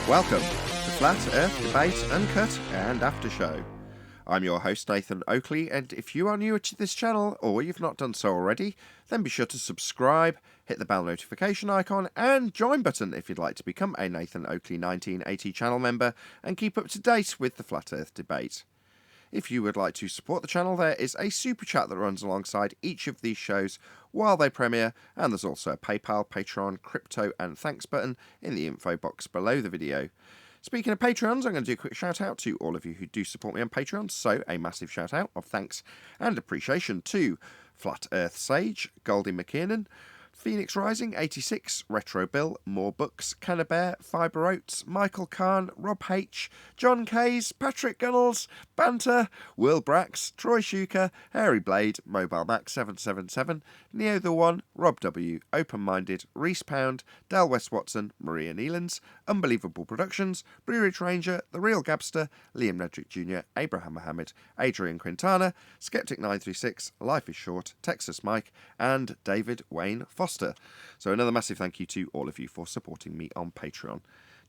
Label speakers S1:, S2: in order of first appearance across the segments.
S1: Welcome to Flat Earth Debate Uncut and After Show. I'm your host Nathan Oakley, and if you are new to this channel or you've not done so already, then be sure to subscribe, hit the bell notification icon and join button if you'd like to become a Nathan Oakley 1980 channel member and keep up to date with the Flat Earth debate. If you would like to support the channel, there is a super chat that runs alongside each of these shows while they premiere, and there's also a PayPal, Patreon, crypto and thanks button in the info box below the video. Speaking of Patreons, I'm going to do a quick shout out to all of you who do support me on Patreon, so a massive shout out of thanks and appreciation to Flat Earth Sage, Goldie McKiernan, Phoenix Rising 86, Retro Bill, More Books, Cannabear, Fibre Oats, Michael Kahn, Rob H, John Kays, Patrick Gunnels, Banter, Will Brax, Troy Shuker, Hairy Blade, Mobile Max 777, Neo the One, Rob W, Open Minded, Reese Pound, Del West Watson, Maria Neelands, Unbelievable Productions, Blue Ridge Ranger, The Real Gabster, Liam Nedrick Jr., Abraham Mohammed, Adrian Quintana, Skeptic 936, Life is Short, Texas Mike, and David Wayne Foster. So another massive thank you to all of you for supporting me on Patreon.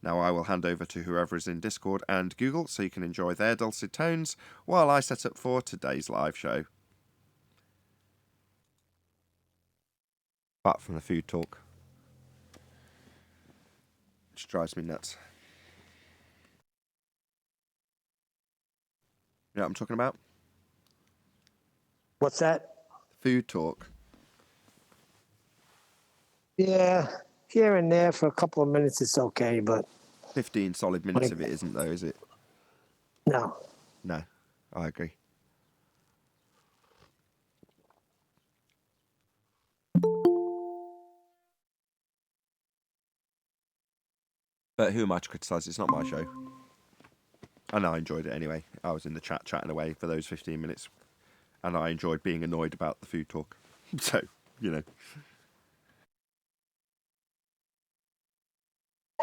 S1: Now I will hand over to whoever is in Discord and Google so you can enjoy their dulcet tones while I set up for today's live show. Apart from the food talk, which drives me nuts. You know what I'm talking about?
S2: What's that?
S1: Food talk.
S2: Yeah, here and there for a couple of minutes it's okay, but
S1: 15 solid minutes of it isn't though, is it?
S2: no.
S1: No, I agree. But who am I to criticise? It's not my show. And I enjoyed it anyway. I was in the chat chatting away for those 15 minutes. And I enjoyed being annoyed about the food talk. So, you know.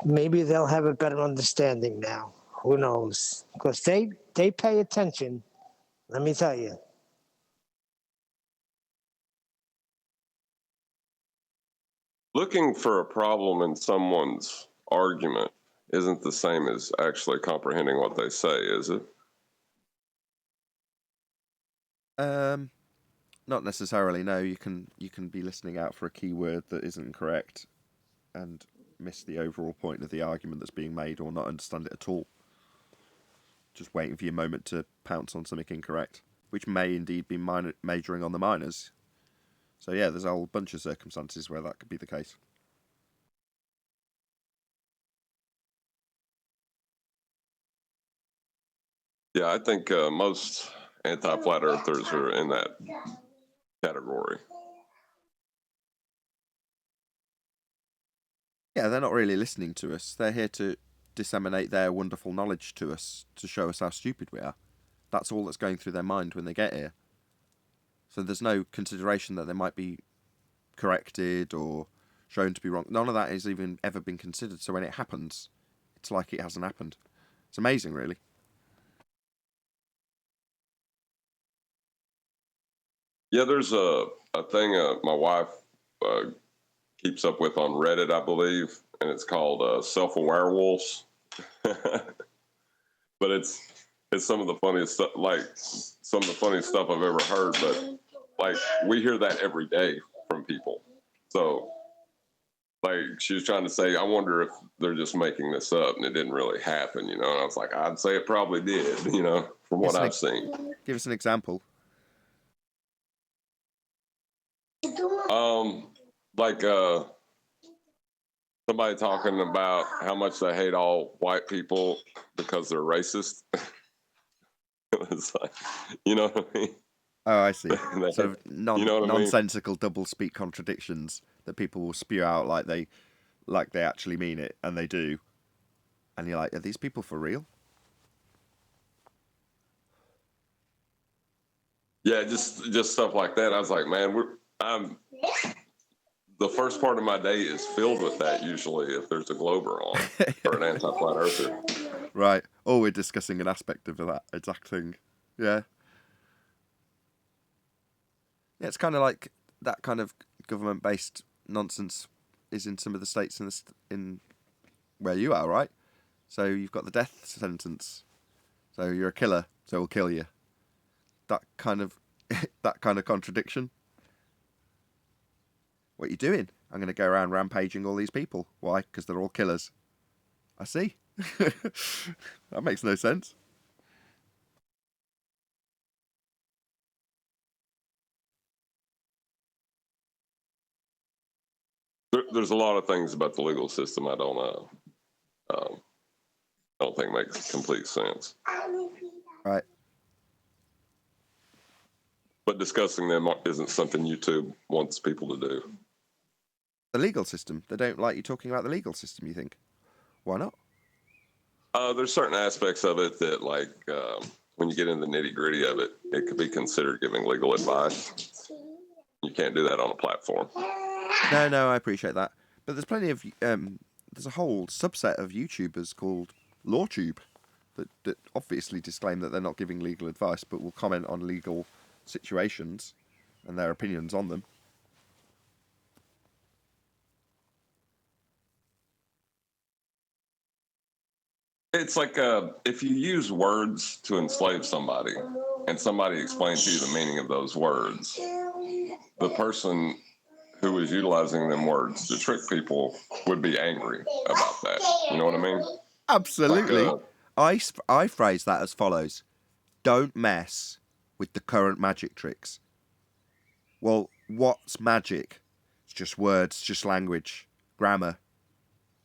S2: Maybe they'll have a better understanding now. Who knows? Because they pay attention, let me tell you.
S3: Looking for a problem in someone's argument isn't the same as actually comprehending what they say, is it?
S1: Not necessarily, no. You can be listening out for a keyword that isn't correct and miss the overall point of the argument that's being made or not understand it at all. Just waiting for your moment to pounce on something incorrect, which may indeed be majoring on the minors. So yeah, there's a whole bunch of circumstances where that could be the case.
S3: Yeah, I think most anti-flat earthers are in that category.
S1: Yeah, they're not really listening to us. They're here to disseminate their wonderful knowledge to us, to show us how stupid we are. That's all that's going through their mind when they get here. So there's no consideration that they might be corrected or shown to be wrong. None of that has even ever been considered. So when it happens, it's like it hasn't happened. It's amazing, really.
S3: Yeah, there's a thing my wife keeps up with on Reddit, I believe, and it's called self-aware-wolves. But it's some of the funniest stuff, like some of the funniest stuff I've ever heard. But like we hear that every day from people. So like she was trying to say, I wonder if they're just making this up and it didn't really happen, you know. And I was like, I'd say it probably did, you know, from what I've seen.
S1: Give us an example.
S3: Like somebody talking about how much they hate all white people because they're racist. It's like, you know what I mean?
S1: Oh, I see. Sort of
S3: you know what
S1: nonsensical double speak contradictions that people will spew out like they actually mean it, and they do. And you're like, are these people for real?
S3: Yeah, just stuff like that. I was like, man, the first part of my day is filled with that usually if there's a Glober on or an anti-flat earther.
S1: Right. Oh, we're discussing an aspect of that exact thing. Yeah. Yeah, it's kind of like that kind of government-based nonsense is in some of the states in where you are, right? So you've got the death sentence. So you're a killer, so we'll kill you. That kind of contradiction. What are you doing? I'm going to go around rampaging all these people. Why? Because they're all killers. I see. That makes no sense.
S3: There's a lot of things about the legal system I don't think makes complete sense.
S1: Right.
S3: But discussing them isn't something YouTube wants people to do.
S1: The legal system. They don't like you talking about the legal system, you think? Why not?
S3: There's certain aspects of it that, like, when you get in the nitty-gritty of it, it could be considered giving legal advice. You can't do that on a platform.
S1: No, I appreciate that. But there's plenty of... there's a whole subset of YouTubers called LawTube that obviously disclaim that they're not giving legal advice, but will comment on legal situations and their opinions on them.
S3: It's like if you use words to enslave somebody and somebody explains to you the meaning of those words, the person who is utilizing them words to trick people would be angry about that. You know what I mean?
S1: Absolutely.
S3: Like,
S1: I phrase that as follows. Don't mess with the current magic tricks. Well, what's magic? It's just words, just language, grammar.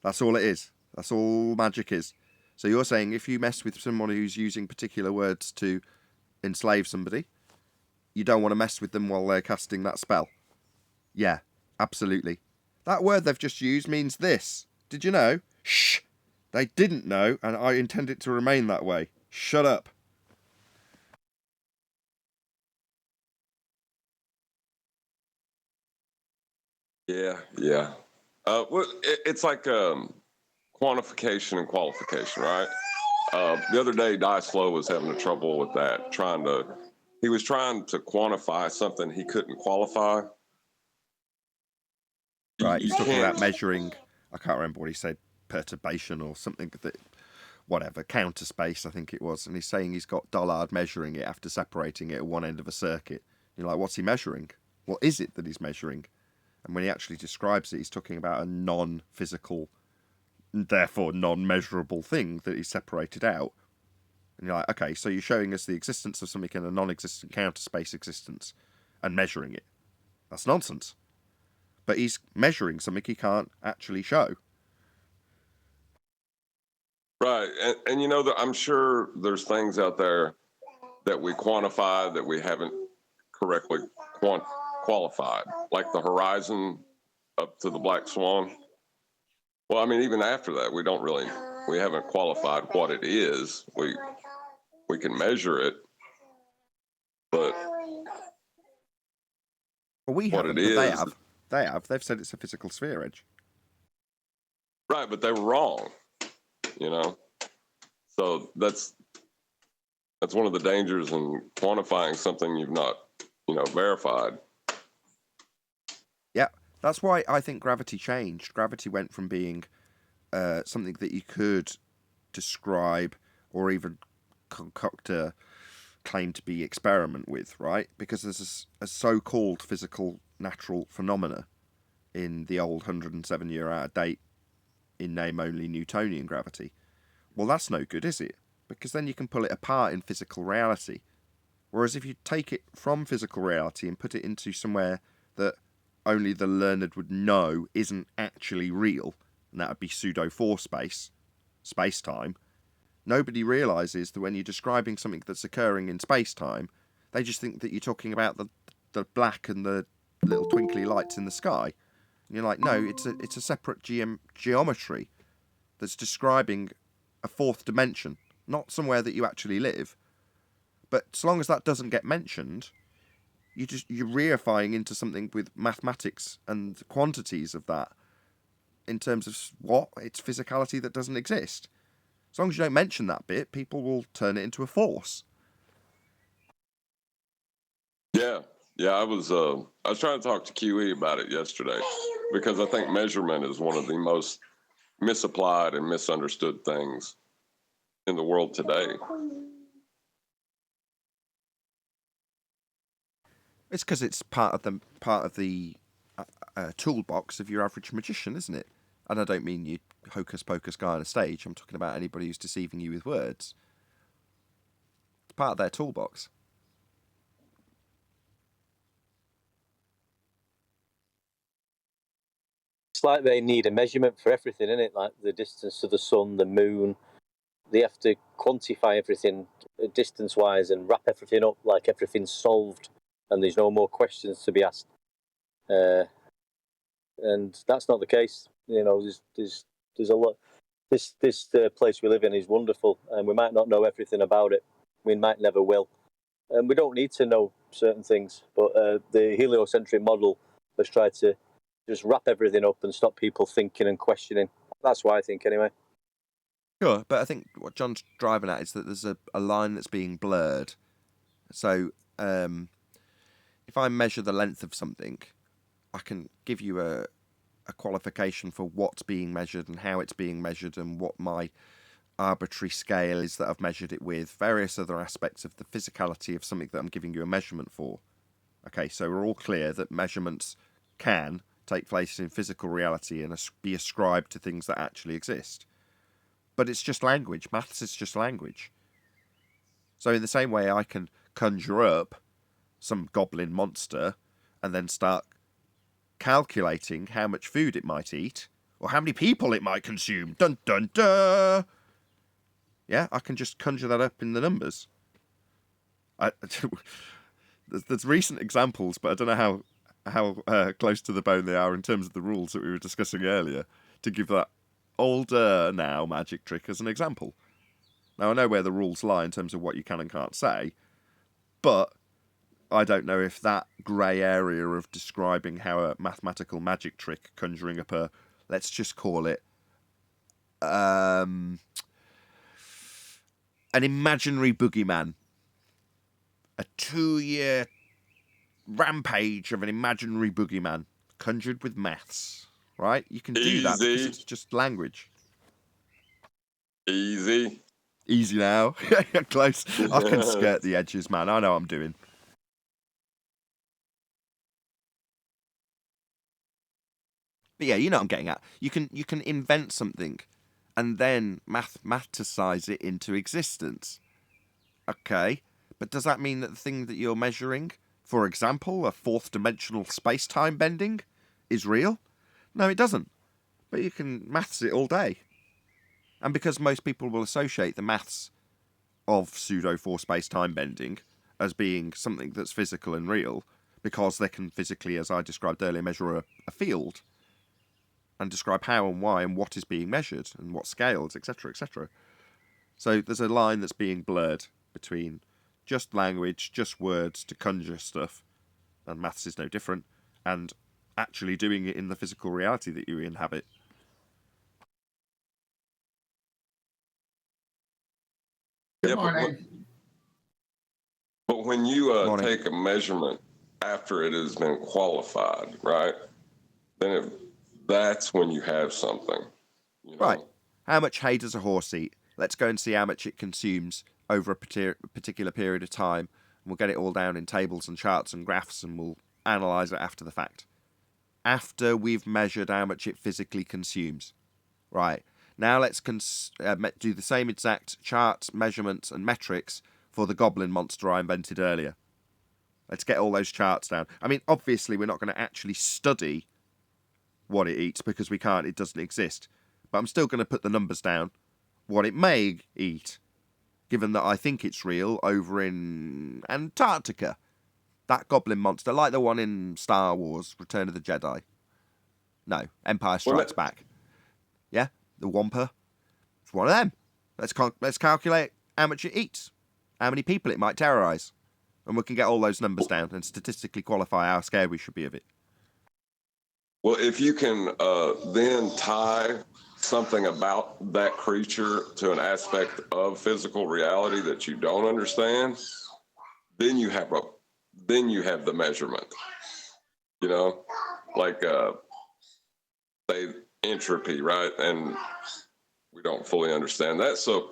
S1: That's all it is. That's all magic is. So you're saying if you mess with someone who's using particular words to enslave somebody, you don't want to mess with them while they're casting that spell? Yeah, absolutely. That word they've just used means this. Did you know? Shh! They didn't know, and I intend it to remain that way. Shut up.
S3: yeah. Well, it's like quantification and qualification, right? The other day, Slow was having trouble with that, he was trying to quantify something he couldn't qualify.
S1: Right, he's talking about measuring, I can't remember what he said, perturbation or something, that, whatever, counter space, I think it was. And he's saying he's got Dollard measuring it after separating it at one end of a circuit. You're like, what's he measuring? What is it that he's measuring? And when he actually describes it, he's talking about a non-physical, therefore non-measurable thing that he's separated out. And you're like, okay, so you're showing us the existence of something in a non-existent counter space existence and measuring it. That's nonsense. But he's measuring something he can't actually show.
S3: Right. And you know, I'm sure there's things out there that we quantify that we haven't correctly qualified, like the horizon up to the black swan. Well, I mean, even after that, we haven't qualified what it is. We can measure it, but
S1: well, we
S3: what
S1: haven't,
S3: it
S1: but
S3: is,
S1: they have. They've said it's a physical sphere edge.
S3: Right, but they were wrong, you know? So that's one of the dangers in quantifying something you've not, verified.
S1: Yeah, that's why I think gravity changed. Gravity went from being something that you could describe or even concoct a claim to be experiment with, right? Because there's a so-called physical natural phenomena in the old 107-year out of date, in name only Newtonian gravity. Well, that's no good, is it? Because then you can pull it apart in physical reality. Whereas if you take it from physical reality and put it into somewhere that only the learned would know isn't actually real, and that would be pseudo-4 space-time, nobody realises that when you're describing something that's occurring in space-time, they just think that you're talking about the black and the little twinkly lights in the sky. And you're like, no, it's a separate geometry that's describing a fourth dimension, not somewhere that you actually live. But so long as that doesn't get mentioned, you're reifying into something with mathematics and quantities of that in terms of what? It's physicality that doesn't exist. As long as you don't mention that bit, people will turn it into a force.
S3: Yeah, I was trying to talk to QE about it yesterday, because I think measurement is one of the most misapplied and misunderstood things in the world today.
S1: It's because it's part of the toolbox of your average magician, isn't it? And I don't mean you hocus pocus guy on a stage. I'm talking about anybody who's deceiving you with words. It's part of their toolbox.
S4: It's like they need a measurement for everything, isn't it? Like the distance to the sun, the moon. They have to quantify everything distance-wise and wrap everything up like everything's solved and there's no more questions to be asked. And that's not the case. You know, there's a lot. This place we live in is wonderful, and we might not know everything about it. We might never will, and we don't need to know certain things. But the heliocentric model has tried to just wrap everything up and stop people thinking and questioning. That's what I think, anyway.
S1: Sure, but I think what John's driving at is that there's a line that's being blurred. So if I measure the length of something, I can give you a qualification for what's being measured and how it's being measured and what my arbitrary scale is that I've measured it with, various other aspects of the physicality of something that I'm giving you a measurement for. Okay, so we're all clear that measurements can take place in physical reality and be ascribed to things that actually exist. But it's just language. Maths is just language. So in the same way I can conjure up some goblin monster and then start calculating how much food it might eat or how many people it might consume. Dun dun dun. Yeah, I can just conjure that up in the numbers. There's recent examples, but I don't know how close to the bone they are in terms of the rules that we were discussing earlier, to give that older now magic trick as an example. Now, I know where the rules lie in terms of what you can and can't say, but I don't know if that grey area of describing how a mathematical magic trick, conjuring up a, let's just call it, an imaginary boogeyman, a 2-year rampage of an imaginary boogeyman conjured with maths, right? You can do that because it's just language.
S3: Easy
S1: now. Close. I can skirt the edges, man. I know what I'm doing. But yeah, you know what I'm getting at. You can invent something and then mathematicize it into existence. Okay, but does that mean that the thing that you're measuring, for example, a fourth-dimensional space-time bending, is real? No, it doesn't. But you can maths it all day. And because most people will associate the maths of pseudo-4 space-time bending as being something that's physical and real, because they can physically, as I described earlier, measure a field and describe how and why and what is being measured and what scales, etc., etc. So there's a line that's being blurred between just language, just words to conjure stuff, and maths is no different, and actually doing it in the physical reality that you inhabit.
S3: Good morning. But when you take a measurement after it has been qualified, right, then that's when you have something. You know?
S1: Right. How much hay does a horse eat? Let's go and see how much it consumes over a particular period of time. And we'll get it all down in tables and charts and graphs, and we'll analyse it after the fact. After we've measured how much it physically consumes. Right. Now let's do the same exact charts, measurements, and metrics for the goblin monster I invented earlier. Let's get all those charts down. I mean, obviously, we're not going to actually study what it eats because we can't. It doesn't exist. But I'm still going to put the numbers down. What it may eat, given that I think it's real, over in Antarctica. That goblin monster, like the one in Star Wars, Return of the Jedi. No, Empire Strikes Back. Yeah, the Wampa. It's one of them. Let's calculate how much it eats, how many people it might terrorise, and we can get all those numbers down and statistically qualify how scared we should be of it.
S3: Well, if you can then tie something about that creature to an aspect of physical reality that you don't understand, then you have the measurement. You know, like say entropy, right? And we don't fully understand that. So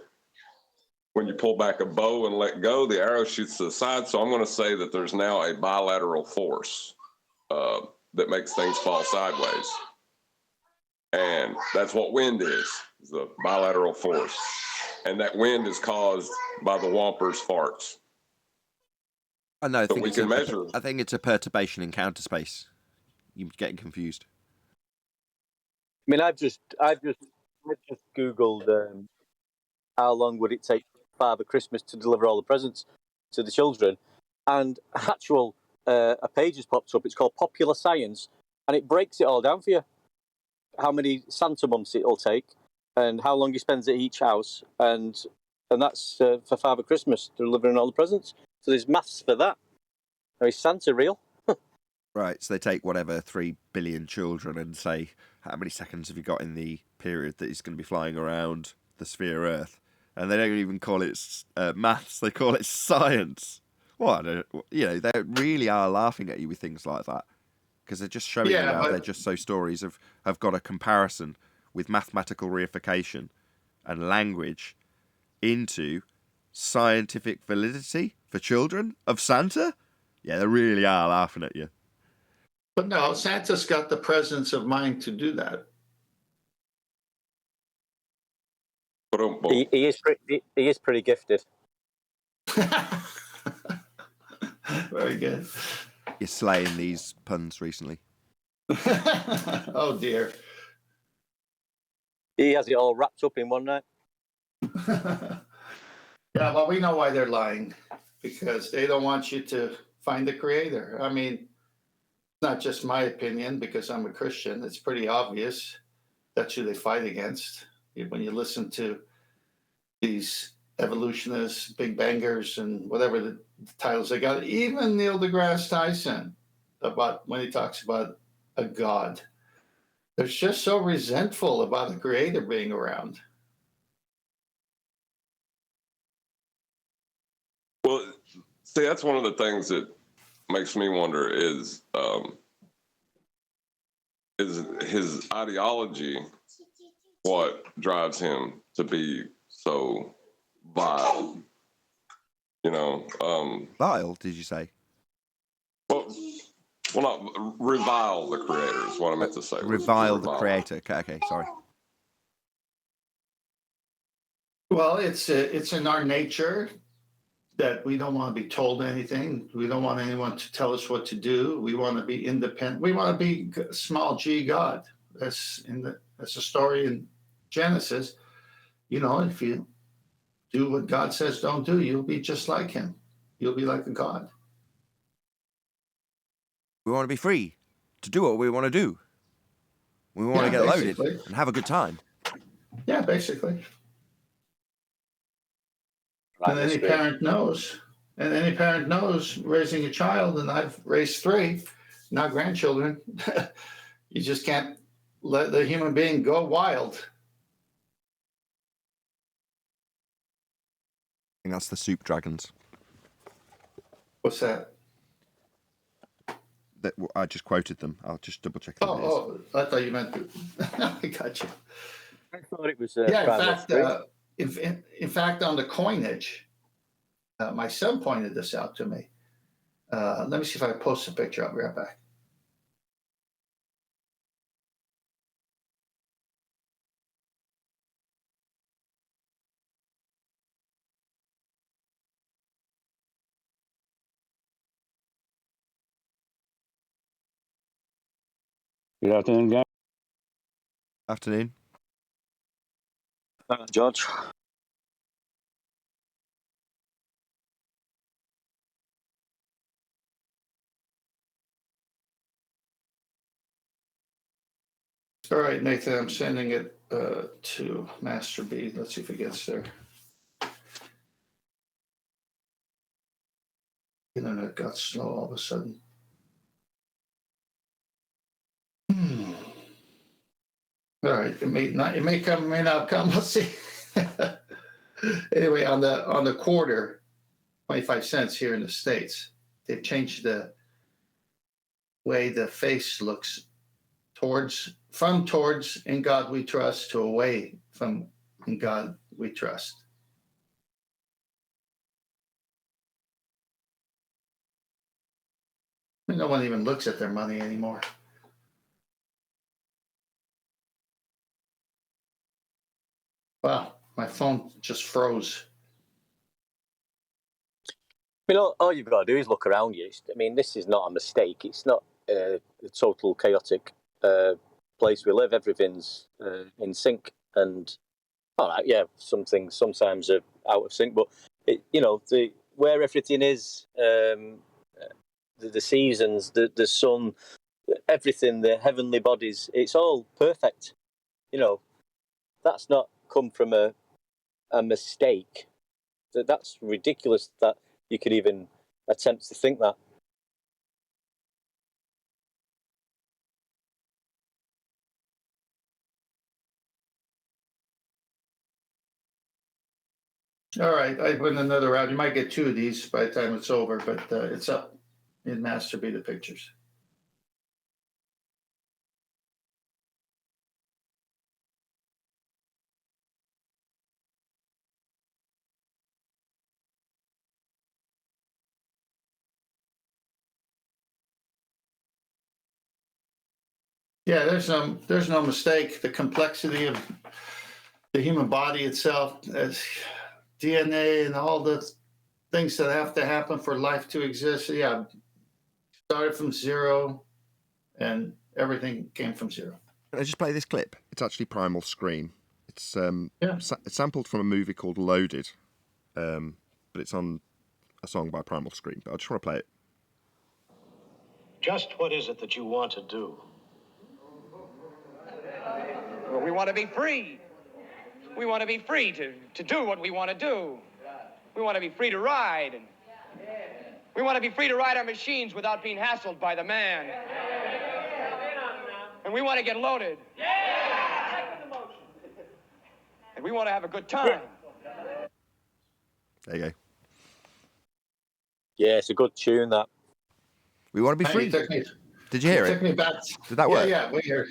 S3: when you pull back a bow and let go, the arrow shoots to the side. So I'm going to say that there's now a bilateral force that makes things fall sideways. And that's what wind is a bilateral force. And that wind is caused by the Whomper's farts.
S1: I know.
S3: So we can measure.
S1: I think it's a perturbation in counter space. You're getting confused.
S4: I mean, I've just Googled how long would it take Father Christmas to deliver all the presents to the children, and a page has popped up. It's called Popular Science, and it breaks it all down for you. How many Santa months it'll take, and how long he spends at each house, and that's for Father Christmas delivering all the presents. So there's maths for that. Now, is Santa real?
S1: Right, so they take whatever 3 billion children and say, how many seconds have you got in the period that he's going to be flying around the sphere Earth? And they don't even call it maths, they call it science. What? You know, they really are laughing at you with things like that. Because they're just showing you how they're just so stories have got a comparison with mathematical reification and language into scientific validity for children of Santa. Yeah, they really are laughing at you.
S5: But no, Santa's got the presence of mind to do that.
S4: He is pretty gifted.
S5: Very good.
S1: You're slaying these puns recently.
S5: Oh dear.
S4: He has it all wrapped up in one night.
S5: Yeah, well, we know why they're lying, because they don't want you to find the creator. I mean, not just my opinion, because I'm a Christian. It's pretty obvious that's who they fight against. When you listen to these evolutionists, big bangers, and whatever the titles they got, even Neil deGrasse Tyson, about when he talks about a god, they're just so resentful about the creator being around.
S3: Well, see, that's one of the things that makes me wonder is his ideology what drives him to be so vile? You know,
S1: Vile, did you say?
S3: Well, not revile the creator is what I meant to say.
S1: Revile the creator. Okay, sorry.
S5: Well, it's in our nature that we don't want to be told anything. We don't want anyone to tell us what to do. We want to be independent. We want to be small g God. That's a story in Genesis. You know, if you do what God says don't do, you'll be just like him. You'll be like a god.
S1: We want to be free to do what we want to do. We want to get loaded and have a good time.
S5: Yeah, basically. And any parent knows. And any parent knows raising a child, and I've raised 3, now grandchildren, you just can't let the human being go wild.
S1: I think that's the soup dragons.
S5: What's that?
S1: I just quoted them. I'll just double check.
S5: Oh, I thought you meant. I got you.
S4: I thought it was.
S5: In fact, on the coinage, my son pointed this out to me. Let me see if I post a picture. I'll be right back.
S6: Good afternoon, guys.
S1: Afternoon.
S4: George.
S5: All right, Nathan, I'm sending it to Master B. Let's see if it gets there. Internet got slow all of a sudden. All right, it may come, it may not come. Let's see. Anyway, on the quarter, 25 cents here in the States, they've changed the way the face looks towards in God we trust to away from in God we trust. No one even looks at their money anymore. Wow, my phone just froze.
S4: I mean, all you've got to do is look around you. I mean, this is not a mistake. It's not a total chaotic place we live. Everything's in sync, and all right, yeah, some things sometimes are out of sync, but where everything is, the seasons, the sun, everything, the heavenly bodies, it's all perfect. That's not come from a mistake. That's ridiculous that you could even attempt to think that.
S5: All right, I put another round. You might get two of these by the time it's over, but it's up in Master B, the pictures. Yeah, there's no mistake. The complexity of the human body itself, as DNA and all the things that have to happen for life to exist. Yeah, started from zero, and everything came from zero.
S1: Can I just play this clip? It's actually Primal Scream. It's
S5: Yeah.
S1: it's sampled from a movie called Loaded, but it's on a song by Primal Scream. But I just want to play it.
S7: Just what is it that you want to do?
S8: Well, we want to be free. We want to be free to do what we want to do. We want to be free to ride. And we want to be free to ride our machines without being hassled by the man. And we want to get loaded. And we want to have a good time.
S1: There you go.
S4: Yeah, it's a good tune, that.
S1: We want to be
S5: Hey,
S1: free. Did you hear it?
S5: Took me back.
S1: Did that work?
S5: Yeah, we heard.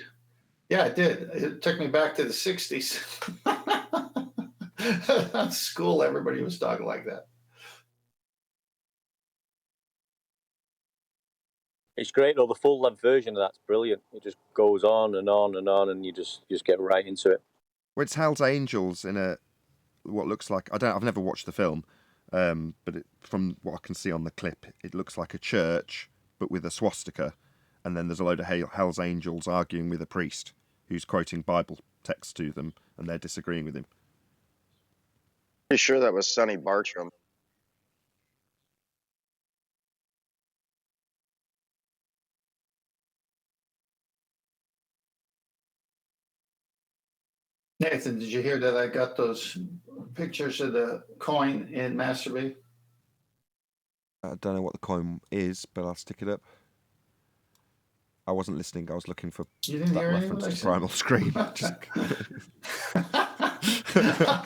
S5: Yeah, it did. It took me back to the 60s. At school, everybody was talking like that.
S4: It's great, though. The full-length version of that's brilliant. It just goes on and on and on, and you just get right into it.
S1: Well, it's Hell's Angels in what looks like I've never watched the film, but from what I can see on the clip, it looks like a church but with a swastika, and then there's a load of Hell's Angels arguing with a priest who's quoting Bible texts to them, and they're disagreeing with him.
S9: Pretty sure that was Sonny Bartram.
S5: Nathan, did you hear that I got those pictures of the coin in Master B?
S1: I don't know what the coin is, but I'll stick it up. I wasn't listening. I was looking for
S5: You didn't
S1: that
S5: hear anything
S1: reference
S5: I
S1: to Primal Scream.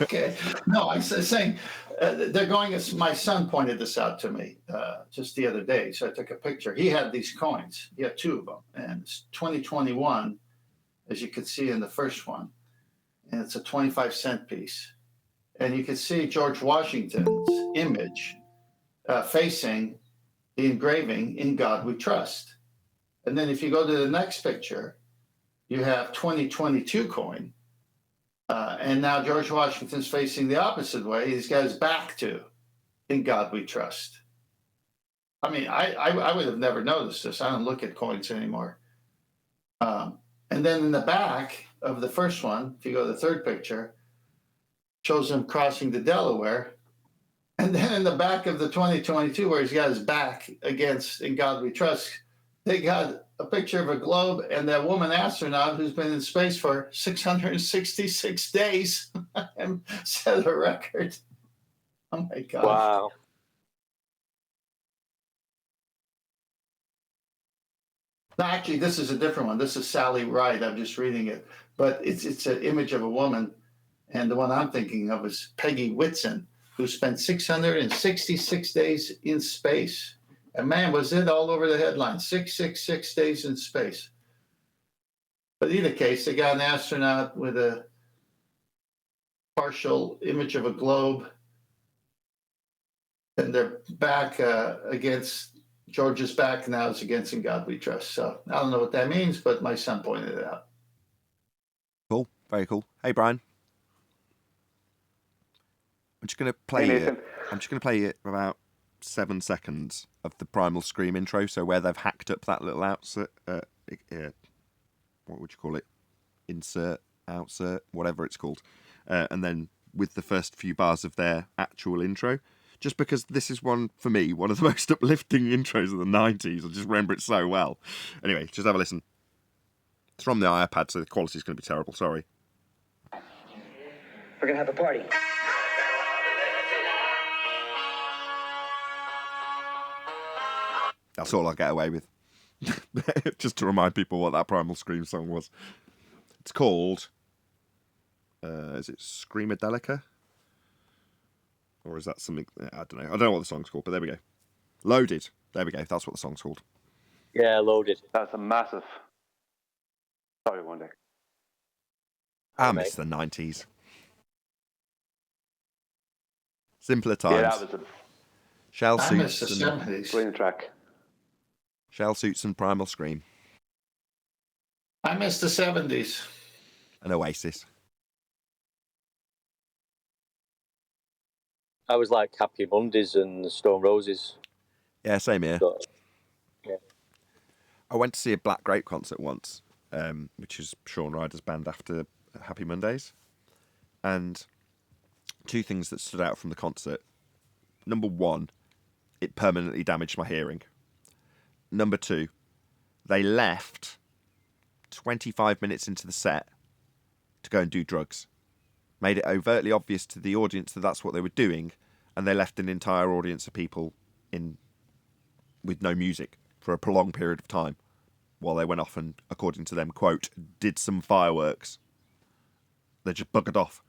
S5: Okay. No, I was saying they're going. My son pointed this out to me just the other day, so I took a picture. He had these coins. He had two of them, and it's 2021, as you could see in the first one, and it's a 25-cent piece, and you can see George Washington's image facing the engraving "In God We Trust." And then if you go to the next picture, you have 2022 coin. And now George Washington's facing the opposite way. He's got his back to "In God We Trust." I mean, I would have never noticed this. I don't look at coins anymore. And then in the back of the first one, if you go to the third picture, shows him crossing the Delaware. And then in the back of the 2022, where he's got his back against "In God We Trust," they got a picture of a globe and that woman astronaut who's been in space for 666 days and set a record. Oh my God.
S4: Wow.
S5: No, actually, this is a different one. This is Sally Ride. I'm just reading it. But it's an image of a woman. And the one I'm thinking of is Peggy Whitson, who spent 666 days in space. And man, was it all over the headlines. 666 days in space. But in either case, they got an astronaut with a partial image of a globe, and they're back against George's back now is against In God We Trust. So I don't know what that means, but my son pointed it out.
S1: Cool, very cool. Hey, Brian. I'm just going to play it. I'm just going to play it for about 7 seconds of the Primal Scream intro. So where they've hacked up that little outsert, what would you call it? Insert, outsert, whatever it's called. And then with the first few bars of their actual intro, just because this is one of the most uplifting intros of the 90s. I just remember it so well. Anyway, just have a listen. It's from the iPad, so the quality's going to be terrible. Sorry.
S8: We're going to have a party.
S1: That's all I get away with. Just to remind people what that Primal Scream song was. It's called... is it Screamadelica? Or is that something... I don't know. I don't know what the song's called, but there we go. Loaded. There we go. That's what the song's called.
S4: Yeah, Loaded.
S6: That's a massive. Sorry, one day.
S1: I miss the 90s. Simpler times.
S6: Yeah, that was a
S1: Shell
S5: I miss
S1: suits
S5: the
S1: and
S5: 70s.
S6: brilliant track.
S1: Shell suits and Primal Scream.
S5: I miss the 70s.
S1: And Oasis.
S4: I was like Happy Mondays and Stone Roses.
S1: Yeah, same here.
S4: So, yeah.
S1: I went to see a Black Grape concert once, which is Shaun Ryder's band after Happy Mondays. And two things that stood out from the concert. Number one, it permanently damaged my hearing. Number two, they left 25 minutes into the set to go and do drugs. Made it overtly obvious to the audience that that's what they were doing, and they left an entire audience of people in with no music for a prolonged period of time while they went off and, according to them, quote, did some fireworks. They just buggered off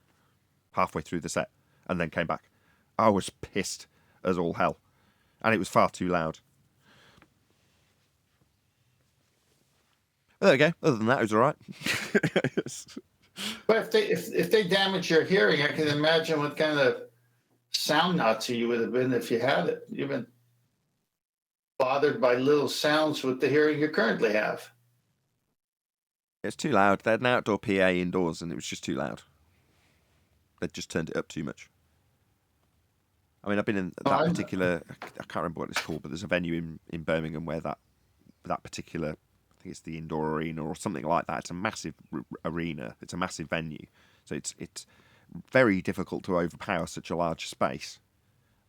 S1: halfway through the set and then came back. I was pissed as all hell, and it was far too loud. But there we go. Other than that, it was all right.
S5: But if they damage your hearing, I can imagine what kind of sound Nazi you would have been if you had it. You've been bothered by little sounds with the hearing you currently have.
S1: It's too loud. They had an outdoor PA indoors, and it was just too loud. They just turned it up too much. I mean, I've been in that particular... I can't remember what it's called, but there's a venue in Birmingham where that particular... I think it's the indoor arena or something like that. It's a massive arena. It's a massive venue. So it's very difficult to overpower such a large space.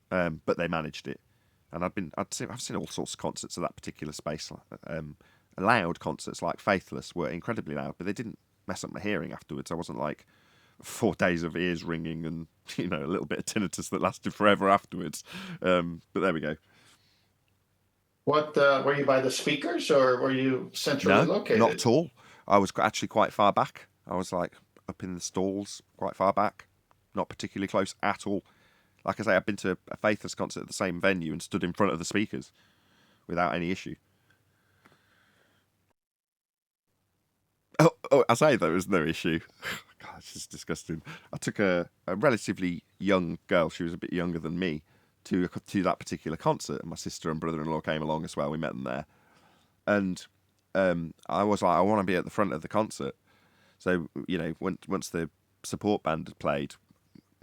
S1: But they managed it. And I've seen all sorts of concerts of that particular space. Loud concerts like Faithless were incredibly loud, but they didn't mess up my hearing afterwards. I wasn't like 4 days of ears ringing and a little bit of tinnitus that lasted forever afterwards. But there we go.
S5: What were you by the speakers, or were you centrally located?
S1: Not at all. I was actually quite far back. I was like up in the stalls, quite far back, not particularly close at all. Like I say, I've been to a Faithless concert at the same venue and stood in front of the speakers without any issue. Oh, I say there was no issue. God, it's just disgusting. I took a relatively young girl, she was a bit younger than me, to that particular concert. And my sister and brother-in-law came along as well. We met them there. And I was like, I want to be at the front of the concert. So, once the support band had played,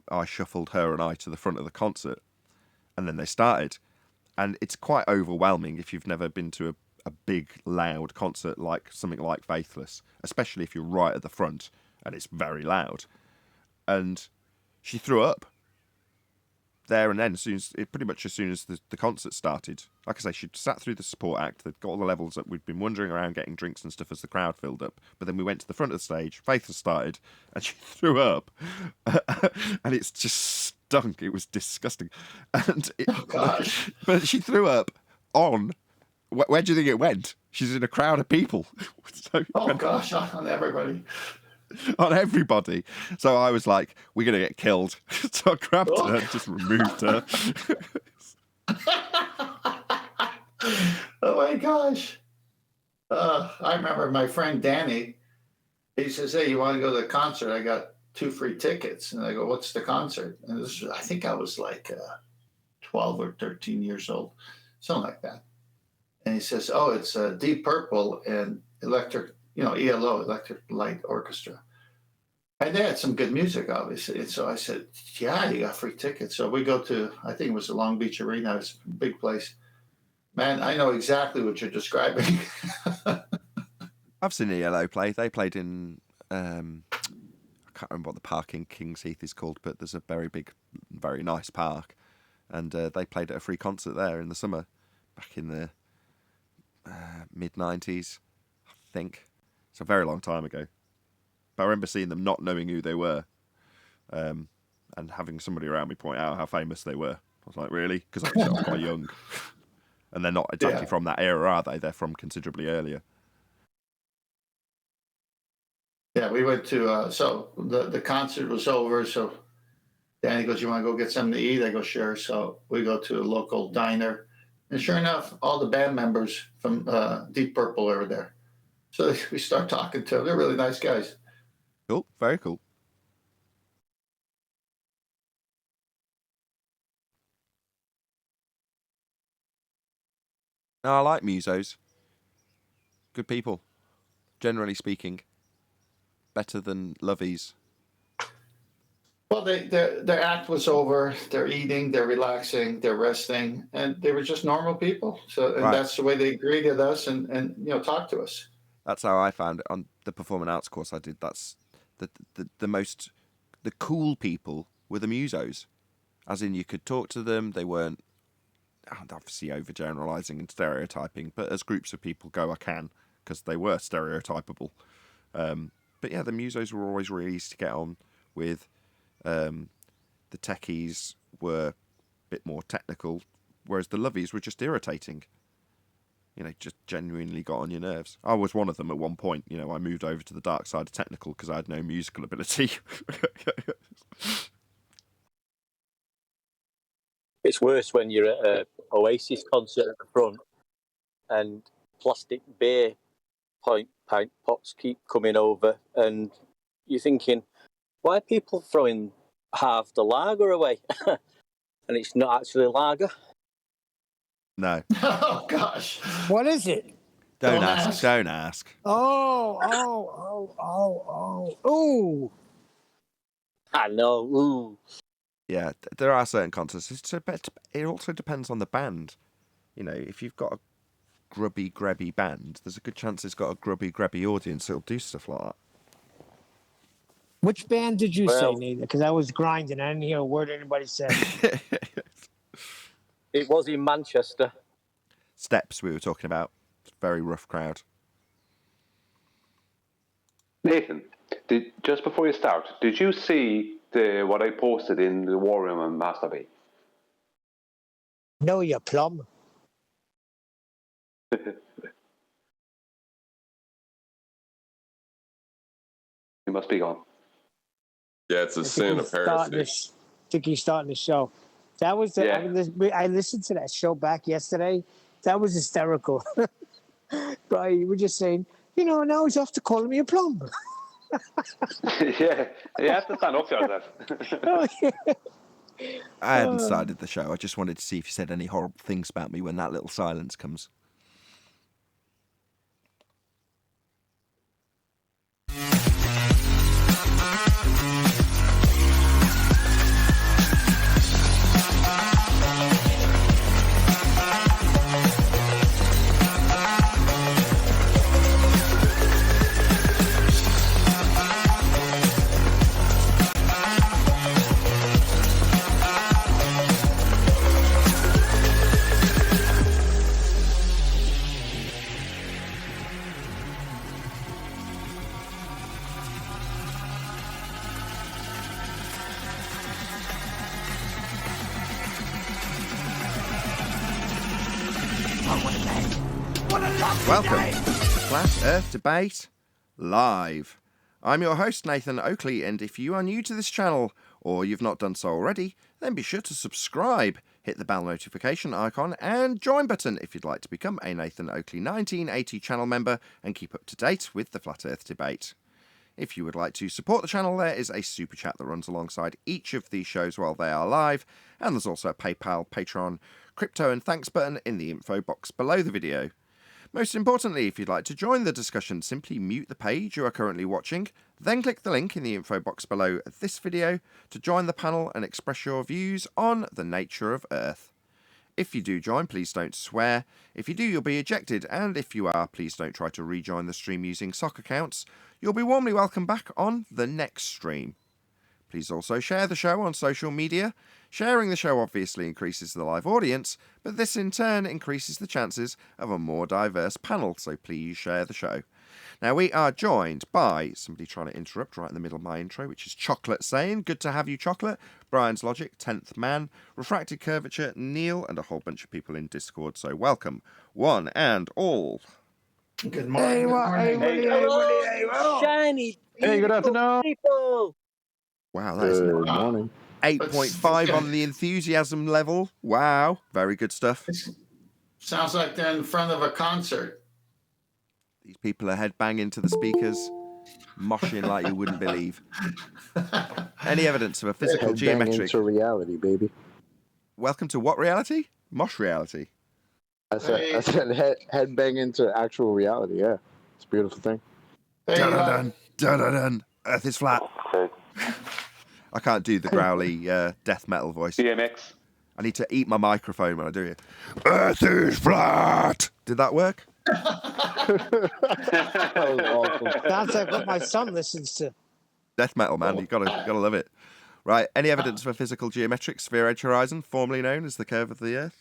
S1: I shuffled her and I to the front of the concert. And then they started. And it's quite overwhelming if you've never been to a big, loud concert like something like Faithless, especially if you're right at the front and it's very loud. And she threw up there and then, pretty much as soon as the concert started. Like I say, she sat through the support act. They'd got all the levels that we'd been wandering around getting drinks and stuff as the crowd filled up. But then we went to the front of the stage, Faithless started, and she threw up. And it's just stunk. It was disgusting. And
S5: Oh, gosh.
S1: But she threw up on... Where do you think it went? She's in a crowd of people. So
S5: gosh, on everybody.
S1: On everybody. So I was like, we're going to get killed. So I grabbed her and just removed her.
S5: Oh my gosh. I remember my friend Danny He says, "Hey, you want to go to the concert? I got 2 free tickets." And I go, "What's the concert?" And this, I think I was like 12 or 13 years old, something like that. And he says, "Oh, it's Deep Purple and Electric, ELO, Electric Light Orchestra." And they had some good music, obviously. And so I said, "Yeah, you got free tickets." So we go to, I think it was the Long Beach Arena. It's a big place. Man, I know exactly what you're describing.
S1: I've seen ELO play. They played in, I can't remember what the park in Kings Heath is called, but there's a very big, very nice park. And they played at a free concert there in the summer, back in the mid-90s, I think. It's a very long time ago. But I remember seeing them not knowing who they were, and having somebody around me point out how famous they were. I was like, really? Because I was quite young. And they're not exactly from that era, are they? They're from considerably earlier.
S5: Yeah, we went to, so the concert was over. So Danny goes, "You want to go get something to eat?" I go, "Sure." So we go to a local diner. And sure enough, all the band members from Deep Purple are there. So we start talking to them. They're really nice guys.
S1: Cool, very cool. No, I like musos. Good people, generally speaking. Better than lovies.
S5: Well, their act was over. They're eating, they're relaxing, they're resting, and they were just normal people. So, and
S1: Right.
S5: that's the way they greeted us and talked to us.
S1: That's how I found it on the performing arts course I did. That's the cool people were the musos, as in you could talk to them. They weren't obviously overgeneralizing and stereotyping, but as groups of people go, I can, because they were stereotypable. But yeah, the musos were always really easy to get on with. The techies were a bit more technical, whereas the lovies were just irritating. Just genuinely got on your nerves. I was one of them at one point. I moved over to the dark side of technical because I had no musical ability.
S4: It's worse when you're at an Oasis concert at the front and plastic beer pint pots keep coming over, and you're thinking, why are people throwing half the lager away? And it's not actually lager.
S1: No.
S5: Oh gosh.
S2: What is it?
S1: Don't ask. Don't ask.
S2: Oh.
S4: I know. Ooh.
S1: Yeah, there are certain contests. It also depends on the band. If you've got a grubby band, there's a good chance it's got a grubby audience that'll do stuff like that.
S2: Which band did you say, Nathan? Because I was grinding. I didn't hear a word anybody said.
S4: It was in Manchester.
S1: Steps we were talking about. Very rough crowd.
S6: Nathan, just before you start, did you see what I posted in the War Room on Master B?
S2: No, you plum.
S6: You must be gone.
S3: Yeah, it's a sin of heresy.
S2: I think he's starting the show. That was I listened to that show back yesterday. That was hysterical. Right, you were just saying, now he's off to calling me a plum.
S6: Yeah, you have to stand up to yourself.
S2: Oh, yeah.
S1: I hadn't started the show. I just wanted to see if you said any horrible things about me when that little silence comes. Welcome to Flat Earth Debate Live. I'm your host, Nathan Oakley, and if you are new to this channel, or you've not done so already, then be sure to subscribe, hit the bell notification icon, and join button if you'd like to become a Nathan Oakley 1980 channel member and keep up to date with the Flat Earth Debate. If you would like to support the channel, there is a super chat that runs alongside each of these shows while they are live, and there's also a PayPal, Patreon, crypto and thanks button in the info box below the video. Most importantly, if you'd like to join the discussion, simply mute the page you are currently watching, then click the link in the info box below this video to join the panel and express your views on the nature of Earth. If you do join, please don't swear. If you do, you'll be ejected, and if you are, please don't try to rejoin the stream using sock accounts. You'll be warmly welcomed back on the next stream. Please also share the show on social media. Sharing the show obviously increases the live audience, but this in turn increases the chances of a more diverse panel, so please share the show. Now, we are joined by somebody trying to interrupt right in the middle of my intro, which is Chocolate saying, "Good to have you, Chocolate." Brian's Logic, 10th Man, Refracted Curvature, Neil, and a whole bunch of people in Discord, so welcome, one and all.
S5: Good morning.
S4: Shiny,
S10: Hey, good afternoon.
S4: people.
S1: Wow, that is an
S10: Good morning.
S1: 8.5 on the enthusiasm level. Wow, very good stuff.
S5: Sounds like they're in front of a concert.
S1: These people are headbanging to the speakers, moshing like you wouldn't believe. Any evidence of a physical
S10: Headbang
S1: geometric?
S10: into reality, baby.
S1: Welcome to what reality? Mosh reality.
S10: I said headbang into actual reality. Yeah, it's a beautiful thing.
S5: Hey,
S1: Dun dun dun dun. Earth is flat. I can't do the growly death metal voice.
S6: DMX.
S1: I need to eat my microphone when I do it. Earth is flat. Did that work?
S10: That was awesome.
S2: Sounds like what my son listens to.
S1: Death metal, man. You gotta love it. Right. Any evidence of a physical geometric sphere edge horizon, formerly known as the curve of the Earth?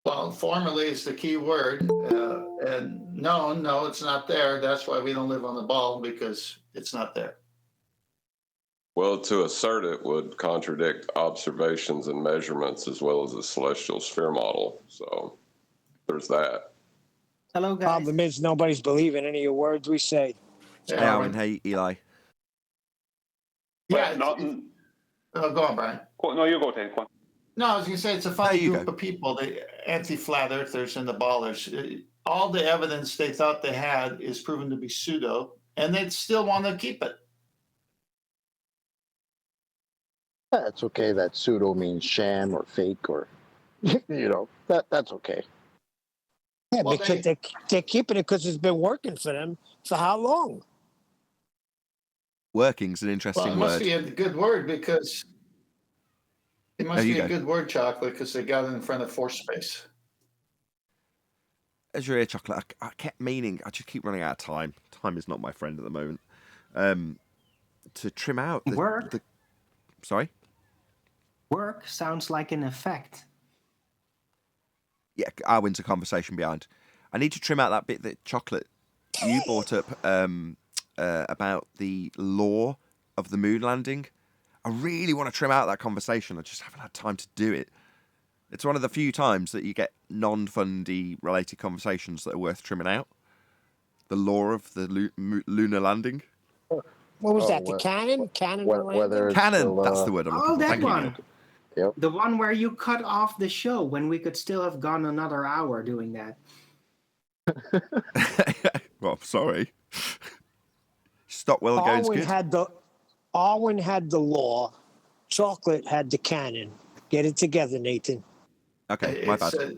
S5: Well, formerly is the key word. And no, it's not there. That's why we don't live on the ball, because it's not there.
S3: Well, to assert it would contradict observations and measurements as well as the celestial sphere model. So there's that.
S11: Hello, guys.
S2: Problem is, nobody's believing any of your words we say.
S1: Hey, Alvin. Hey, Eli.
S5: Yeah.
S6: Well,
S5: Go on, Brian.
S6: no, you go, Ted.
S5: No, I was going to say it's a funny
S1: you
S5: group
S1: go.
S5: of people, the anti-flat earthers and the ballers. All the evidence they thought they had is proven to be pseudo, and they still want to keep it.
S10: Yeah, it's okay that pseudo means sham or fake or, that's okay.
S2: Yeah,
S5: Well,
S2: because they're keeping it because it's been working for them for how long?
S1: Working's an
S5: Well,
S1: interesting
S5: it must
S1: word.
S5: be a good word because it must
S1: There you
S5: be a
S1: go.
S5: good word, Chocolate, because they got it in front of force space.
S1: As you're here, Chocolate, I kept meaning, I just keep running out of time. Time is not my friend at the moment. To trim out the...
S11: Work.
S1: Sorry?
S11: Work sounds like an effect.
S1: Yeah, our winter conversation behind. I need to trim out that bit that Chocolate, you brought up about the law of the moon landing. I really want to trim out that conversation. I just haven't had time to do it. It's one of the few times that you get non-fundy related conversations that are worth trimming out. The law of the lunar landing.
S2: What was
S10: Oh,
S2: that? The
S10: what-
S2: cannon? Cannon?
S10: Whether it's
S1: Canon,
S10: the,
S1: that's the word I'm looking
S11: Oh,
S1: for.
S11: that
S1: Thank you,
S11: one.
S1: Neil.
S10: Yep.
S11: The one where you cut off the show when we could still have gone another hour doing that.
S1: Well, I'm sorry. Stockwell going's good.
S2: Arwen had the law. Chocolate had the cannon. Get it together, Nathan.
S1: Okay, my bad.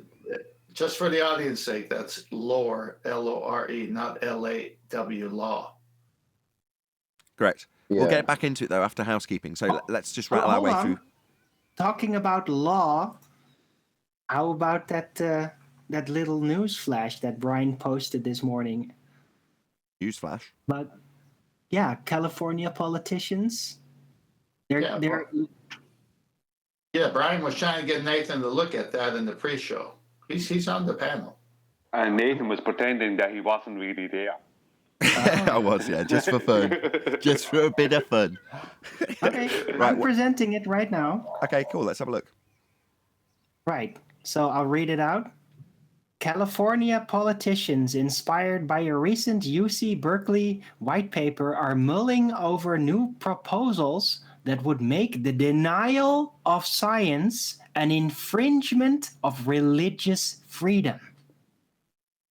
S5: Just for the audience sake, that's lore, L-O-R-E, not L-A-W, law.
S1: Correct.
S10: Yeah.
S1: We'll get back into it, though, after housekeeping. So let's just rattle our
S11: Hold
S1: way
S11: on.
S1: through.
S11: Talking about law, how about that little news flash that Brian posted this morning?
S1: Newsflash.
S11: But yeah, California politicians.
S5: Yeah, Brian was trying to get Nathan to look at that in the pre-show. He's on the panel.
S6: And Nathan was pretending that he wasn't really there.
S1: I was, yeah, just for fun. Just for a bit of fun.
S11: Okay,
S1: Right,
S11: I'm presenting it right now.
S1: Okay, cool. Let's have a look.
S11: Right, so I'll read it out. California politicians, inspired by a recent UC Berkeley white paper, are mulling over new proposals that would make the denial of science an infringement of religious freedom.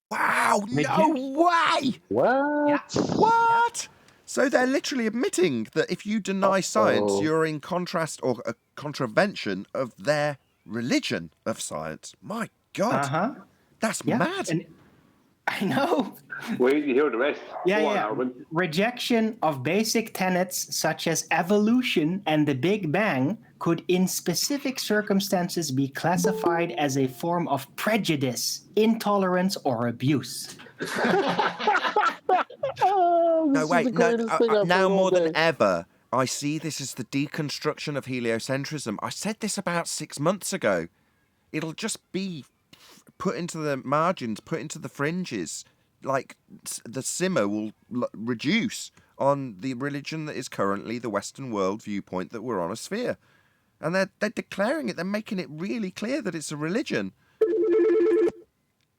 S1: Wow, no way!
S10: What?
S11: Yeah.
S1: What? So they're literally admitting that if you deny science, you're in contrast or a contravention of their religion of science. My God, that's mad.
S11: And I know.
S6: Wait, you hear the rest.
S11: Yeah. Rejection of basic tenets such as evolution and the Big Bang could, in specific circumstances, be classified as a form of prejudice, intolerance, or abuse.
S1: No, wait, now more than ever, I see this as the deconstruction of heliocentrism. I said this about 6 months ago. It'll just be put into the margins, put into the fringes. Like, the simmer will reduce on the religion that is currently the Western world viewpoint that we're on a sphere. And they're declaring it. They're making it really clear that it's a religion.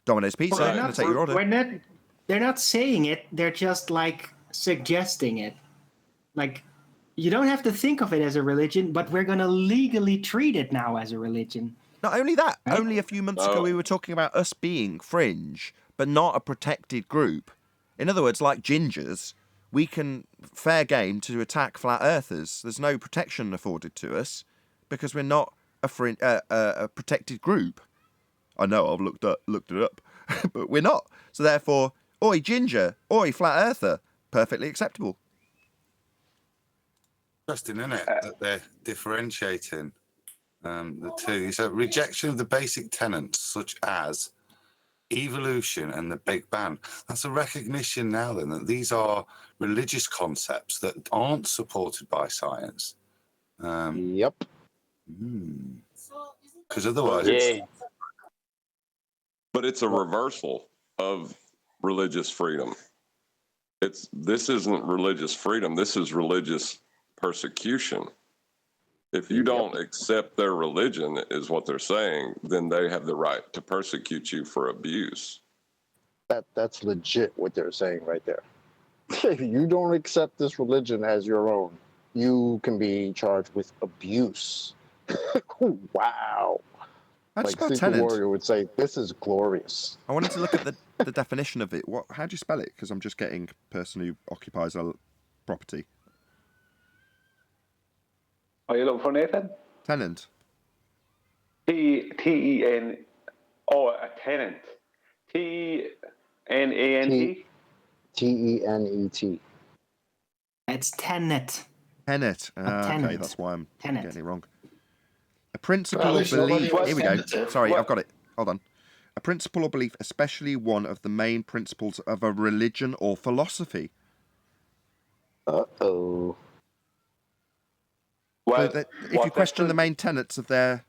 S1: Domino's Pizza, I'm going to take your order.
S11: They're not saying it. They're just, like, suggesting it. Like, you don't have to think of it as a religion, but we're going to legally treat it now as a religion.
S1: Not only that, only a few months ago we were talking about us being fringe, but not a protected group. In other words, like gingers, we can fair game to attack flat earthers. There's no protection afforded to us because we're not a protected group. I know, I've looked it up, but we're not. So therefore, oi ginger, oi flat earther, perfectly acceptable.
S12: Interesting, isn't it, that they're differentiating the two. So rejection of the basic tenets such as evolution and the Big Bang. That's a recognition now then that these are religious concepts that aren't supported by science.
S10: Yep.
S12: Because otherwise,
S3: but it's a reversal of religious freedom. This isn't religious freedom. This is religious persecution. If you don't accept their religion, is what they're saying, then they have the right to persecute you for abuse.
S10: That's legit what they're saying right there. If you don't accept this religion as your own, you can be charged with abuse. Wow.
S1: How'd you spell
S10: Secret
S1: tenant?
S10: Warrior would say, this is glorious.
S1: I wanted to look at the definition of it. How do you spell it? Because I'm just getting person who occupies a property.
S6: Are you looking for Nathan?
S1: Tenant.
S6: T-E-N. Oh, a tenant. T-N-A-N-T?
S10: T-E-N-E-T.
S11: It's tenet.
S1: Tenet.
S11: Tenet.
S1: Okay, that's why I'm
S11: Tenet.
S1: getting it wrong. A principle or belief. Here we go. Sorry, I've got it. Hold on. A principle or belief, especially one of the main principles of a religion or philosophy.
S10: Uh-oh.
S1: So that if you question the main tenets of their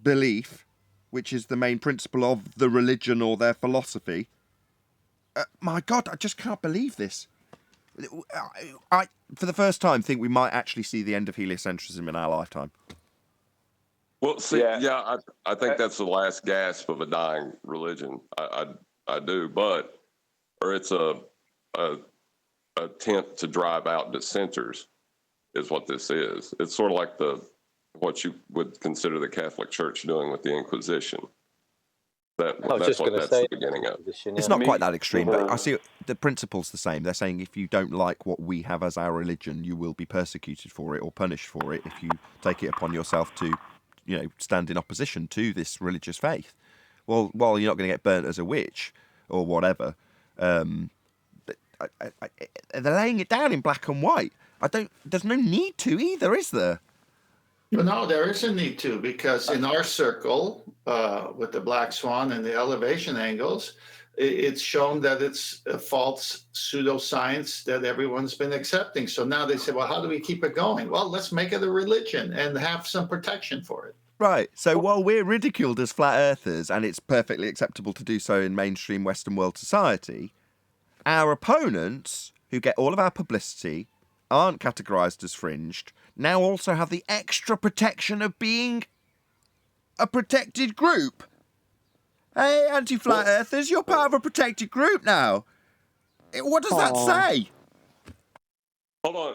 S1: belief, which is the main principle of the religion or their philosophy, my God, I just can't believe this. I, for the first time, think we might actually see the end of heliocentrism in our lifetime.
S3: Well, see, I think that's the last gasp of a dying religion. I do, or it's a attempt to drive out dissenters, is what this is. It's sort of like what you would consider the Catholic Church doing with the Inquisition. That's the beginning of.
S1: It's not quite that extreme, but I see the principle's the same. They're saying if you don't like what we have as our religion, you will be persecuted for it or punished for it if you take it upon yourself to, stand in opposition to this religious faith. Well, while you're not going to get burnt as a witch or whatever, they're laying it down in black and white. There's no need to either, is there?
S5: Well, no, there is a need to, because in our circle, with the black swan and the elevation angles, it's shown that it's a false pseudoscience that everyone's been accepting. So now they say, well, how do we keep it going? Well, let's make it a religion and have some protection for it.
S1: Right. So while we're ridiculed as flat earthers, and it's perfectly acceptable to do so in mainstream Western world society, our opponents, who get all of our publicity, aren't categorised as fringed, now also have the extra protection of being a protected group. Hey, anti-flat earthers, you're part of a protected group now. What does that say?
S3: Hold on,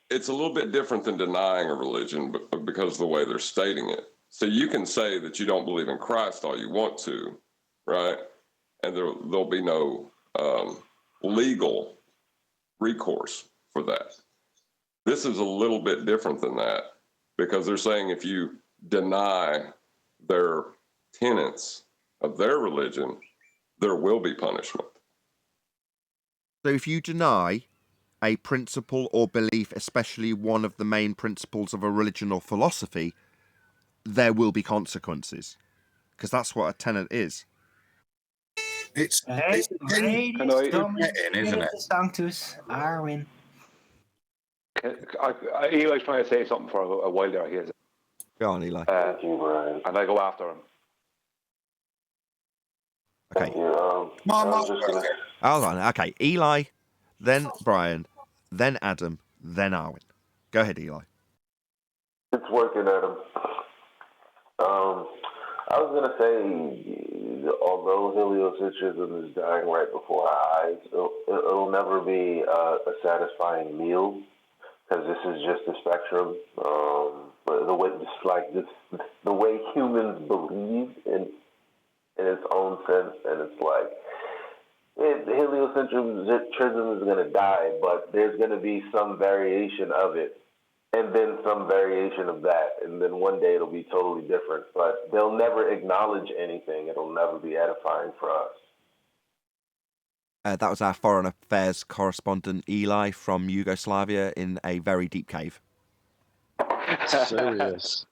S3: it's a little bit different than denying a religion because of the way they're stating it. So you can say that you don't believe in Christ all you want to, right? And there'll be no legal recourse for that. This is a little bit different than that, because they're saying if you deny their tenets of their religion, there will be punishment.
S1: So if you deny a principle or belief, especially one of the main principles of a religion or philosophy, there will be consequences. Because that's what a tenet is.
S12: It's
S11: Radius Dominus
S12: isn't it?
S11: Sanctus Arwin.
S6: Eli's trying to say something for a while there. He is.
S1: Go on, Eli.
S6: Thank you, Brian. And I go after him.
S1: Okay. Hold on. Okay, Eli, then Brian, then Adam, then Arwin. Go ahead, Eli.
S13: It's working, Adam. I was going to say, although heliocentrism is dying right before our eyes, it'll never be a satisfying meal, because this is just a spectrum. The way humans believe in its own sense, and it's like heliocentrism is going to die, but there's going to be some variation of it, and then some variation of that, and then one day it'll be totally different. But they'll never acknowledge anything. It'll never be edifying for us.
S1: That was our foreign affairs correspondent Eli from Yugoslavia in a very deep cave.
S10: Serious.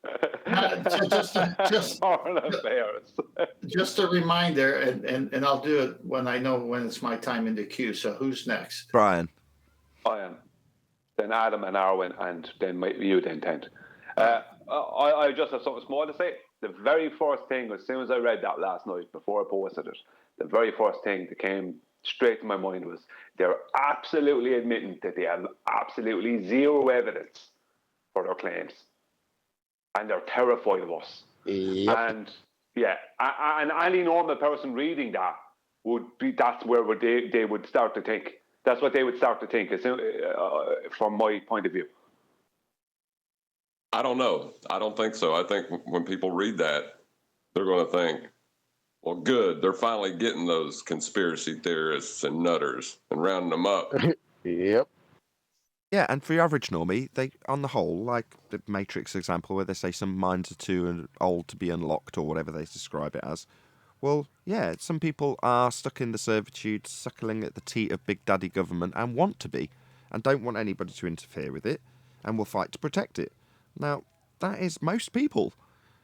S5: Just a reminder, and I'll do it when I know when it's my time in the queue. So who's next?
S1: Brian.
S6: I am. Then Adam and Arwin, and then you, then Tent. I just have something small to say. The very first thing, as soon as I read that last night before I posted it, the very first thing that came straight to my mind was they're absolutely admitting that they have absolutely zero evidence for their claims, and they're terrified of us.
S10: Yep.
S6: And and any normal person reading that that's where they would start to think. That's what they would start to think, from my point of view.
S3: I don't know. I don't think so. I think when people read that, they're going to think, well, good, they're finally getting those conspiracy theorists and nutters and rounding them up.
S10: Yep.
S1: Yeah, and for your average normie, they, on the whole, like the Matrix example where they say some minds are too old to be unlocked or whatever they describe it as. Well, yeah, some people are stuck in the servitude, suckling at the teat of Big Daddy government and want to be, and don't want anybody to interfere with it, and will fight to protect it. Now, that is most people.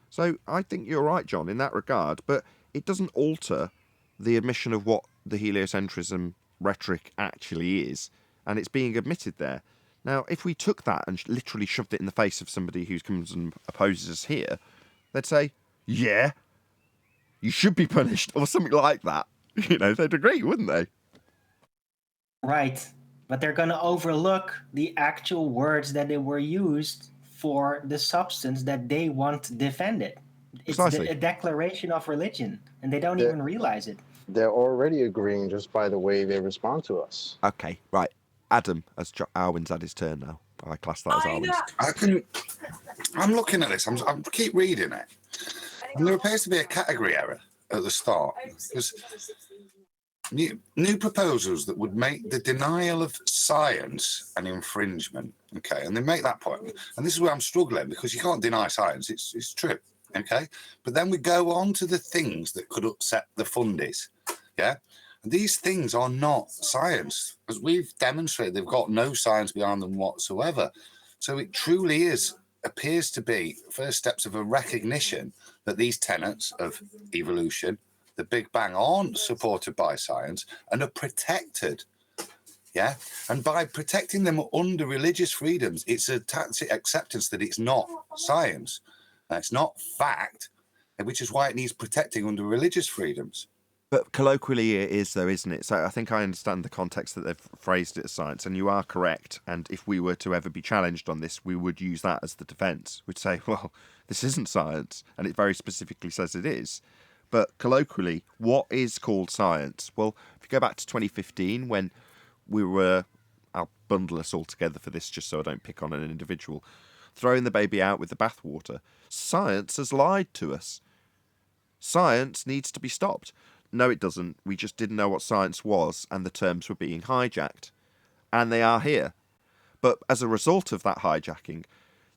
S1: So I think you're right, John, in that regard, but it doesn't alter the admission of what the heliocentrism rhetoric actually is, and it's being admitted there. Now, if we took that and literally shoved it in the face of somebody who comes and opposes us here, they'd say, yeah, you should be punished, or something like that. You know, they'd agree, wouldn't they?
S11: Right. But they're going to overlook the actual words that they were used for the substance that they want defended. It's a declaration of religion, and they don't even realize it.
S10: They're already agreeing just by the way they respond to us.
S1: Okay, right. Adam, as Arwin's had his turn now. I class that as Arwin's.
S12: I'm looking at this. I keep reading it. And there appears to be a category error at the start. Because new proposals that would make the denial of science an infringement. Okay, and they make that point. And this is where I'm struggling, because you can't deny science. It's true. Okay, but then we go on to the things that could upset the fundies. Yeah, and these things are not science, as we've demonstrated. They've got no science behind them whatsoever. So it truly appears to be first steps of a recognition that these tenets of evolution, the Big Bang, aren't supported by science and are protected. Yeah, and by protecting them under religious freedoms, it's a tacit acceptance that it's not science. It's not fact, which is why it needs protecting under religious freedoms.
S1: But colloquially it is, though, isn't it? So I think I understand the context that they've phrased it as science, and you are correct. And if we were to ever be challenged on this, we would use that as the defence. We'd say, well, this isn't science, and it very specifically says it is. But colloquially, what is called science? Well, if you go back to 2015, when we were, I'll bundle us all together for this just so I don't pick on an individual, throwing the baby out with the bathwater, science has lied to us. Science needs to be stopped. No, it doesn't. We just didn't know what science was, and the terms were being hijacked. And they are here. But as a result of that hijacking,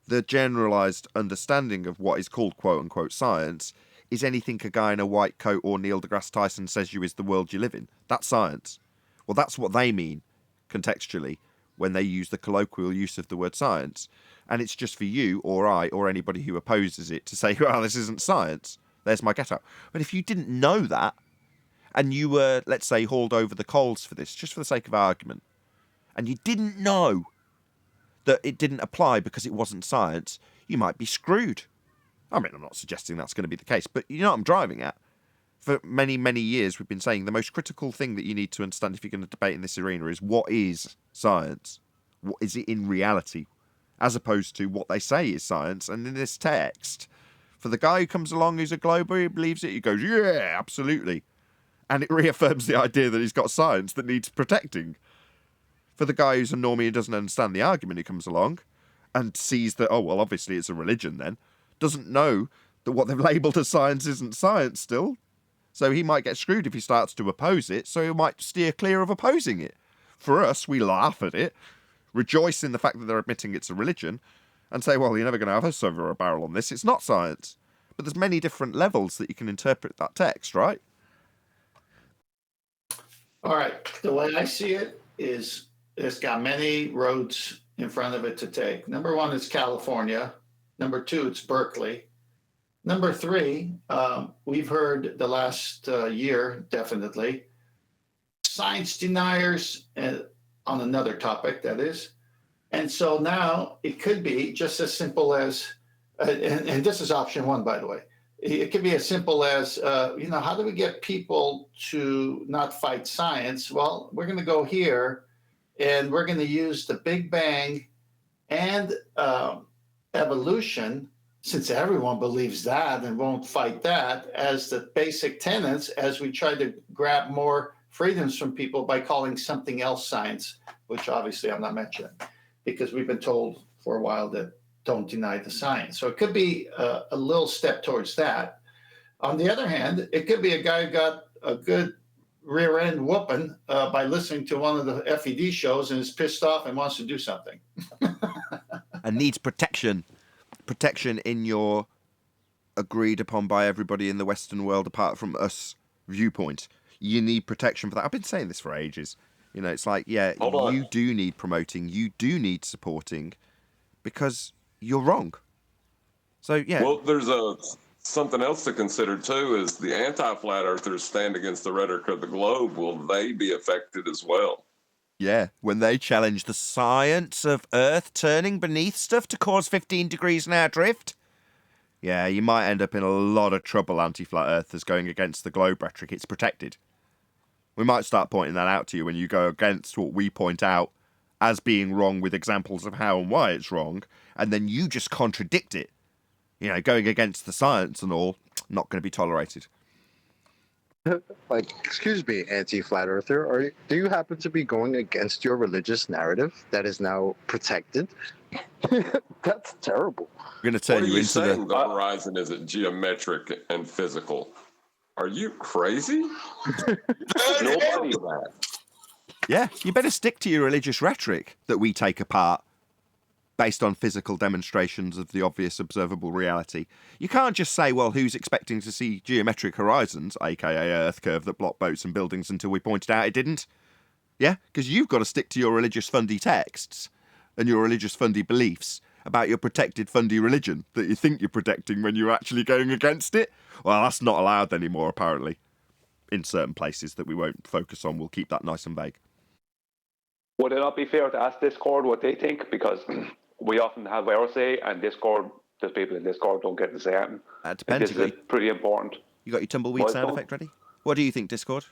S1: the generalised understanding of what is called quote-unquote science is anything a guy in a white coat or Neil deGrasse Tyson says you is the world you live in. That's science. Well, that's what they mean, contextually, when they use the colloquial use of the word science. And it's just for you or I or anybody who opposes it to say, well, this isn't science. There's my get out. But if you didn't know that, and you were, let's say, hauled over the coals for this, just for the sake of argument, and you didn't know that it didn't apply because it wasn't science, you might be screwed. I mean, I'm not suggesting that's going to be the case, but you know what I'm driving at. For many, many years, we've been saying the most critical thing that you need to understand if you're going to debate in this arena is what is science? What is it in reality? As opposed to what they say is science. And in this text, for the guy who comes along who's a glober, who believes it, he goes, yeah, absolutely. And it reaffirms the idea that he's got science that needs protecting. For the guy who's a normie who doesn't understand the argument, who comes along and sees that, oh, well, obviously it's a religion then, doesn't know that what they've labelled as science isn't science still. So he might get screwed if he starts to oppose it, so he might steer clear of opposing it. For us, we laugh at it, rejoice in the fact that they're admitting it's a religion, and say, well, you're never going to have us over a barrel on this, it's not science. But there's many different levels that you can interpret that text, right?
S5: All right. The way I see it is it's got many roads in front of it to take. Number one is California. Number two, it's Berkeley. Number three, we've heard the last year, definitely, science deniers on another topic, that is. And so now it could be just as simple as, and this is option one, by the way. It could be as simple as, how do we get people to not fight science? Well, we're going to go here and we're going to use the Big Bang and evolution, since everyone believes that and won't fight that, as the basic tenets as we try to grab more freedoms from people by calling something else science, which obviously I'm not mentioning, because we've been told for a while that don't deny the science. So it could be a little step towards that. On the other hand, it could be a guy who got a good rear end whooping by listening to one of the FED shows and is pissed off and wants to do something.
S1: And needs protection. Protection in your agreed upon by everybody in the Western world apart from us viewpoint. You need protection for that. I've been saying this for ages. You know, it's like, yeah, you do need promoting, you do need supporting, because you're wrong. So, yeah.
S3: Well, there's something else to consider, too, is the anti-flat earthers stand against the rhetoric of the globe. Will they be affected as well?
S1: Yeah, when they challenge the science of Earth turning beneath stuff to cause 15 degrees now drift. Yeah, you might end up in a lot of trouble, anti-flat earthers, going against the globe rhetoric. It's protected. We might start pointing that out to you when you go against what we point out as being wrong with examples of how and why it's wrong, and then you just contradict it. You know, going against the science and all, not going to be tolerated.
S10: Like, excuse me, anti-flat earther, do you happen to be going against your religious narrative that is now protected? That's terrible.
S1: We're going to turn you into
S3: saying the horizon isn't geometric and physical. Are you crazy? Nobody that.
S1: Yeah, you better stick to your religious rhetoric that we take apart based on physical demonstrations of the obvious observable reality. You can't just say, well, who's expecting to see geometric horizons, aka Earth curve that block boats and buildings, until we pointed out it didn't? Yeah, because you've got to stick to your religious fundy texts and your religious fundy beliefs about your protected fundy religion that you think you're protecting when you're actually going against it. Well, that's not allowed anymore, apparently. In certain places that we won't focus on, we'll keep that nice and vague.
S6: Would it not be fair to ask Discord what they think? Because we often have our say, and Discord, there's people in Discord don't get to say anything.
S1: Depends.
S6: This is pretty important.
S1: You got your tumbleweed sound effect ready? What do you think, Discord?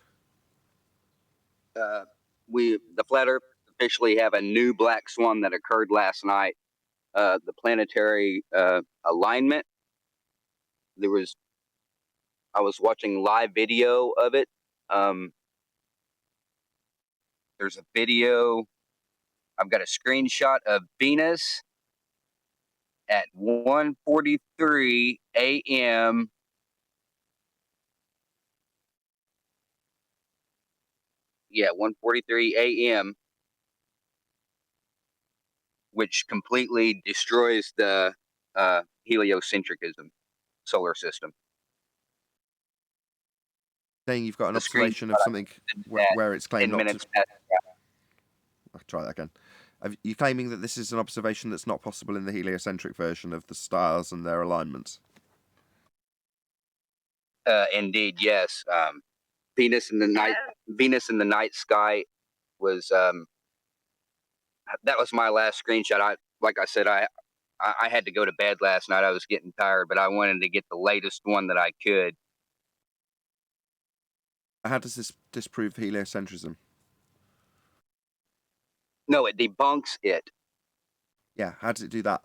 S14: The Flat Earth officially have a new black swan that occurred last night. The planetary alignment. I was watching live video of it. There's a video. I've got a screenshot of Venus at 1:43 a.m. 1:43 a.m., which completely destroys the heliocentrism solar system.
S1: Saying you've got an
S14: The
S1: observation of something where it's claimed
S14: 10
S1: not
S14: minutes
S1: to.
S14: past.
S1: I'll try that again. Are you claiming that this is an observation that's not possible in the heliocentric version of the stars and their alignments?
S14: Indeed, yes. Venus in the night sky was that was my last screenshot. Like I said, I had to go to bed last night. I was getting tired, but I wanted to get the latest one that I could.
S1: How does this disprove heliocentrism?
S14: No, it debunks it.
S1: Yeah, how does it do that?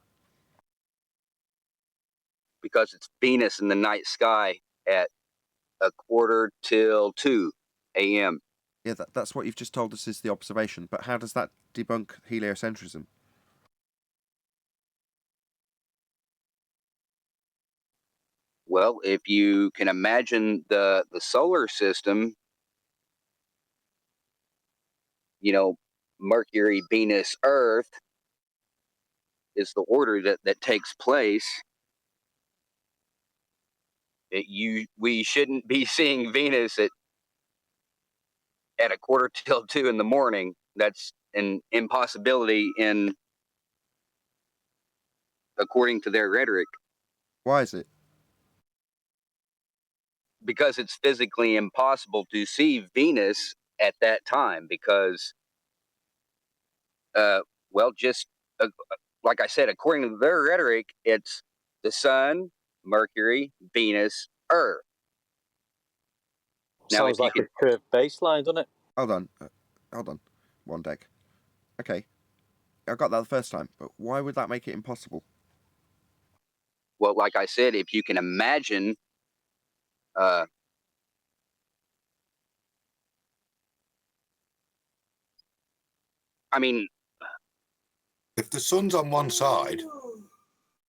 S14: Because it's Venus in the night sky at 1:45 a.m.
S1: Yeah, that's what you've just told us is the observation. But how does that debunk heliocentrism?
S14: Well, if you can imagine the solar system, Mercury, Venus, Earth is the order that takes place. We shouldn't be seeing Venus at 1:45 in the morning. That's an impossibility according to their rhetoric.
S1: Why is it?
S14: Because it's physically impossible to see Venus at that time because, like I said, according to their rhetoric, it's the Sun, Mercury, Venus, Earth. Now,
S4: Sounds like a curved baseline, doesn't it?
S1: Hold on. One deck. Okay. I got that the first time, but why would that make it impossible?
S14: Well, like I said, if you can imagine, I mean,
S12: if the sun's on one side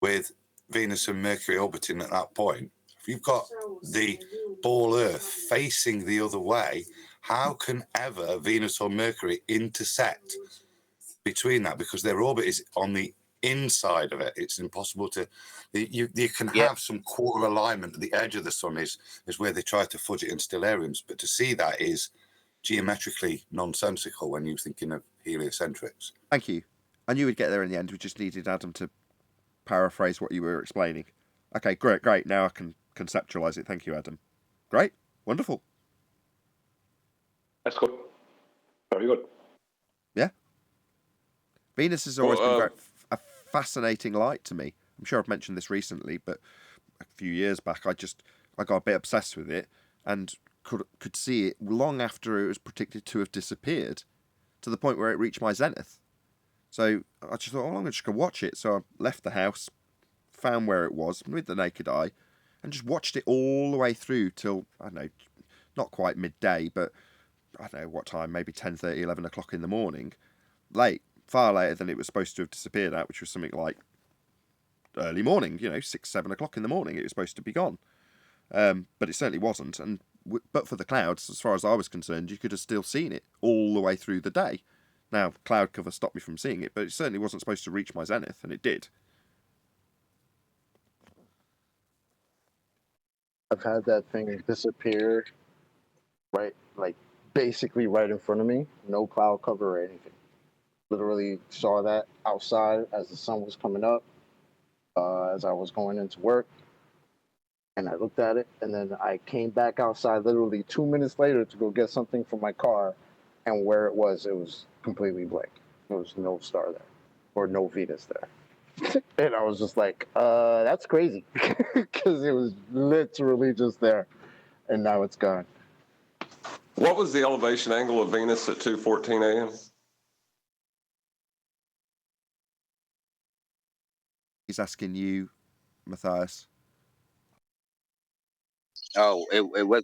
S12: with Venus and Mercury orbiting at that point, if you've got the ball Earth facing the other way, how can ever Venus or Mercury intersect between that? Because their orbit is on the inside of it. It's impossible to. You can have some quarter alignment at the edge of the sun is where they try to fudge it in stellariums, but to see that is geometrically nonsensical when you're thinking of heliocentrics.
S1: Thank you. I knew we'd get there in the end. We just needed Adam to paraphrase what you were explaining. Okay, great. Now I can conceptualize it. Thank you, Adam. Great. Wonderful.
S6: That's good. Very good.
S1: Yeah. Venus has always been a fascinating light to me. I'm sure I've mentioned this recently, but a few years back, I got a bit obsessed with it and could see it long after it was predicted to have disappeared, to the point where it reached my zenith. So I just thought, I'm just going to watch it. So I left the house, found where it was with the naked eye, and just watched it all the way through till, I don't know, not quite midday, but I don't know what time, maybe 10:30, 11 o'clock in the morning. Late, far later than it was supposed to have disappeared at, which was something like early morning, 6, 7 o'clock in the morning. It was supposed to be gone. But it certainly wasn't. And but for the clouds, as far as I was concerned, you could have still seen it all the way through the day. Now, cloud cover stopped me from seeing it, but it certainly wasn't supposed to reach my zenith, and it did.
S10: I've had that thing disappear basically right in front of me. No cloud cover or anything. Literally saw that outside as the sun was coming up, as I was going into work. And I looked at it, and then I came back outside literally 2 minutes later to go get something from my car. And where it was completely blank. There was no star there, or no Venus there. And I was just like, that's crazy. Because it was literally just there. And now it's gone.
S3: What was the elevation angle of Venus at 2:14 a.m.?
S1: He's asking you, Matthias.
S14: Oh, it was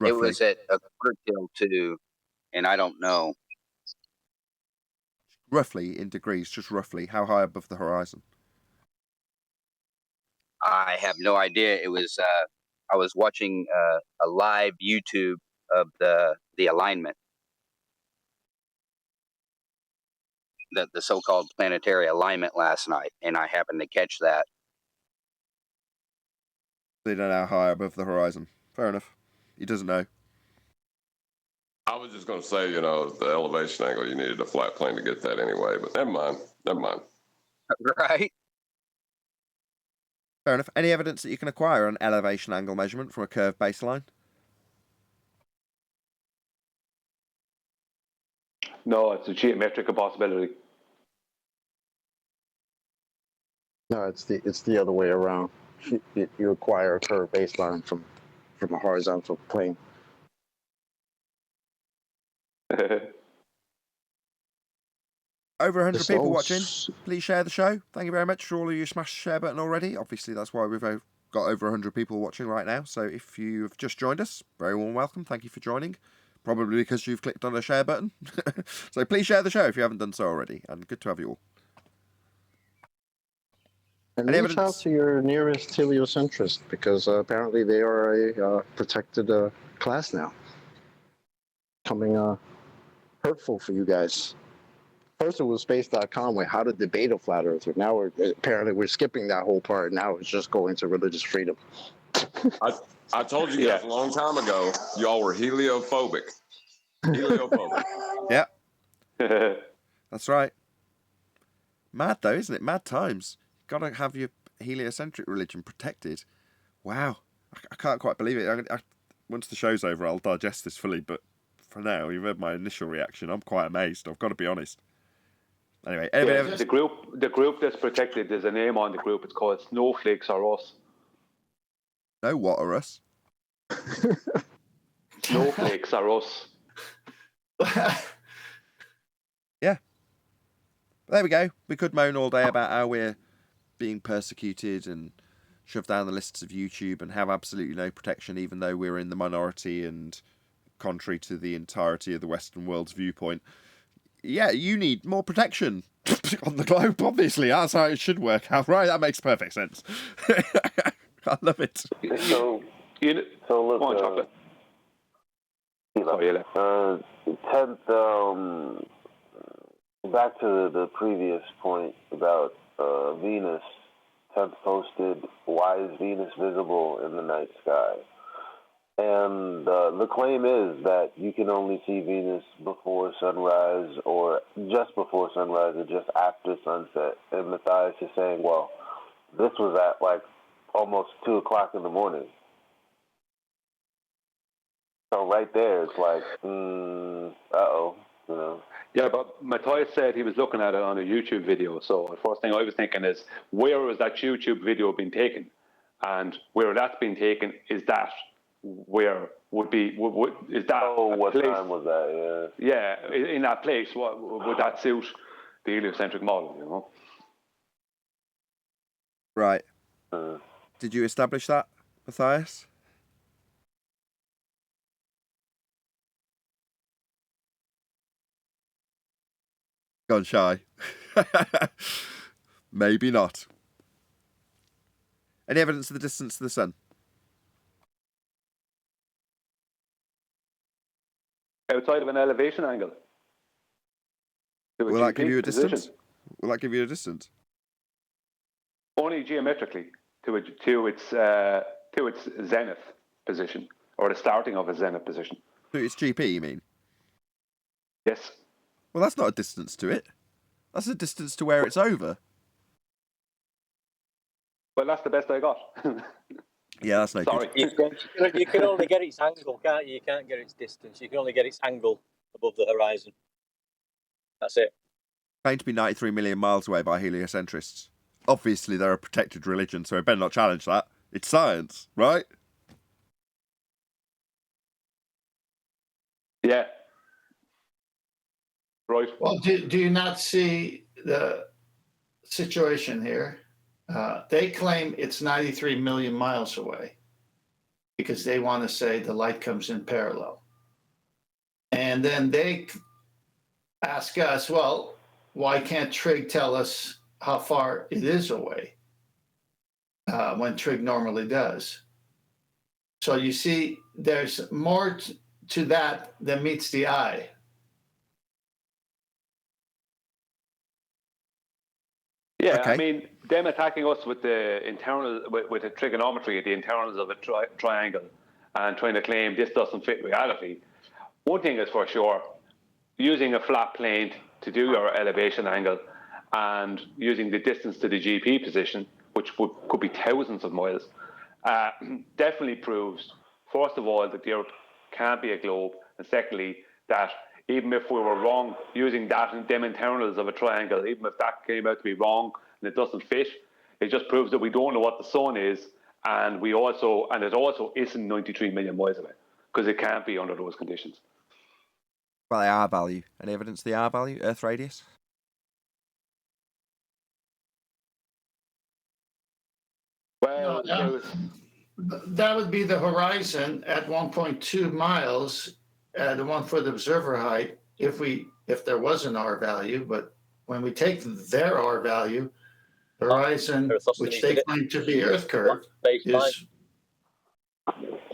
S1: Roughly.
S14: It was at 1:45, and I don't know.
S1: Roughly in degrees, just roughly, how high above the horizon?
S14: I have no idea. It was I was watching a live YouTube of the alignment, the so-called planetary alignment last night, and I happened to catch that.
S1: They don't know how high above the horizon. Fair enough. He doesn't know.
S3: I was just going to say, the elevation angle, you needed a flat plane to get that anyway, but never mind.
S14: Right?
S1: Fair enough. Any evidence that you can acquire an elevation angle measurement from a curved baseline?
S6: No, it's a geometric impossibility.
S10: No, it's the other way around. You acquire a curved baseline from a horizontal plane.
S1: Over 100 people watching. Please share the show. Thank you very much for all of you smashed the share button already. Obviously, that's why we've got over 100 people watching right now. So if you've just joined us, very warm welcome. Thank you for joining. Probably because you've clicked on the share button. So please share the show if you haven't done so already. And good to have you all.
S10: And reach out to your nearest heliocentrist, because apparently they are a protected class now. Coming hurtful for you guys. First it was space.com with how to debate a flat earther. Now we're skipping that whole part. Now it's just going to religious freedom.
S3: I told you guys a long time ago, y'all were heliophobic.
S1: Yeah. That's right. Mad though, isn't it? Mad times. Gotta have your heliocentric religion protected. Wow. I can't quite believe it. Once the show's over, I'll digest this fully, but for now, you've heard my initial reaction. I'm quite amazed. I've got to be honest. Anyway,
S6: the group that's protected, there's a name on the group. It's called Snowflakes Are Us.
S1: No, what are us?
S6: Snowflakes Are Us.
S1: Yeah. There we go. We could moan all day about how we're being persecuted and shoved down the lists of YouTube and have absolutely no protection, even though we're in the minority and contrary to the entirety of the Western world's viewpoint. Yeah, you need more protection on the globe, obviously. That's how it should work out, right? That makes perfect sense. I love it.
S13: So look, back to the previous point about Venus. 10th posted, why is Venus visible in the night sky? And the claim is that you can only see Venus before sunrise, or just before sunrise, or just after sunset. And Matthias is saying, well, this was at like almost 2 o'clock in the morning. So right there, it's like,
S6: Yeah, but Matthias said he was looking at it on a YouTube video. So the first thing I was thinking is, where was that YouTube video being taken? And where that's been taken, is that where is that?
S13: What
S6: place?
S13: time was that?
S6: Yeah, in that place, what would that suit the heliocentric model?
S1: Right. Did you establish that, Matthias? Gone shy. Maybe not. Any evidence of the distance to the sun?
S6: Outside of an elevation angle.
S1: Will that give you a distance? Will that give you a distance?
S6: Only geometrically to its zenith position, or the starting of a zenith position.
S1: To its GP, you mean?
S6: Yes.
S1: Well, that's not a distance to it. That's a distance to where it's over.
S6: Well, that's the best I got.
S1: Yeah, that's no
S6: Sorry.
S1: good.
S4: You can only get its angle, can't you? You can't get its distance. You can only get its angle above the horizon. That's it.
S1: Claimed to be 93 million miles away by heliocentrists. Obviously, they're a protected religion, so I better not challenge that. It's science, right?
S6: Yeah. Right.
S5: Well, do you not see the situation here? They claim it's 93 million miles away because they want to say the light comes in parallel. And then they ask us, well, why can't Trig tell us how far it is away when Trig normally does? So you see, there's more to that than meets the eye.
S6: Yeah,
S1: Okay.
S6: I mean, them attacking us with the internal, with the trigonometry, the internals of a triangle, and trying to claim this doesn't fit reality. One thing is for sure, using a flat plane to do your elevation angle, and using the distance to the GP position, which could be thousands of miles, definitely proves, first of all, that the Earth can't be a globe, and secondly, that even if we were wrong using that and them internals of a triangle, even if that came out to be wrong and it doesn't fit, it just proves that we don't know what the sun is, and it also isn't 93 million miles away, because it can't be under those conditions.
S1: Well, the R value. Any evidence of the R value, Earth radius?
S6: Well,
S5: that would be the horizon at 1.2 miles, the 1 foot observer height, if there was an R value. But when we take their R value, the horizon, which they claim to be Earth curve, is.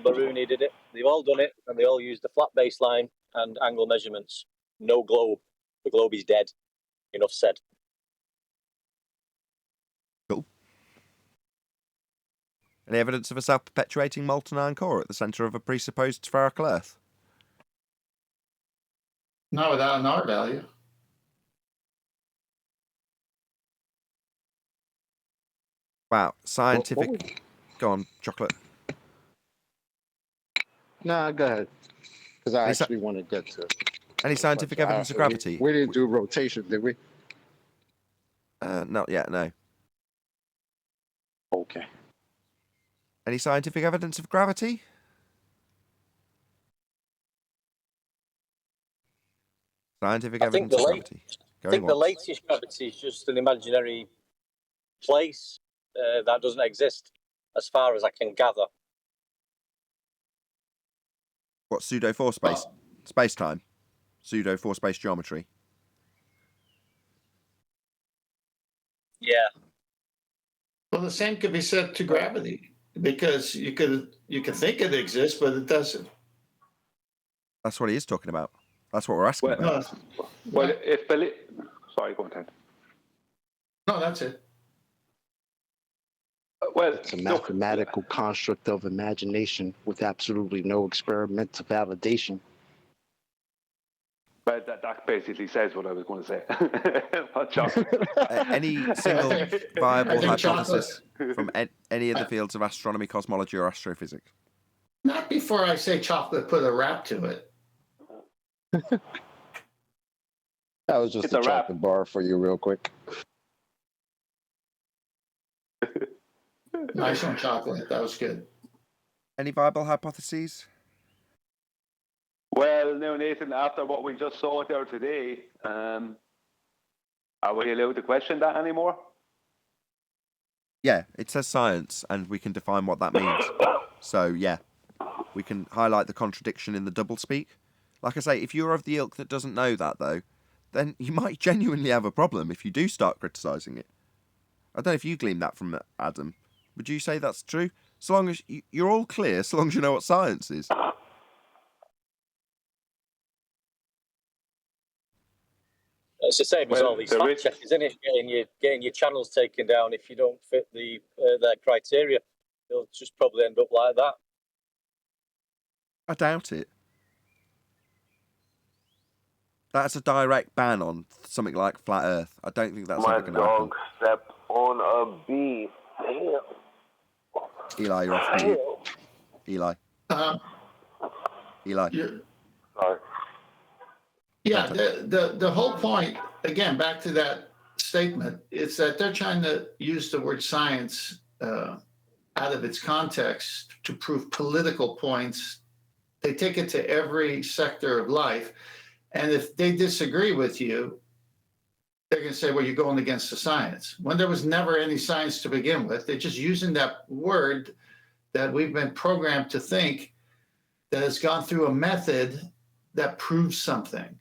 S4: Baruni did it. They've all done it, and they all used the flat baseline and angle measurements. No globe. The globe is dead. Enough said.
S1: Cool. Any evidence of a self-perpetuating molten iron core at the centre of a presupposed spherical Earth?
S5: Not without an R value.
S1: Wow, scientific. Go on, chocolate.
S10: Nah, go ahead. Because I actually want to get to.
S1: Any scientific evidence of gravity?
S10: We didn't do rotation, did we?
S1: Not yet, no.
S10: Okay.
S1: Any scientific evidence of gravity? Scientific evidence of gravity.
S4: I think the latest gravity is just an imaginary place that doesn't exist, as far as I can gather.
S1: What, pseudo four space? Space-time? Pseudo four space geometry?
S4: Yeah.
S5: Well, the same could be said to gravity, because you could think it exists, but it doesn't.
S1: That's what he is talking about. That's what we're asking about.
S6: Well, sorry, go on, Ted.
S5: No, that's it.
S6: Well,
S10: it's a mathematical construct of imagination with absolutely no experimental validation.
S6: But that basically says what I was going to say.
S1: Any single viable hypothesis from any of the fields of astronomy, cosmology, or astrophysics?
S5: Not before I say chocolate put a wrap to it.
S10: That was just a chocolate bar for you real quick.
S5: Nice on chocolate. That was good.
S1: Any viable hypotheses?
S6: Well, now, Nathan, after what we just saw there today, are we allowed to question that anymore?
S1: Yeah, it says science, and we can define what that means. So, yeah, we can highlight the contradiction in the doublespeak. Like I say, if you're of the ilk that doesn't know that, though, then you might genuinely have a problem if you do start criticising it. I don't know if you gleaned that from Adam. Would you say that's true? So long as you're all clear, so long as you know what science is.
S4: It's the same as all these fact checkers, isn't it? Getting your channels taken down if you don't fit their criteria. They'll just probably end up like that.
S1: I doubt it. That's a direct ban on something like flat Earth. I don't think that's ever going to happen.
S13: My dog stepped on a bee. Damn.
S1: Eli, you're off mute. Eli. Eli.
S13: Sorry.
S5: Yeah, the whole point, again, back to that statement, is that they're trying to use the word science out of its context to prove political points. They take it to every sector of life. And if they disagree with you, they're going to say, well, you're going against the science. When there was never any science to begin with, they're just using that word that we've been programmed to think that has gone through a method that proves something.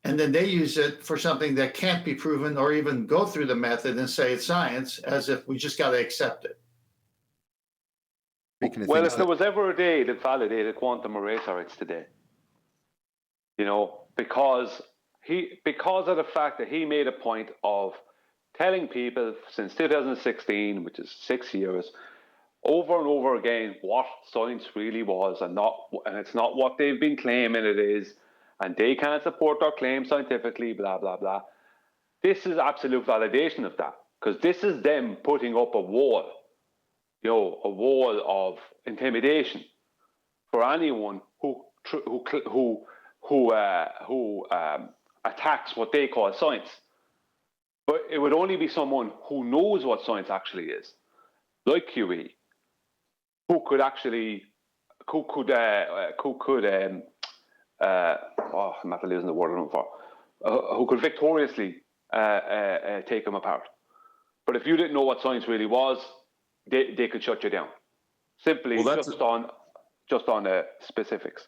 S5: And then they use it for something that can't be proven or even go through the method and say it's science, as if we just got to accept it.
S1: Speaking of
S6: Well,
S1: things
S6: if there was ever a day that validated quantum eraser, it's today. You know, because of the fact that he made a point of telling people since 2016, which is 6 years, over and over again what science really was, and it's not what they've been claiming it is, and they can't support their claim scientifically, blah blah blah. This is absolute validation of that, because this is them putting up a wall, you know, a wall of intimidation for anyone who attacks what they call science. But it would only be someone who knows what science actually is, like QE, who could I'm not losing the word I'm looking for, who could victoriously take them apart. But if you didn't know what science really was, they could shut you down. Simply just on specifics.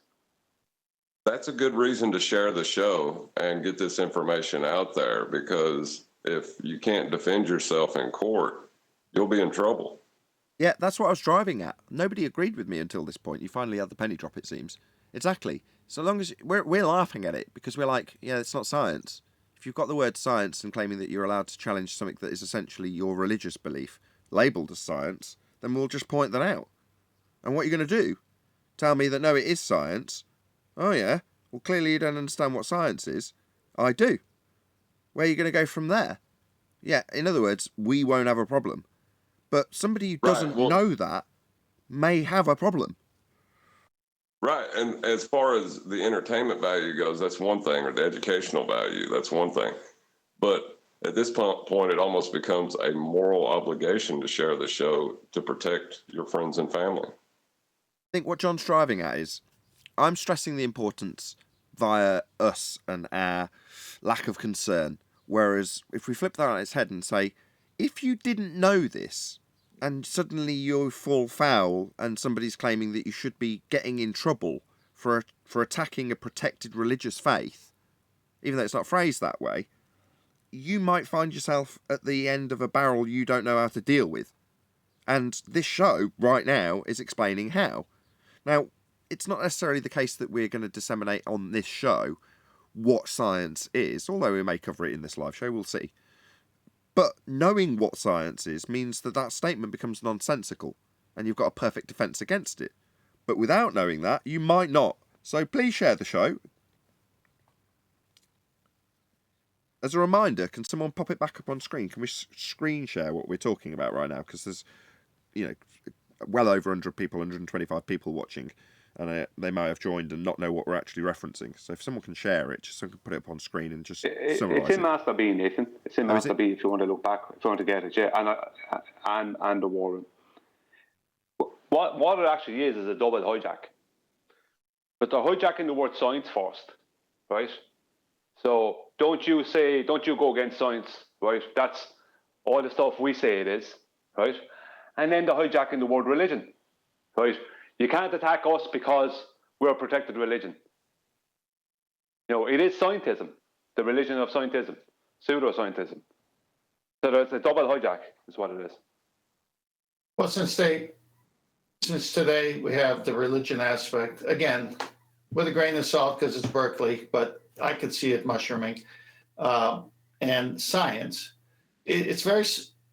S3: That's a good reason to share the show and get this information out there, because if you can't defend yourself in court, you'll be in trouble.
S1: Yeah, that's what I was driving at. Nobody agreed with me until this point. You finally had the penny drop, it seems. Exactly. So long as we're laughing at it because we're like, yeah, it's not science. If you've got the word science and claiming that you're allowed to challenge something that is essentially your religious belief labelled as science, then we'll just point that out. And what are you going to do? Tell me that no, it is science. Oh yeah, well clearly you don't understand what science is. I do. Where are you going to go from there? Yeah, in other words, we won't have a problem. But somebody who doesn't know that may have a problem.
S3: Right, and as far as the entertainment value goes, that's one thing, or the educational value, that's one thing. But at this point, it almost becomes a moral obligation to share the show to protect your friends and family.
S1: I think what John's driving at is, I'm stressing the importance via us and our lack of concern. Whereas if we flip that on its head and say, if you didn't know this, and suddenly you fall foul and somebody's claiming that you should be getting in trouble for attacking a protected religious faith, even though it's not phrased that way, you might find yourself at the end of a barrel you don't know how to deal with. And this show, right now, is explaining how. Now, it's not necessarily the case that we're going to disseminate on this show what science is, although we may cover it in this live show, we'll see. But knowing what science is means that that statement becomes nonsensical, and you've got a perfect defence against it. But without knowing that, you might not. So please share the show. As a reminder, can someone pop it back up on screen? Can we screen share what we're talking about right now? Because there's, you know, well over 100 people, 125 people watching, and they may have joined and not know what we're actually referencing. So if someone can share it, just so we can put it up on screen and just summarise it.
S6: It's in Master B, Nathan. It's in Master B if you want to look back, if you want to get it, yeah. And the war room. What it actually is a double hijack. But they're hijacking the word science first, right? So don't you go against science, right? That's all the stuff we say it is, right? And then they're hijacking the word religion, right? You can't attack us because we're a protected religion. You know, it is scientism, the religion of scientism, pseudoscientism. So it's a double hijack, is what it is.
S5: Well, since today we have the religion aspect, again, with a grain of salt because it's Berkeley, but I could see it mushrooming, and science. It's very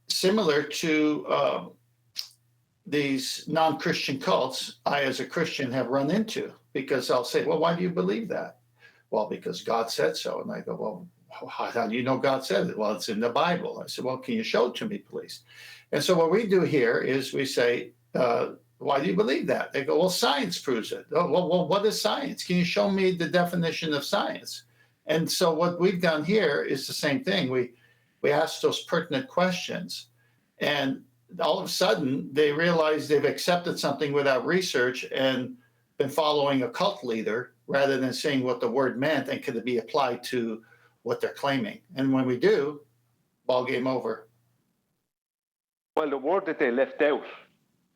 S5: similar to these non-Christian cults I, as a Christian, have run into, because I'll say, well, why do you believe that? Well, because God said so. And I go, well, how do you know God said it? Well, it's in the Bible. I said, well, can you show it to me, please? And so what we do here is we say, why do you believe that? They go, well, science proves it. Oh, well, what is science? Can you show me the definition of science? And so what we've done here is the same thing. We ask those pertinent questions, and all of a sudden they realize they've accepted something without research and been following a cult leader rather than seeing what the word meant and could it be applied to what they're claiming. And when we do, ball game over.
S6: Well, the word that they left out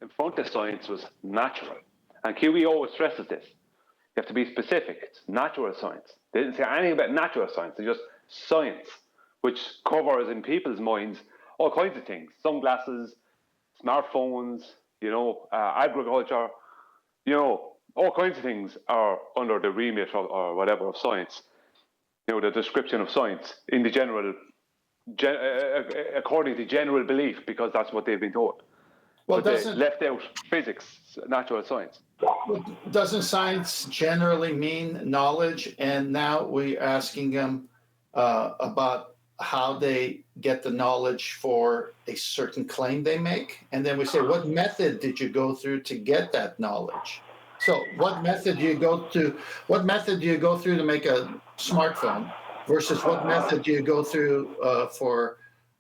S6: in front of science was natural. And QE always stresses this. You have to be specific. It's natural science. They didn't say anything about natural science. It's just science, which covers in people's minds all kinds of things. Sunglasses, smartphones, agriculture, all kinds of things are under the remit or whatever of science. The description of science in the according to general belief, because that's what they've been taught.
S5: Well,
S6: but they left out physics, natural science.
S5: Doesn't science generally mean knowledge? And now we're asking them about how they get the knowledge for a certain claim they make. And then we say, what method did you go through to get that knowledge? So what method do you go to? What method do you go through to make a smartphone versus what method do you go through for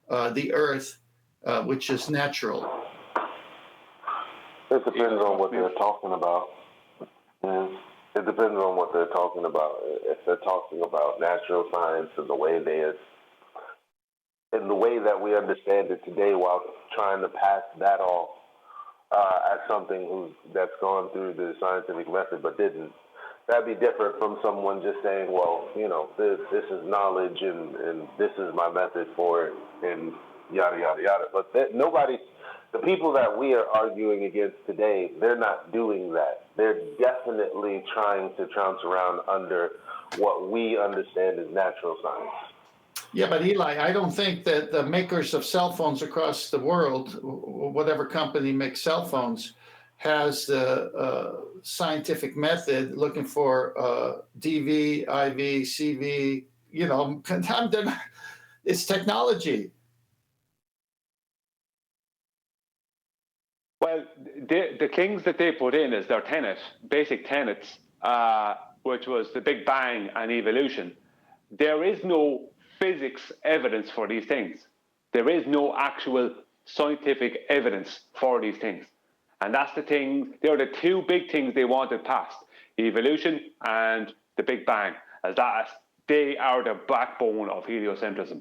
S5: the Earth, which is natural?
S13: It depends on what they're talking about. It depends on what they're talking about. If they're talking about natural science and the way that we understand it today, while trying to pass that off as something that's gone through the scientific method but didn't, that'd be different from someone just saying, well, this is knowledge and this is my method for it and yada yada yada. But the people that we are arguing against today, they're not doing that. They're definitely trying to trounce around under what we understand as natural science.
S5: Yeah, but Eli, I don't think that the makers of cell phones across the world, whatever company makes cell phones, has the scientific method looking for DV, IV, CV, it's technology.
S6: Well, the things that they put in as their basic tenets, which was the Big Bang and evolution, there is no physics evidence for these things. There is no actual scientific evidence for these things. And that's the thing, they're the two big things they wanted passed, evolution and the Big Bang, as they are the backbone of heliocentrism.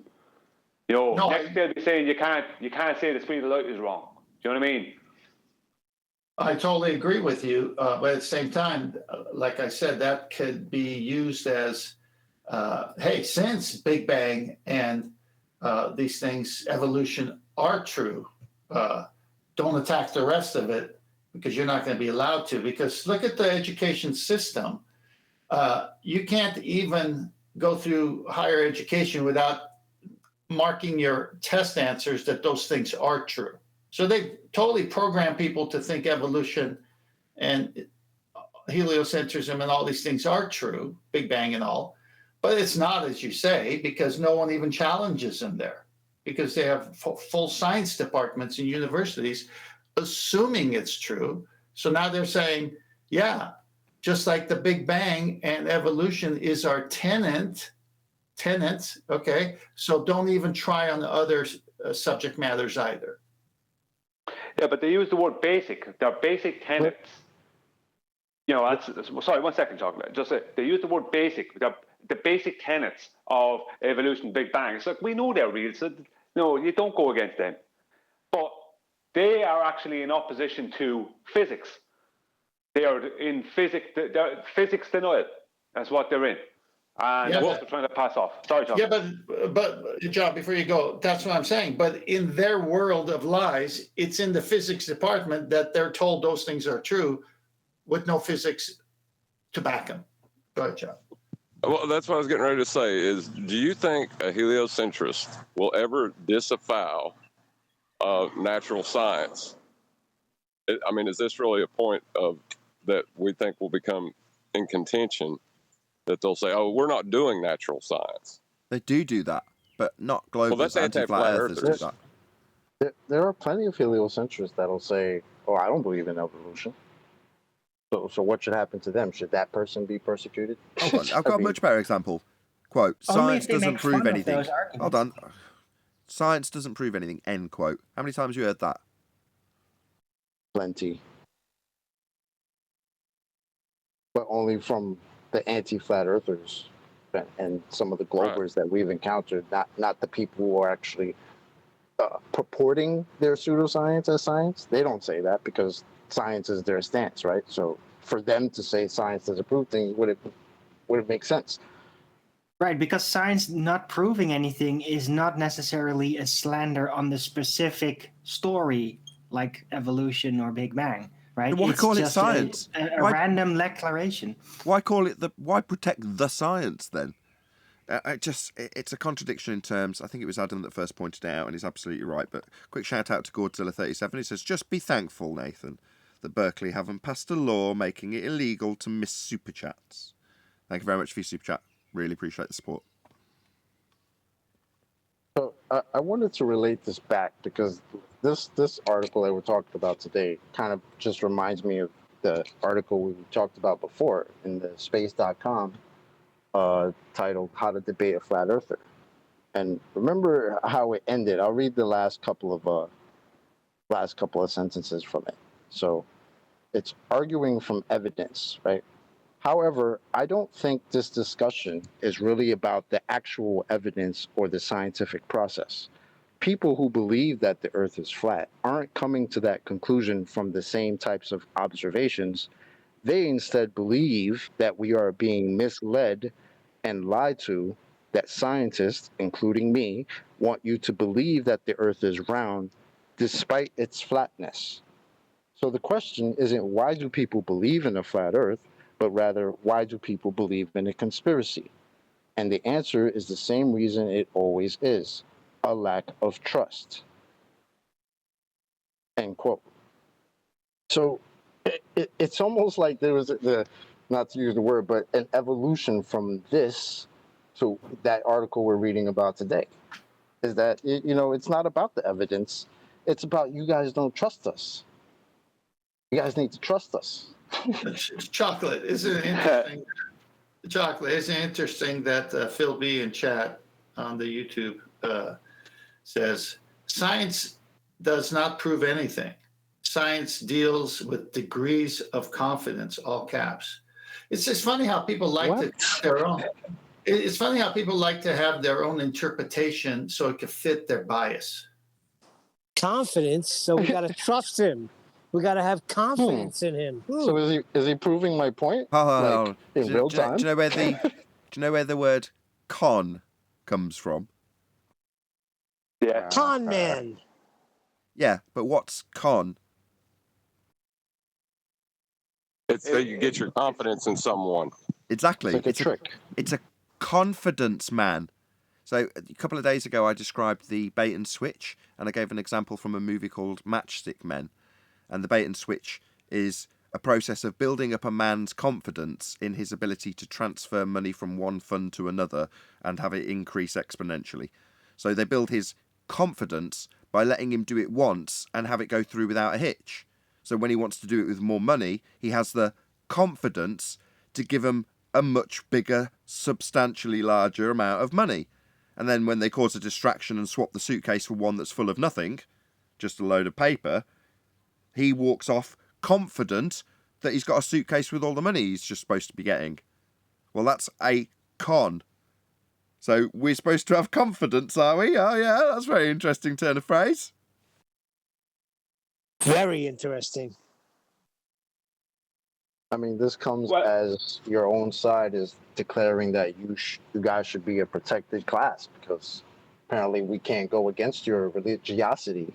S6: Next they'll be saying you can't say the speed of light is wrong. Do you know what I mean?
S5: I totally agree with you, but at the same time, like I said, that could be used as, hey, since Big Bang and these things, evolution, are true, don't attack the rest of it because you're not going to be allowed to. Because look at the education system. You can't even go through higher education without marking your test answers that those things are true. So they totally program people to think evolution and heliocentrism and all these things are true, Big Bang and all. But it's not, as you say, because no one even challenges them there, because they have full science departments in universities assuming it's true. So now they're saying, yeah, just like the Big Bang and evolution is our tenets, okay? So don't even try on the other subject matters either.
S6: Yeah, but they use the word basic. They're basic tenets. Sorry, 1 second, Chocolate. They use the word basic. The basic tenets of evolution, Big Bang. It's like, we know they're real, so no, you don't go against them. But they are actually in opposition to physics. They are in physics denial. That's what they're in. And that's what they're trying to pass off. Sorry, John.
S5: Yeah, but John, before you go, that's what I'm saying. But in their world of lies, it's in the physics department that they're told those things are true with no physics to back them. Go ahead, John.
S3: Well, that's what I was getting ready to say is, do you think a heliocentrist will ever disavow natural science? Is this really a point that we think will become in contention, that they'll say, oh, we're not doing natural science?
S1: They do that, but not global.
S3: Well, that's anti-flat earthers.
S1: Do that.
S10: There are plenty of heliocentrists that'll say, oh, I don't believe in evolution. So what should happen to them? Should that person be persecuted?
S1: Hold on, I've got a much better example. Quote, science doesn't prove anything. Hold on. Science doesn't prove anything, end quote. How many times have you heard that?
S10: Plenty. But only from the anti-flat earthers and some of the globers that we've encountered, not the people who are actually purporting their pseudoscience as science. They don't say that because science is their stance, right? So for them to say science doesn't prove things, would it make sense?
S11: Right, because science not proving anything is not necessarily a slander on the specific story. like evolution or Big Bang, right?
S1: Why call it science?
S11: A random declaration.
S1: Why call it why protect the science then? It's a contradiction in terms. I think it was Adam that first pointed it out, and he's absolutely right. But quick shout out to Godzilla37. He says, just be thankful, Nathan, that Berkeley haven't passed a law making it illegal to miss super chats. Thank you very much for your super chat. Really appreciate the support.
S10: So I wanted to relate this back because this article that we're talking about today kind of just reminds me of the article we talked about before in the space.com titled How to Debate a Flat Earther. And remember how it ended. I'll read the last couple of sentences from it. So it's arguing from evidence, right? However, I don't think this discussion is really about the actual evidence or the scientific process. People who believe that the Earth is flat aren't coming to that conclusion from the same types of observations. They instead believe that we are being misled and lied to, that scientists, including me, want you to believe that the Earth is round despite its flatness. So the question isn't why do people believe in a flat Earth, but rather why do people believe in a conspiracy? And the answer is the same reason it always is, a lack of trust. End quote. So it's almost like there was not to use the word, but an evolution from this to that article we're reading about today. Is that, it's not about the evidence. It's about you guys don't trust us. You guys need to trust us.
S5: Chocolate, isn't it interesting? Chocolate, isn't it interesting that Phil B in chat on the YouTube says, science does not prove anything. Science deals with degrees of confidence, all caps. It's just funny how people like to have their own. It's funny how people like to have their own interpretation so it can fit their bias.
S2: Confidence, so we got to trust him. We got to have confidence in him.
S10: So is he proving my point? In real time?
S1: Do you know where the word con comes from?
S6: Yeah.
S2: Con man.
S1: Yeah, but what's con?
S3: It's that you get your confidence in someone.
S1: Exactly.
S10: It's like a trick.
S1: It's a confidence man. So a couple of days ago, I described the bait and switch, and I gave an example from a movie called Matchstick Men. And the bait and switch is a process of building up a man's confidence in his ability to transfer money from one fund to another and have it increase exponentially. So they build his confidence by letting him do it once and have it go through without a hitch. So when he wants to do it with more money, he has the confidence to give him a much bigger, substantially larger amount of money. And then when they cause a distraction and swap the suitcase for one that's full of nothing, just a load of paper, he walks off confident that he's got a suitcase with all the money he's just supposed to be getting. Well, that's a con. So we're supposed to have confidence, are we? Oh, yeah, that's a very interesting turn of phrase.
S2: Very interesting.
S10: I mean, this comes as your own side is declaring that you guys should be a protected class because apparently we can't go against your religiosity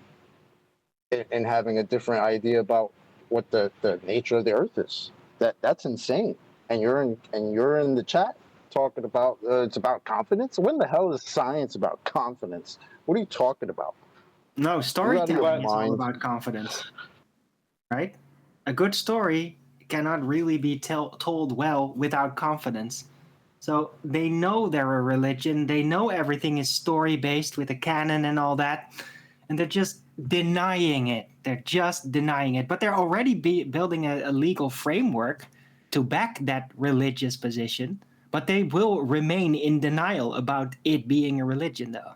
S10: and having a different idea about what the nature of the earth is. That's insane. And you're in the chat talking about it's about confidence. When the hell is science about confidence? What are you talking about?
S11: No, storytelling is all about confidence, right? A good story cannot really be told well without confidence. So they know they're a religion. They know everything is story-based with a canon and all that. And they're just denying it. They're just denying it. But they're already building a legal framework to back that religious position. But they will remain in denial about it being a religion, though.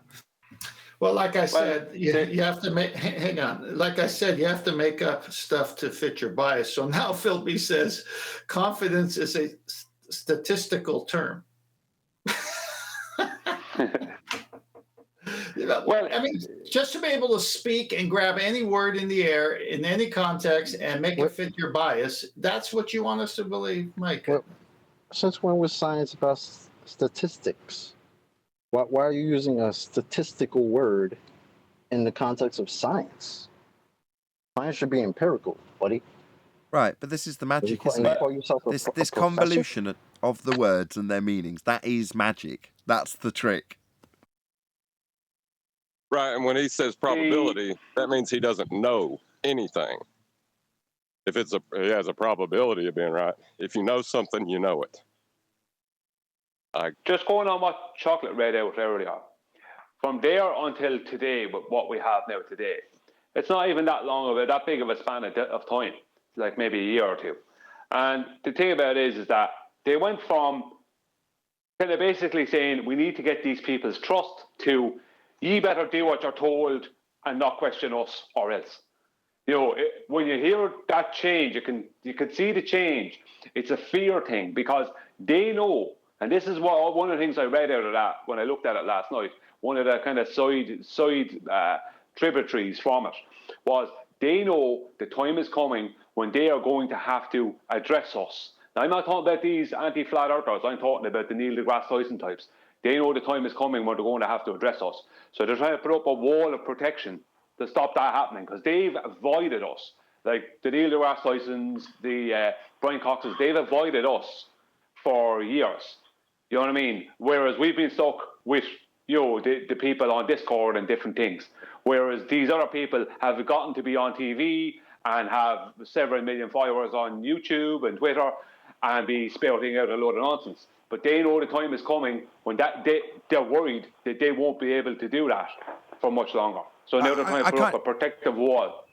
S5: Well, like I said, you have to make, hang on. Like I said, you have to make up stuff to fit your bias. So now Phil B says confidence is a statistical term. Well, I mean, just to be able to speak and grab any word in the air in any context and make it fit your bias, that's what you want us to believe, Mike.
S10: Well, since when was science about statistics? Why are you using a statistical word in the context of science? Science should be empirical, buddy.
S1: Right, but this is the magic,
S10: You
S1: isn't it?
S10: call yourself a
S1: This
S10: professor?
S1: convolution of the words and their meanings, that is magic. That's the trick.
S3: Right, and when he says probability, that means he doesn't know anything. If he has a probability of being right. If you know something, you know it.
S6: Just going on what Chocolate read out earlier, from there until today, with what we have now today, it's not even that big of a span of time, like maybe a year or two. And the thing about it is that they went from kind of basically saying we need to get these people's trust to ye better do what you're told and not question us or else. You know, when you hear that change, you can see the change. It's a fear thing because they know, and this is one of the things I read out of that when I looked at it last night. One of the kind of side tributaries from it was they know the time is coming when they are going to have to address us. Now, I'm not talking about these anti-flat earthers. I'm talking about the Neil deGrasse Tyson types. They know the time is coming when they're going to have to address us. So they're trying to put up a wall of protection to stop that happening because they've avoided us. Like the Neil deGrasse Tysons, the Brian Coxes, they've avoided us for years. You know what I mean? Whereas we've been stuck with, you know, the people on Discord and different things. Whereas these other people have gotten to be on TV and have several million followers on YouTube and Twitter and be spouting out a load of nonsense. But they know the time is coming when they're worried that they won't be able to do that for much longer. So now they're trying to put up a protective wall.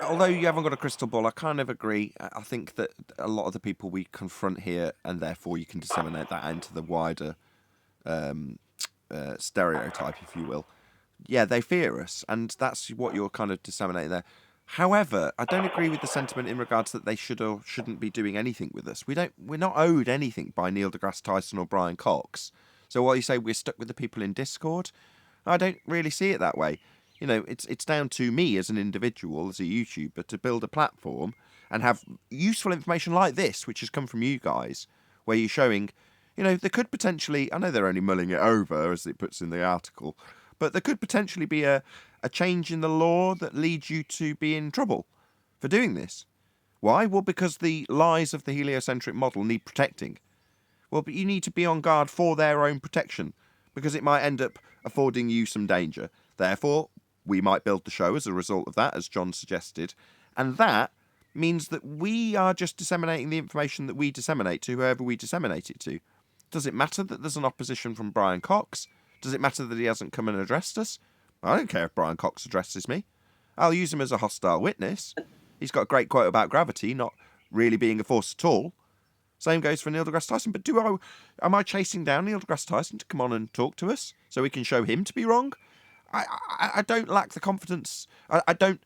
S1: Although you haven't got a crystal ball, I kind of agree. I think that a lot of the people we confront here, and therefore you can disseminate that into the wider stereotype, if you will. Yeah, they fear us, and that's what you're kind of disseminating there. However, I don't agree with the sentiment in regards that they should or shouldn't be doing anything with us. We're not owed anything by Neil deGrasse Tyson or Brian Cox. So while you say we're stuck with the people in Discord, I don't really see it that way. You know, it's down to me as an individual, as a YouTuber, to build a platform and have useful information like this, which has come from you guys, where you're showing, you know, there could potentially, I know they're only mulling it over, as it puts in the article, but there could potentially be a change in the law that leads you to be in trouble for doing this. Why? Well, because the lies of the heliocentric model need protecting. Well, but you need to be on guard for their own protection, because it might end up affording you some danger. Therefore, we might build the show as a result of that, as John suggested. And that means that we are just disseminating the information that we disseminate to whoever we disseminate it to. Does it matter that there's an opposition from Brian Cox? Does it matter that he hasn't come and addressed us? I don't care if Brian Cox addresses me. I'll use him as a hostile witness. He's got a great quote about gravity not really being a force at all. Same goes for Neil deGrasse Tyson. But am I chasing down Neil deGrasse Tyson to come on and talk to us so we can show him to be wrong? I don't lack the confidence. I don't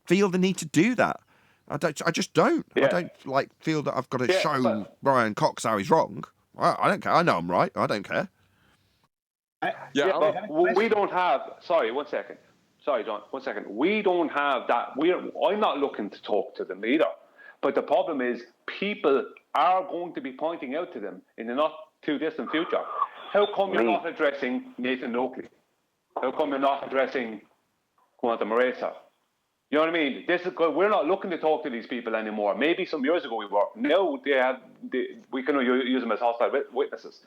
S1: feel the need to do that. I just don't. Yeah. I don't feel that I've got to show Brian Cox how he's wrong. I don't care. I know I'm right. I don't care.
S6: But we don't have. Sorry, 1 second. Sorry, John. 1 second. We don't have that. I'm not looking to talk to them either. But the problem is, people are going to be pointing out to them in the not too distant future. How come you're not addressing Nathan Oakley? How come you're not addressing Quantum Eraser? You know what I mean? We're not looking to talk to these people anymore. Maybe some years ago we were. Now we can use them as hostile witnesses.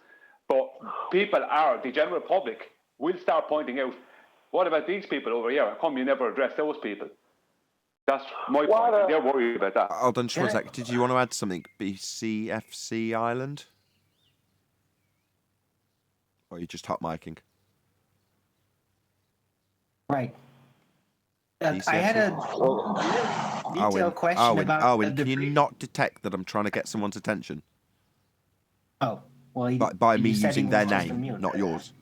S6: But people the general public will start pointing out, what about these people over here? How come you never address those people? That's my point. They're worried about that.
S1: Hold on just for a sec. Did you want to add something? BCFC Island? Or are you just hot micing?
S11: Right. I had a detailed question about...
S1: Owen, can you not detect that I'm trying to get someone's attention?
S11: Oh, well...
S1: By me using their name, not yours.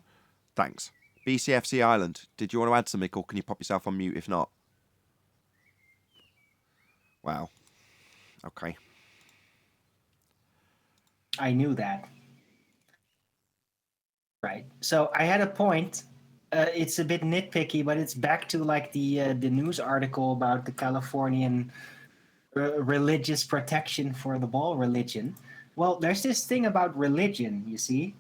S1: Thanks. BCFC Island, did you want to add something, or can you pop yourself on mute if not? Wow. Okay.
S11: I knew that. Right. So I had a point... it's a bit nitpicky, but it's back to like the news article about the Californian religious protection for the ball religion. Well, there's this thing about religion, you see.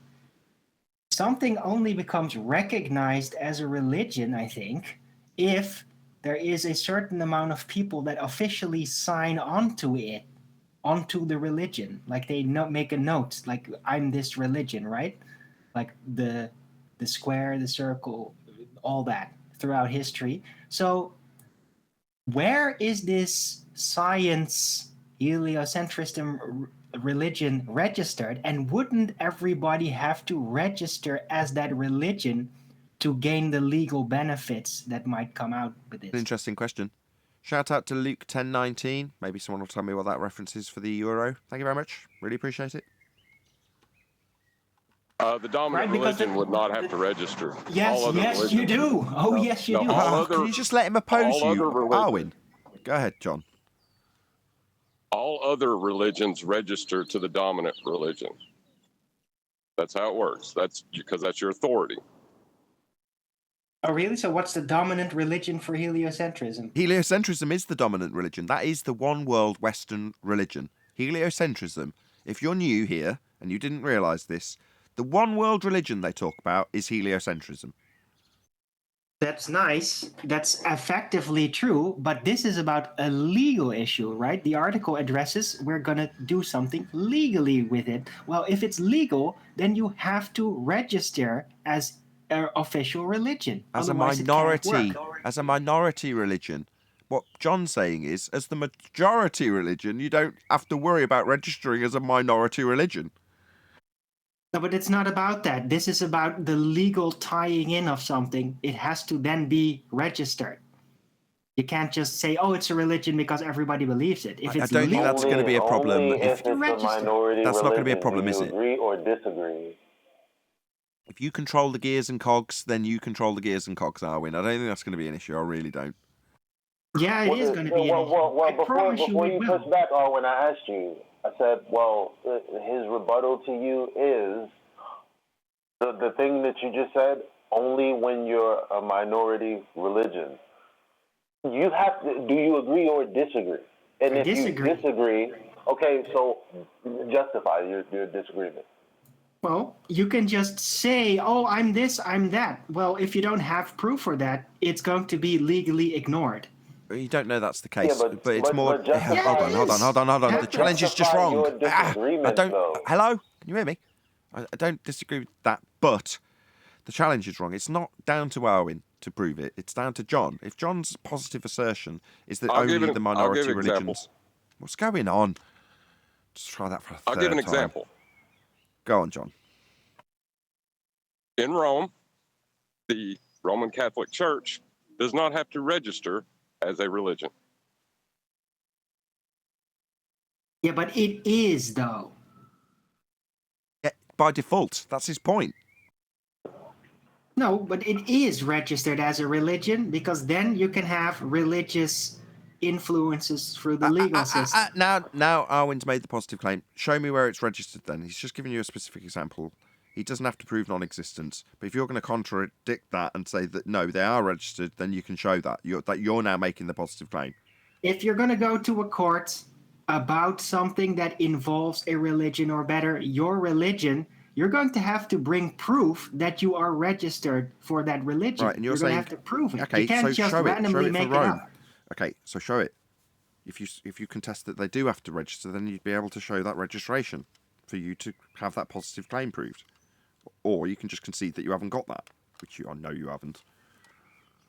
S11: Something only becomes recognized as a religion, I think, if there is a certain amount of people that officially sign onto it, onto the religion. Like they make a note, like I'm this religion, right? Like the square, the circle, all that throughout history. So where is this science heliocentrism religion registered? And wouldn't everybody have to register as that religion to gain the legal benefits that might come out with this?
S1: Interesting question. Shout out to Luke 10:19. Maybe someone will tell me what that reference is for the euro. Thank you very much. Really appreciate it.
S3: The dominant religion would not have to register.
S11: Yes, yes, you do. Oh, yes, you do.
S1: Can you just let him oppose you, Arwin? Go ahead, John.
S3: All other religions register to the dominant religion. That's how it works. That's because that's your authority.
S11: Oh, really? So what's the dominant religion for heliocentrism?
S1: Heliocentrism is the dominant religion. That is the one world Western religion. Heliocentrism, if you're new here and you didn't realise this, the one world religion they talk about is heliocentrism.
S11: That's nice. That's effectively true, but this is about a legal issue, right? The article addresses we're going to do something legally with it. Well, if it's legal, then you have to register as an official religion.
S1: As
S11: Otherwise,
S1: a minority religion. What John's saying is, as the majority religion, you don't have to worry about registering as a minority religion.
S11: No, but it's not about that. This is about the legal tying in of something. It has to then be registered. You can't just say, "Oh, it's a religion" because everybody believes it. If it's
S1: I don't think that's going to be a problem.
S13: Only if it's a minority
S1: that's not going to be a problem,
S13: do
S1: is
S13: you
S1: it?
S13: Agree or disagree?
S1: If you control the gears and cogs, then you control the gears and cogs, Arwin. I don't think that's going to be an issue. I really don't.
S11: Yeah, it is going to be an issue.
S13: Well, before you push back, when I asked you, I said, well, his rebuttal to you is the thing that you just said, only when you're a minority religion. You have to, do you agree or disagree? And if you disagree, okay, so justify your disagreement.
S11: Well, you can just say, "Oh, I'm this, I'm that." Well, if you don't have proof for that, it's going to be legally ignored.
S1: You don't know that's the case,
S11: Yeah,
S1: but it's more. Hold on. The challenge is just wrong. I don't. Hello, can you hear me? I don't disagree with that, but the challenge is wrong. It's not down to Arwin to prove it. It's down to John. If John's positive assertion is that only the minority religions. What's going on? Just try that for a third time.
S3: I'll give an example.
S1: Go on, John.
S3: In Rome, the Roman Catholic Church does not have to register as a religion.
S11: Yeah, but it is, though.
S1: Yeah, by default. That's his point.
S11: No, but it is registered as a religion because then you can have religious influences through the legal system.
S1: Now Arwin's made the positive claim. Show me where it's registered then. He's just giving you a specific example. He doesn't have to prove non-existence. But if you're going to contradict that and say that, no, they are registered, then you can show that. You're now making the positive claim.
S11: If you're going to go to a court about something that involves a religion or better, your religion, you're going to have to bring proof that you are registered for that religion.
S1: Right, and you're
S11: going
S1: saying,
S11: to have to prove it.
S1: Okay,
S11: you can't
S1: so
S11: just
S1: show
S11: randomly
S1: it
S11: make
S1: for
S11: it
S1: Rome.
S11: up.
S1: Okay, so show it. If you contest that they do have to register, then you'd be able to show that registration for you to have that positive claim proved. Or you can just concede that you haven't got that, which I know you haven't.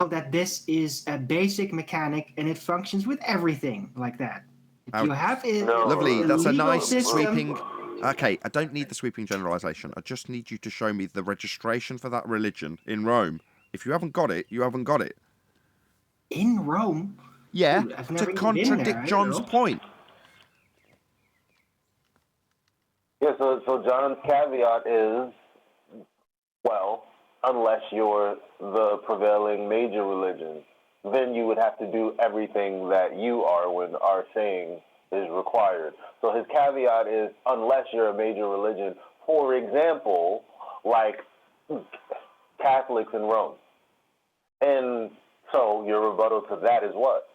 S11: That this is a basic mechanic and it functions with everything like that. If you have it,
S1: lovely, that's a nice
S11: system,
S1: sweeping. Okay, I don't need the sweeping generalization. I just need you to show me the registration for that religion in Rome. If you haven't got it, you haven't got it.
S11: In Rome?
S1: Yeah,
S11: Dude, I've never
S1: to
S11: even
S1: contradict
S11: been there,
S1: John's point.
S13: Yeah, so John's caveat is, well, unless you're the prevailing major religion, then you would have to do everything that you are saying is required. So his caveat is, unless you're a major religion, for example, like Catholics in Rome. And so your rebuttal to that is what?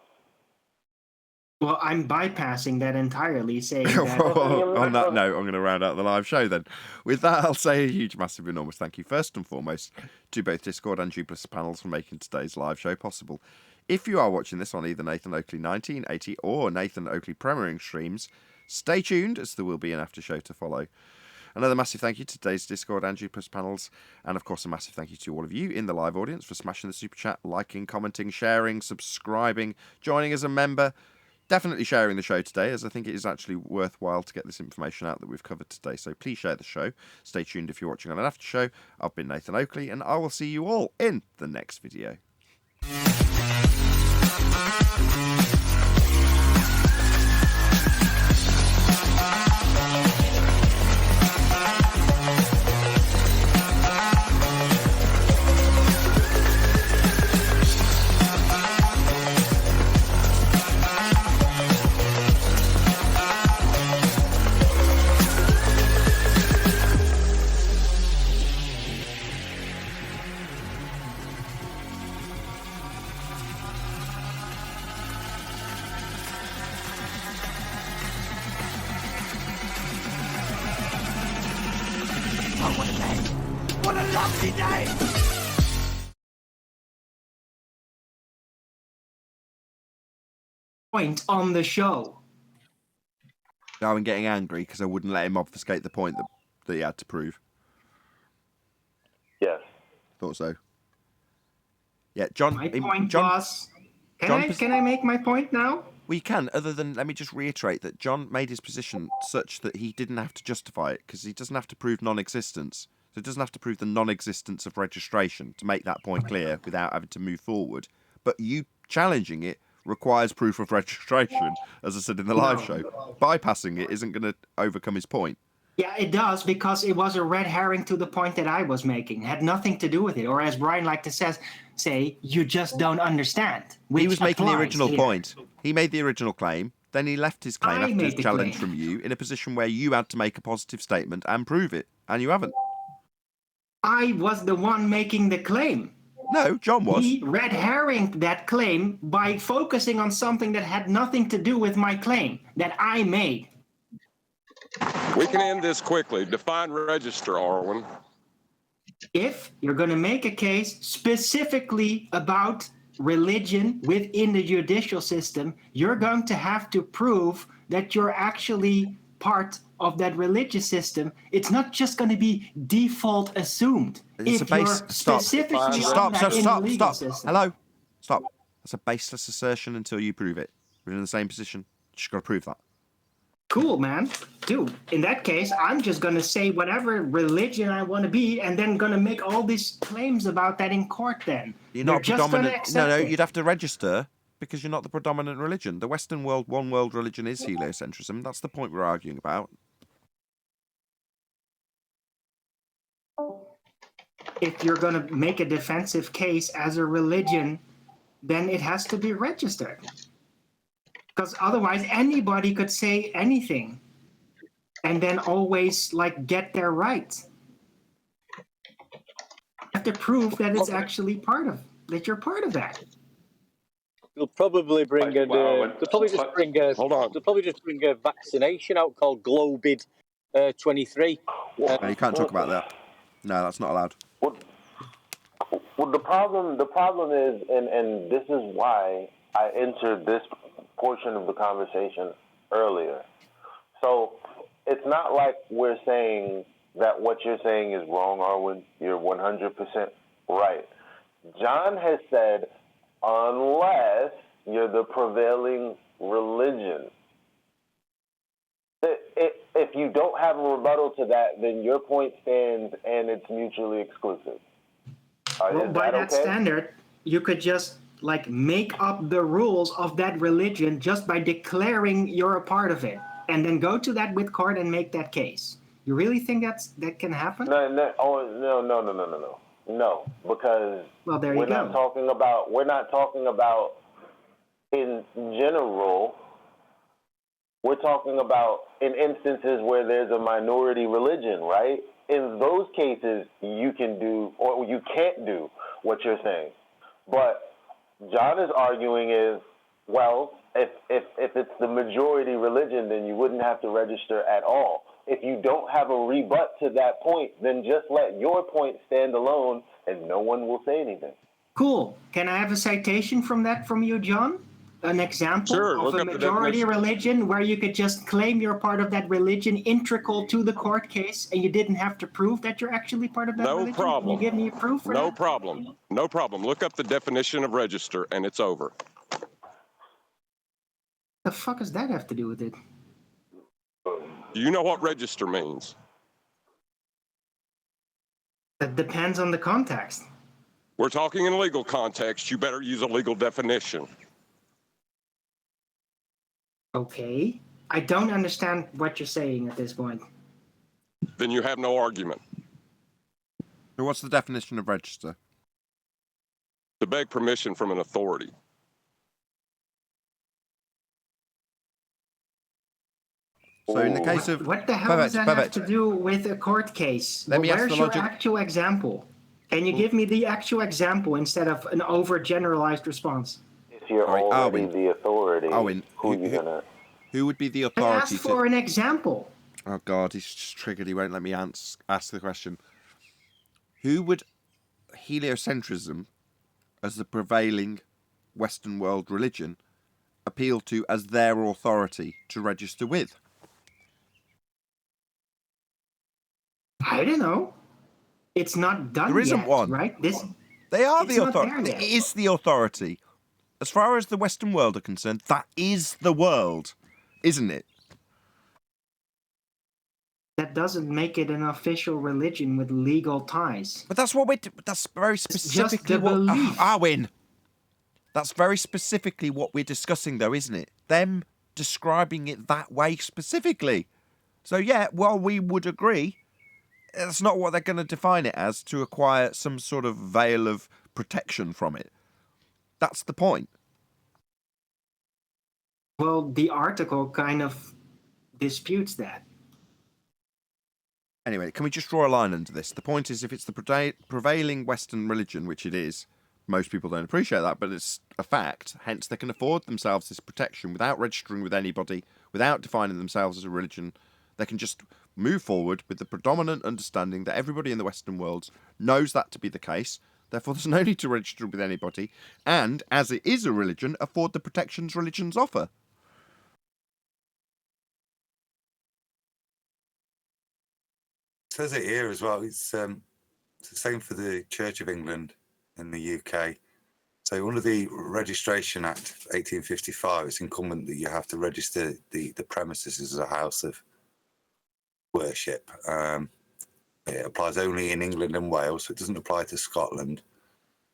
S11: Well, I'm bypassing that entirely, saying that...
S1: On that note, I'm going to round out the live show then. With that, I'll say a huge, massive, enormous thank you first and foremost to both Discord and Dupless panels for making today's live show possible. If you are watching this on either Nathan Oakley 1980 or Nathan Oakley premiering streams, stay tuned as there will be an after show to follow. Another massive thank you to today's Discord and G+ panels, and of course a massive thank you to all of you in the live audience for smashing the super chat, liking, commenting, sharing, subscribing, joining as a member, definitely sharing the show today, as I think it is actually worthwhile to get this information out that we've covered today. So please share the show. Stay tuned if you're watching on an after show. I've been Nathan Oakley, and I will see you all in the next video.
S15: What a lovely day!
S11: Point on the show.
S1: Now I'm getting angry because I wouldn't let him obfuscate the point that he had to prove.
S13: Yes.
S1: Thought so. Yeah, John.
S11: My point
S1: John,
S11: was... Can I make my point now?
S1: We can, other than, let me just reiterate that John made his position such that he didn't have to justify it, because he doesn't have to prove non-existence. So he doesn't have to prove the non-existence of registration to make that point clear without having to move forward. But you challenging it requires proof of registration, as I said in the live show. Bypassing it isn't going to overcome his point.
S11: Yeah, it does, because it was a red herring to the point that I was making. It had nothing to do with it. Or as Brian liked to say, you just don't understand.
S1: He was making the original point. He made the original claim, then he left his claim after his challenge from you in a position where you had to make a positive statement and prove it, and you haven't.
S11: I was the one making the claim.
S1: No, John was.
S11: He red herringed that claim by focusing on something that had nothing to do with my claim that I made.
S3: We can end this quickly. Define register, Arwen.
S11: If you're going to make a case specifically about religion within the judicial system, you're going to have to prove that you're actually part of that religious system. It's not just going to be default assumed.
S1: It's
S11: if you're specifically on that in the legal system.
S1: Hello. Stop. That's a baseless assertion until you prove it. We're in the same position. You just got to prove that.
S11: Cool, man. Dude, in that case, I'm just going to say whatever religion I want to be and then going to make all these claims about that in court then.
S1: You're not
S11: just
S1: predominant. No, you'd have to register because you're not the predominant religion. The Western world, one world religion is heliocentrism. That's the point we're arguing about.
S11: If you're going to make a defensive case as a religion, then it has to be registered. Because otherwise, anybody could say anything and then always, get their rights. You have to prove that it's actually that you're part of that.
S4: They'll probably bring they'll probably just bring a vaccination out called Globid 23.
S1: No, you can't talk about that. No, that's not allowed.
S13: Well, the problem is, and this is why I entered this portion of the conversation earlier. So it's not like we're saying that what you're saying is wrong, Arwen. You're 100% right. John has said, unless you're the prevailing religion. If you don't have a rebuttal to that, then your point stands and it's mutually exclusive.
S11: Well, by that standard, you could just make up the rules of that religion just by declaring you're a part of it, and then go to that with court and make that case. You really think that can happen?
S13: No, because
S11: we're
S13: not talking about in general. We're talking about in instances where there's a minority religion, right? In those cases, you can do or you can't do what you're saying. But John is arguing is, well, if it's the majority religion, then you wouldn't have to register at all. If you don't have a rebut to that point, then just let your point stand alone and no one will say anything.
S11: Cool. Can I have a citation from you, John? An example
S3: Sure,
S11: of
S3: look
S11: a
S3: up the
S11: majority
S3: definition.
S11: religion where you could just claim you're part of that religion, integral to the court case, and you didn't have to prove that you're actually part of that
S3: No
S11: religion?
S3: problem.
S11: Can you give me a proof for
S3: No
S11: that?
S3: problem. No problem. Look up the definition of register, and it's over.
S11: The fuck does that have to do with it?
S3: Do you know what register means?
S11: That depends on the context.
S3: We're talking in legal context. You better use a legal definition.
S11: Okay. I don't understand what you're saying at this point.
S3: Then you have no argument.
S1: So what's the definition of register?
S3: To beg permission from an authority.
S1: So in the case of...
S11: What the hell does that have to do with a court case?
S1: Let me ask
S11: Where's
S1: the
S11: your
S1: logic-
S11: actual example? Can you give me the actual example instead of an overgeneralized response?
S13: If you're
S1: All right,
S13: already
S1: Arwin.
S13: the authority,
S1: Arwin,
S13: who you gonna?
S1: who would be the
S11: I
S1: authority
S11: asked for an example.
S1: Oh God, he's just triggered. He won't let me ask the question. Who would heliocentrism, as the prevailing Western world religion, appeal to as their authority to register with?
S11: I don't know. It's not done
S1: There isn't
S11: yet,
S1: one.
S11: right?
S1: They are
S11: It's
S1: the
S11: not
S1: authority.
S11: there yet.
S1: It is the authority. As far as the Western world are concerned, that is the world, isn't it?
S11: That doesn't make it an official religion with legal ties.
S1: But that's what that's very specifically
S11: the belief.
S1: Arwin. That's very specifically what we're discussing, though, isn't it? Them describing it that way specifically. So yeah, while we would agree, that's not what they're going to define it as to acquire some sort of veil of protection from it. That's the point.
S11: Well, the article kind of disputes that.
S1: Anyway, can we just draw a line under this? The point is, if it's the prevailing Western religion, which it is, most people don't appreciate that, but it's a fact, hence they can afford themselves this protection without registering with anybody, without defining themselves as a religion. They can just move forward with the predominant understanding that everybody in the Western world knows that to be the case. Therefore, there's no need to register with anybody. And, as it is a religion, afford the protections religions offer.
S12: It says it here as well. It's the same for the Church of England in the UK. So under the Registration Act of 1855, it's incumbent that you have to register the premises as a house of worship. It applies only in England and Wales, so it doesn't apply to Scotland,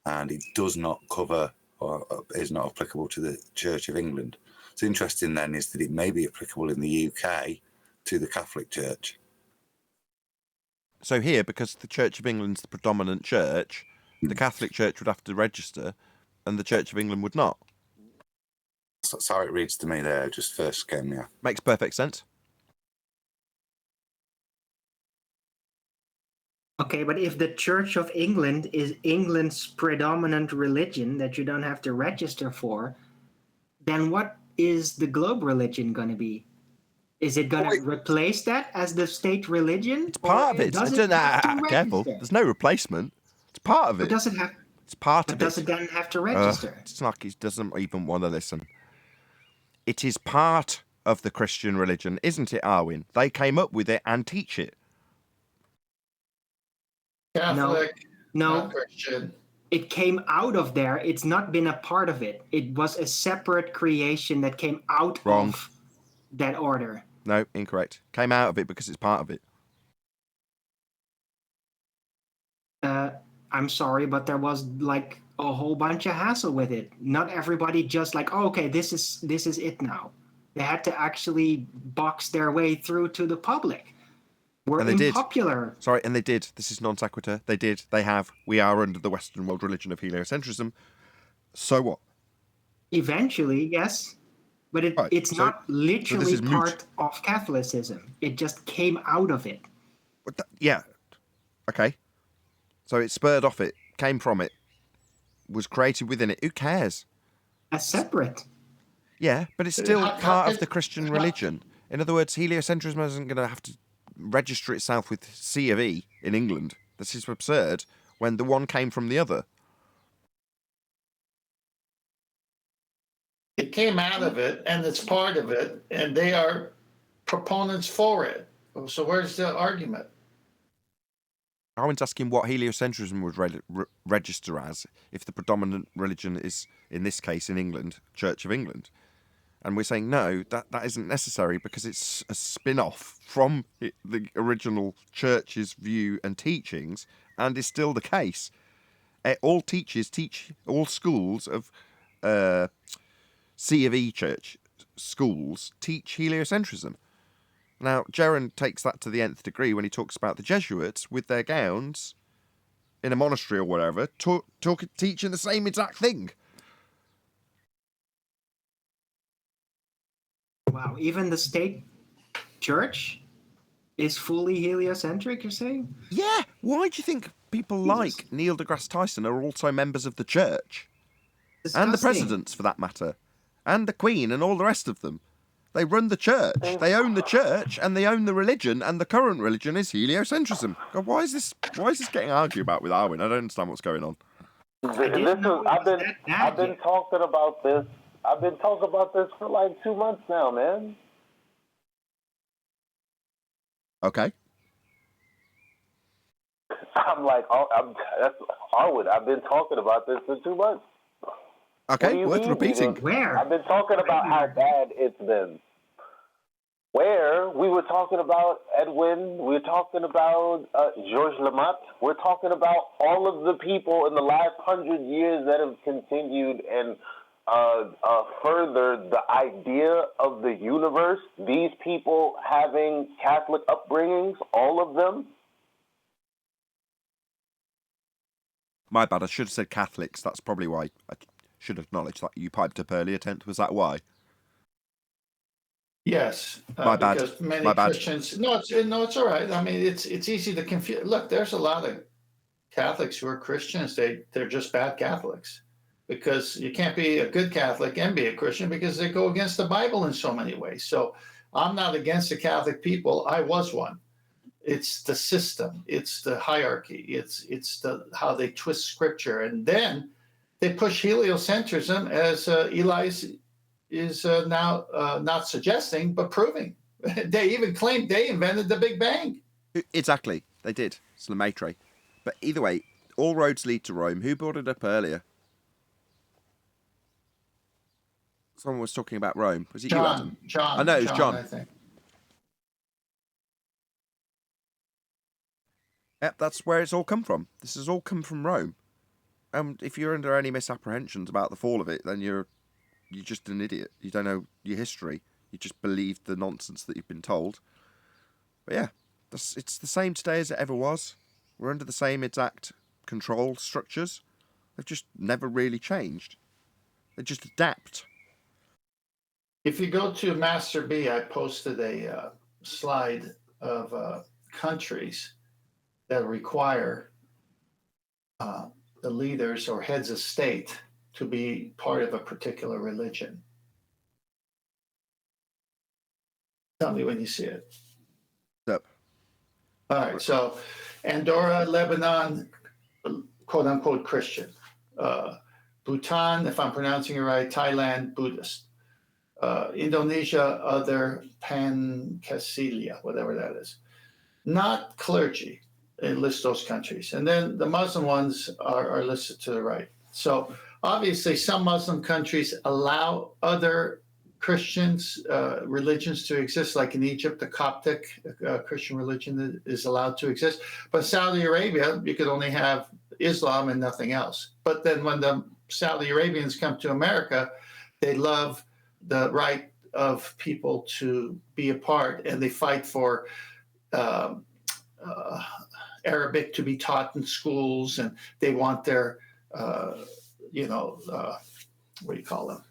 S12: and it does not cover or is not applicable to the Church of England. What's interesting then is that it may be applicable in the UK to the Catholic Church.
S1: So here, because the Church of England's the predominant church, the Catholic Church would have to register, and the Church of England would not.
S12: That's how it reads to me there, just first came, yeah.
S1: Makes perfect sense.
S11: Okay, but if the Church of England is England's predominant religion that you don't have to register for, then what is the globe religion going to be? Is it going to replace that as the state religion?
S1: It's part of it. Careful. There's no replacement. It's part of it.
S11: But does it have?
S1: It's part of it.
S11: Does it then have to register?
S1: It's like he doesn't even want to listen. It is part of the Christian religion, isn't it, Arwin? They came up with it and teach it.
S5: Catholic,
S11: no,
S5: not Christian.
S11: It came out of there. It's not been a part of it. It was a separate creation that came out of that order.
S1: No, incorrect. Came out of it because it's part of it.
S11: I'm sorry, but there was like a whole bunch of hassle with it. Not everybody just like, oh, okay, this is it now. They had to actually box their way through to the public. We're unpopular.
S1: Sorry, and they did. This is non sequitur. They did. They have. We are under the Western world religion of heliocentrism. So what?
S11: Eventually, yes. But it's not literally part of Catholicism. It just came out of it.
S1: Yeah. Okay. So it spurred off it, came from it, was created within it. Who cares?
S11: As separate.
S1: Yeah, but it's still part of the Christian religion. In other words, heliocentrism isn't going to have to register itself with C of E in England. This is absurd when the one came from the other.
S5: It came out of it, and it's part of it, and they are proponents for it. So where's the argument?
S1: Darwin's asking what heliocentrism would register as if the predominant religion is, in this case, in England, Church of England. And we're saying, no, that isn't necessary because it's a spin-off from the original church's view and teachings, and is still the case. All schools of C of E church schools teach heliocentrism. Now, Jaron takes that to the nth degree when he talks about the Jesuits with their gowns in a monastery or whatever, teaching the same exact thing.
S11: Wow, even the state church is fully heliocentric, you're saying?
S1: Yeah, why do you think people like Neil deGrasse Tyson are also members of the church?
S11: Disgusting.
S1: And the presidents, for that matter. And the Queen and all the rest of them. They run the church, they own the church, and they own the religion, and the current religion is heliocentrism. God, why is this getting argued about with Darwin? I don't understand what's going on.
S13: I've been talking about this. I've been talking about this for like 2 months now, man.
S1: Okay.
S13: I'm like, that's Harwood. I've been talking about this for 2 months.
S1: Okay, worth repeating.
S11: Where?
S13: I've been talking about how bad it's been. Where we were talking about Edwin, we were talking about Georges Lamothe, we're talking about all of the people in the last 100 years that have continued and furthered the idea of the universe. These people having Catholic upbringings, all of them.
S1: My bad, I should have said Catholics. That's probably why I should acknowledge that you piped up earlier, Tenth. Was that why?
S5: Yes,
S1: My bad.
S5: because many
S1: My bad.
S5: Christians. No, it's all right. I mean, it's easy to confuse. Look, there's a lot of Catholics who are Christians. They're just bad Catholics, because you can't be a good Catholic and be a Christian because they go against the Bible in so many ways. So I'm not against the Catholic people. I was one. It's the system. It's the hierarchy. It's the how they twist scripture, and then they push heliocentrism, as Eli is now not suggesting, but proving. They even claimed they invented the Big Bang.
S1: Exactly, they did. It's Lemaitre. But either way, all roads lead to Rome. Who brought it up earlier? Someone was talking about Rome. Was it you, Adam?
S5: John.
S1: I know, it was John.
S5: I think.
S1: Yep, that's where it's all come from. This has all come from Rome. And if you're under any misapprehensions about the fall of it, then you're just an idiot. You don't know your history. You just believe the nonsense that you've been told. But yeah, it's the same today as it ever was. We're under the same exact control structures. They've just never really changed. They just adapt.
S5: If you go to Master B, I posted a slide of countries that require the leaders or heads of state to be part of a particular religion. Tell me when you see it.
S1: Yep.
S5: All right. So Andorra, Lebanon, quote unquote Christian. Bhutan, if I'm pronouncing it right, Thailand, Buddhist. Indonesia, other Pancasilia, whatever that is. Not clergy. They list those countries. And then the Muslim ones are listed to the right. So obviously some Muslim countries allow other Christians, religions to exist, like in Egypt, the Coptic Christian religion is allowed to exist. But Saudi Arabia, you could only have Islam and nothing else. But then when the Saudi Arabians come to America, they love the right of people to be a part, and they fight for Arabic to be taught in schools, and they want their, what do you call them?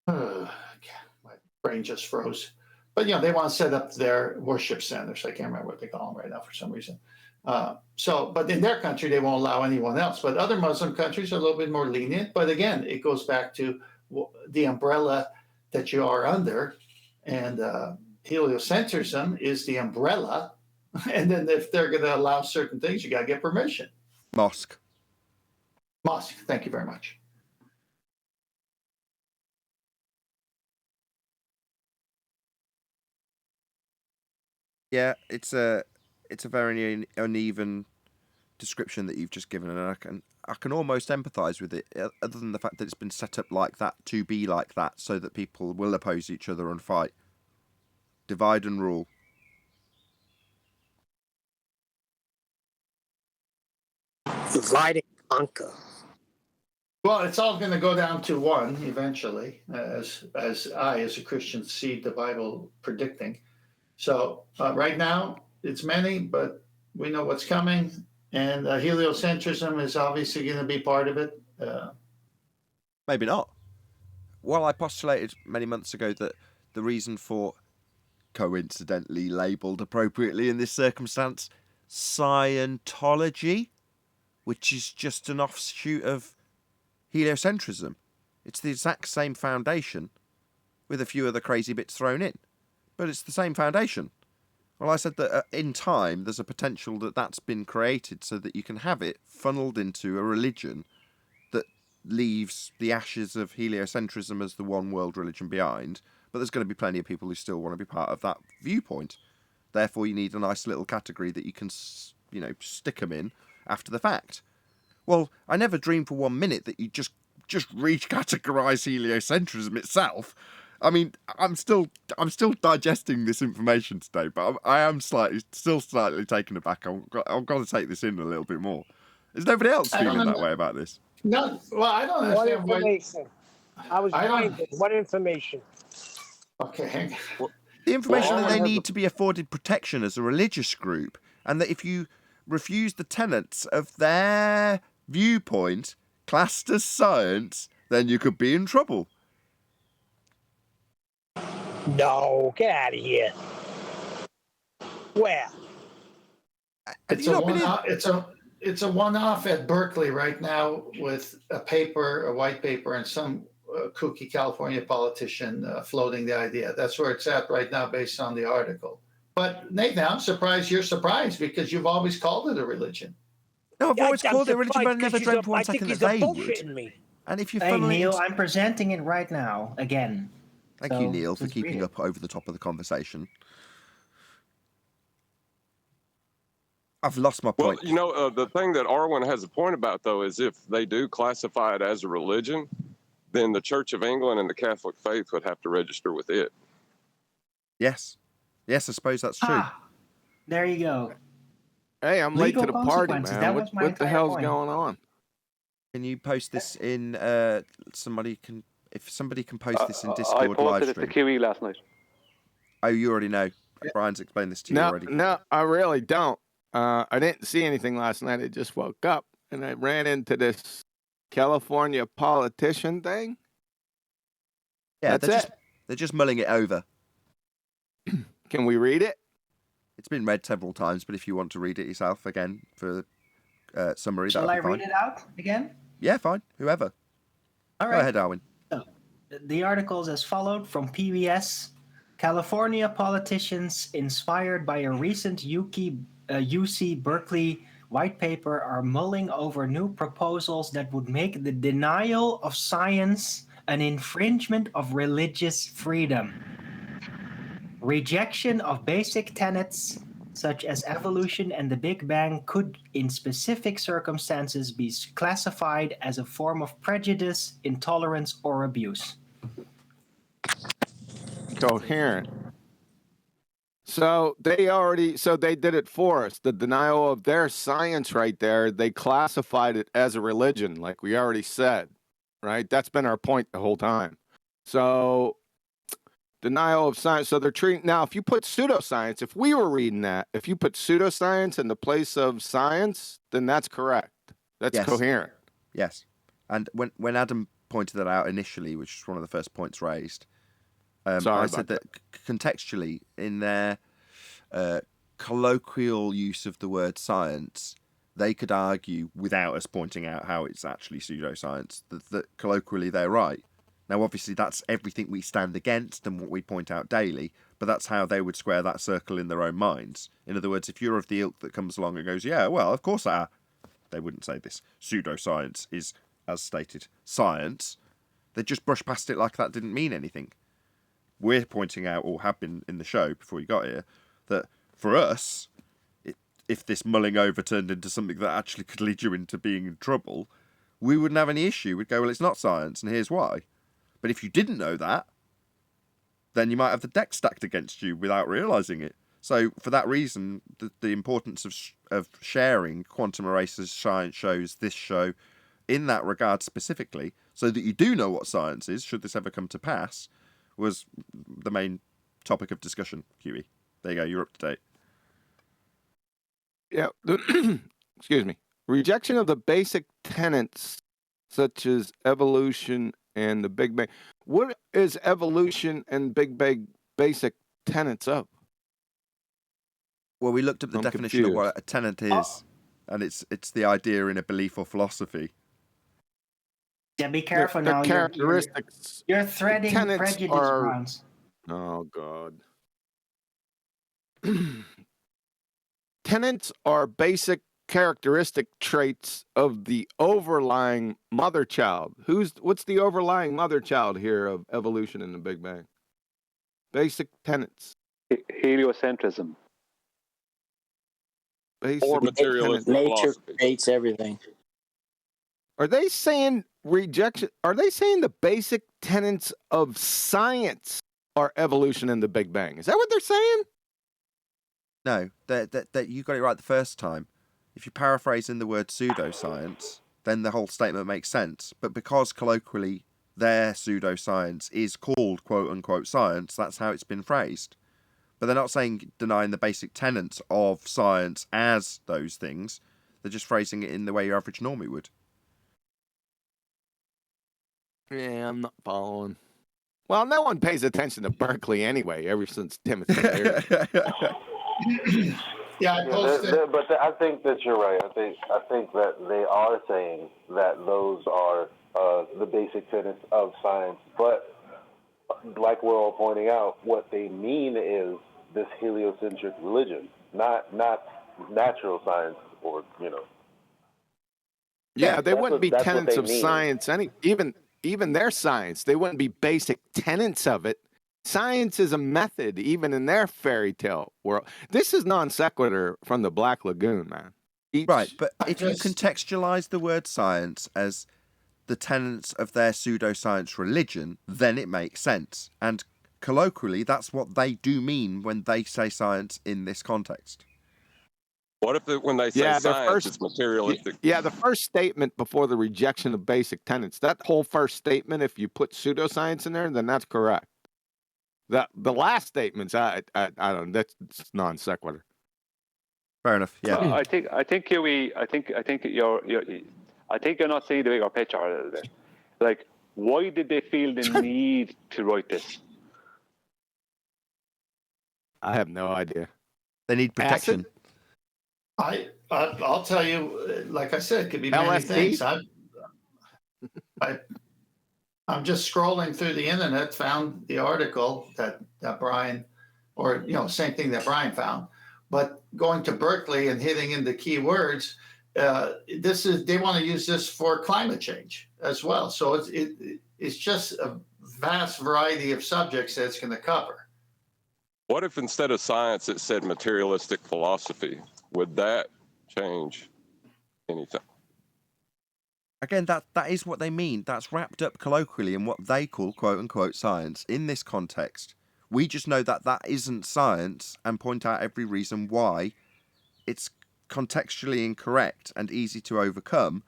S5: My brain just froze. But, they want to set up their worship centers. I can't remember what they call them right now for some reason. But in their country, they won't allow anyone else. But other Muslim countries are a little bit more lenient. But again, it goes back to the umbrella that you are under. And heliocentrism is the umbrella. And then if they're going to allow certain things, you got to get permission.
S1: Mosque.
S5: Thank you very much.
S1: Yeah, it's a very uneven description that you've just given, and I can almost empathise with it, other than the fact that it's been set up like that to be like that, so that people will oppose each other and fight, divide and rule.
S2: Divide and conquer.
S5: Well, it's all going to go down to one eventually, as I, as a Christian, see the Bible predicting. So right now, it's many, but we know what's coming, and heliocentrism is obviously going to be part of it.
S1: Maybe not. Well, I postulated many months ago that the reason for, coincidentally labelled appropriately in this circumstance, Scientology, which is just an offshoot of heliocentrism. It's the exact same foundation, with a few other crazy bits thrown in. But it's the same foundation. Well, I said that in time, there's a potential that that's been created so that you can have it funneled into a religion that leaves the ashes of heliocentrism as the one world religion behind. But there's going to be plenty of people who still want to be part of that viewpoint. Therefore, you need a nice little category that you can, stick them in after the fact. Well, I never dreamed for 1 minute that you just recategorise heliocentrism itself. I mean, I'm still digesting this information today, but I am still slightly taken aback. I've got to take this in a little bit more. Is nobody else feeling that way about this?
S5: No, well, I don't understand
S2: What information? I was trying to. What information?
S5: Okay, hang on.
S1: The information that they need to be afforded protection as a religious group, and that if you refuse the tenets of their viewpoint classed as science, then you could be in trouble.
S2: No, get out of here. Where?
S5: It's a one-off at Berkeley right now with a white paper, and some kooky California politician floating the idea. That's where it's at right now based on the article. But Nathan, I'm surprised you're surprised, because you've always called it a religion.
S1: No, I've always called it a religion, but I never dreamt for 1 second that they would.
S2: Me.
S1: And if you
S11: Hey, Neil, I'm presenting it right now, again.
S1: Thank you, Neil, for keeping up over the top of the conversation. I've lost my point.
S3: Well, the thing that Arwen has a point about, though, is if they do classify it as a religion, then the Church of England and the Catholic faith would have to register with it.
S1: Yes. Yes, I suppose that's true.
S11: There you go.
S16: Hey, I'm late to the party,
S11: consequences.
S16: man.
S11: That was my
S16: What the
S11: entire
S16: hell's
S11: point.
S16: going on?
S1: Can you post this in? If somebody can post this in Discord
S6: I
S1: live
S6: posted it
S1: stream.
S6: to QE last night.
S1: Oh, you already know. Brian's explained this to you already.
S16: No, I really don't. I didn't see anything last night. I just woke up and I ran into this California politician thing.
S1: Yeah,
S16: That's
S1: they're just mulling it over.
S16: Can we read it?
S1: It's been read several times, but if you want to read it yourself again for summary,
S11: Shall
S1: that'll
S11: I
S1: be fine.
S11: read it out again?
S1: Yeah, fine. Whoever.
S11: All
S1: Go
S11: right.
S1: ahead, Darwin.
S11: So, the article is as followed from PBS. California politicians inspired by a recent UC Berkeley white paper are mulling over new proposals that would make the denial of science an infringement of religious freedom. Rejection of basic tenets such as evolution and the Big Bang could, in specific circumstances, be classified as a form of prejudice, intolerance, or abuse.
S16: Coherent. So they did it for us. The denial of their science right there, they classified it as a religion, like we already said, right? That's been our point the whole time. So denial of science. So they're treating, now if you put pseudoscience, if we were reading that, if you put pseudoscience in the place of science, then that's correct. That's coherent.
S1: Yes. And when Adam pointed that out initially, which was one of the first points raised, I said that contextually, in their colloquial use of the word science, they could argue without us pointing out how it's actually pseudoscience, that colloquially they're right. Now, obviously, that's everything we stand against and what we point out daily, but that's how they would square that circle in their own minds. In other words, if you're of the ilk that comes along and goes, yeah, well, of course they wouldn't say this. Pseudoscience is, as stated, science. They just brush past it like that didn't mean anything. We're pointing out, or have been in the show before you got here, that for us, if this mulling over turned into something that actually could lead you into being in trouble, we wouldn't have any issue. We'd go, well, it's not science, and here's why. But if you didn't know that, then you might have the deck stacked against you without realising it. So for that reason, the importance of sharing Quantum Eraser's Science Shows, this show, in that regard specifically, so that you do know what science is, should this ever come to pass, was the main topic of discussion, Huey. There you go, you're up to date.
S16: Yeah, excuse me. Rejection of the basic tenets such as evolution and the Big Bang. What is evolution and Big Bang basic tenets of?
S1: Well, we looked up the definition
S16: confused.
S1: of what a tenet is, and it's the idea in a belief or philosophy.
S11: Yeah, be careful
S16: The
S11: now.
S16: characteristics.
S11: You're threading
S16: tenets
S11: prejudice
S16: are-
S11: grounds.
S16: Oh, God. Tenets are basic characteristic traits of the overlying mother child. What's the overlying mother child here of evolution and the Big Bang? Basic tenets.
S6: Heliocentrism.
S16: Basic
S17: Or
S16: tenets.
S17: nature creates everything.
S16: Are they saying rejection? Are they saying the basic tenets of science are evolution and the Big Bang? Is that what they're saying?
S1: No, that you got it right the first time. If you're paraphrasing the word pseudoscience, then the whole statement makes sense. But because colloquially their pseudoscience is called quote-unquote science, that's how it's been phrased. But they're not saying denying the basic tenets of science as those things. They're just phrasing it in the way your average normie would.
S16: Yeah, I'm not following. Well, no one pays attention to Berkeley anyway, ever since Timothy Leary.
S5: Yeah, I posted.
S13: But I think that you're right. I think that they are saying that those are the basic tenets of science. But like we're all pointing out, what they mean is this heliocentric religion, not natural science, or
S16: Yeah, they wouldn't be
S13: that's what
S16: tenets
S13: they
S16: of
S13: mean.
S16: science. Even their science, they wouldn't be basic tenets of it. Science is a method, even in their fairy tale world. This is non sequitur from the Black Lagoon, man.
S1: Right, but if you contextualize the word science as the tenets of their pseudoscience religion, then it makes sense. And colloquially, that's what they do mean when they say science in this context.
S3: What if when they say science, it's materialistic?
S16: Yeah, the first statement before the rejection of basic tenets, that whole first statement, if you put pseudoscience in there, then that's correct. The last statements, I don't. That's non sequitur.
S1: Fair enough. Yeah.
S6: I think Huey. I think you're. I think you're not seeing the bigger picture out of it. Like, why did they feel the need to write this?
S16: I have no idea.
S1: They need protection.
S5: I'll tell you. Like I said, it could be many
S16: LSD?
S5: things. I'm just scrolling through the internet, found the article that Brian, or same thing that Brian found, but going to Berkeley and hitting in the keywords, they want to use this for climate change as well. So it's just a vast variety of subjects that it's going to cover.
S3: What if instead of science it said materialistic philosophy? Would that change anything?
S1: Again, that is what they mean. That's wrapped up colloquially in what they call quote-unquote science. In this context, we just know that that isn't science and point out every reason why it's contextually incorrect and easy to overcome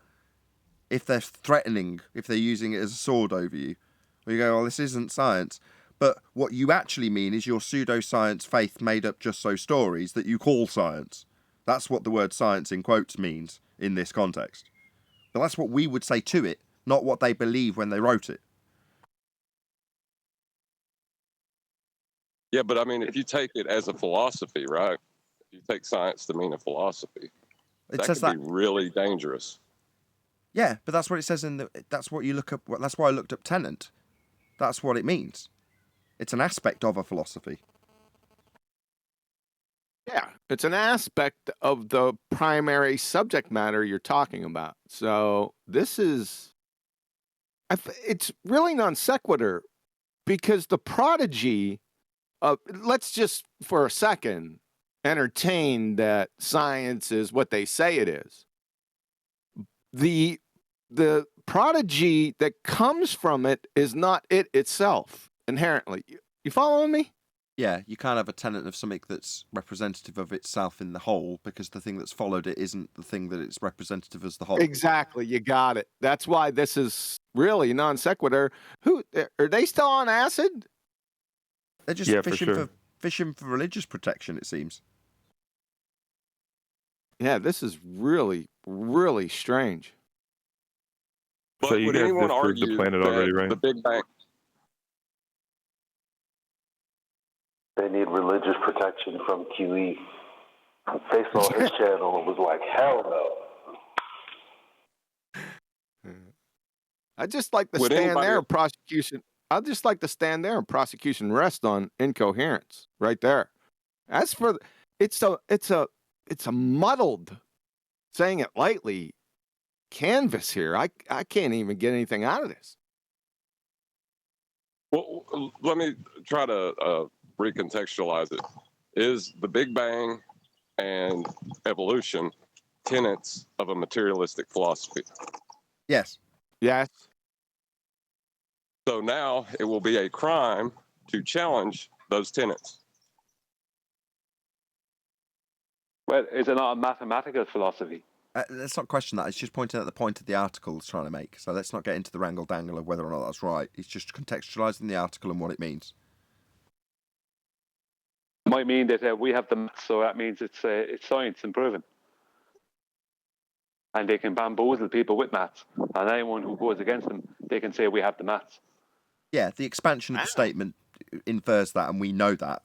S1: if they're threatening, if they're using it as a sword over you. Or you go, well, this isn't science. But what you actually mean is your pseudoscience faith made up just so stories that you call science. That's what the word science in quotes means in this context. But that's what we would say to it, not what they believe when they wrote it.
S3: Yeah, but I mean, if you take it as a philosophy, right? If you take science to mean a philosophy,
S1: It
S3: that
S1: says
S3: could be really dangerous.
S1: Yeah, but that's what it says that's what you look up. That's why I looked up tenant. That's what it means. It's an aspect of a philosophy.
S16: Yeah, it's an aspect of the primary subject matter you're talking about. So this is, it's really non sequitur, because the prodigy, let's just for a second entertain that science is what they say it is. The prodigy that comes from it is not it itself inherently. You following me?
S1: Yeah, you can't have a tenet of something that's representative of itself in the whole, because the thing that's followed it isn't the thing that it's representative as the whole.
S16: Exactly, you got it. That's why this is really non sequitur. Who are they still on acid?
S1: They're just fishing for religious protection, it seems.
S16: Yeah, this is really, really strange.
S3: But
S18: So you
S3: would
S18: guys
S3: anyone
S18: disproved
S3: argue
S18: the planet
S3: that
S18: already, right?
S3: the Big Bang?
S13: They need religious protection from QE. They saw his channel and was like, hell no.
S16: I just like to
S3: Would
S16: stand
S3: anybody-
S16: there and prosecution. I'd just like to stand there and prosecution rest on incoherence right there. As for it's a muddled, saying it lightly, canvas here. I can't even get anything out of this.
S3: Well, let me try to recontextualize it. Is the Big Bang and evolution tenets of a materialistic philosophy?
S1: Yes.
S16: Yes.
S3: So now it will be a crime to challenge those tenets.
S6: Well, is it not a mathematical philosophy?
S1: Let's not question that. It's just pointing at the point of the article it's trying to make. So let's not get into the wrangle-dangle of whether or not that's right. It's just contextualising the article and what it means.
S6: It might mean that we have the maths, so that means it's science and proven. And they can bamboozle people with maths. And anyone who goes against them, they can say we have the maths.
S1: Yeah, the expansion of the statement infers that, and we know that.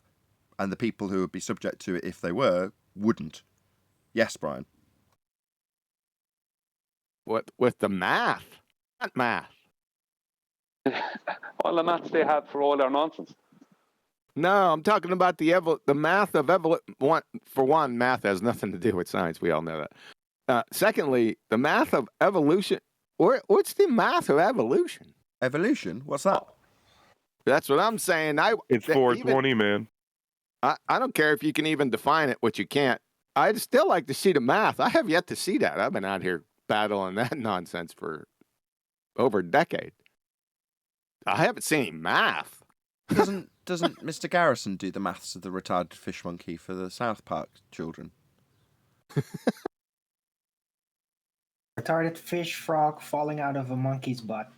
S1: And the people who would be subject to it if they were, wouldn't. Yes, Brian.
S16: What with the math? Not math.
S6: All the maths they have for all their nonsense.
S16: No, I'm talking about the math of evolution. For one, math has nothing to do with science. We all know that. Secondly, the math of evolution. What's the math of evolution?
S1: Evolution? What's that?
S16: That's what I'm saying.
S18: It's 420, man.
S16: I don't care if you can even define it, which you can't. I'd still like to see the math. I have yet to see that. I've been out here battling that nonsense for over a decade. I haven't seen any math.
S1: Doesn't Mr. Garrison do the maths of the retarded fish monkey for the South Park children?
S11: Retarded fish frog falling out of a monkey's butt.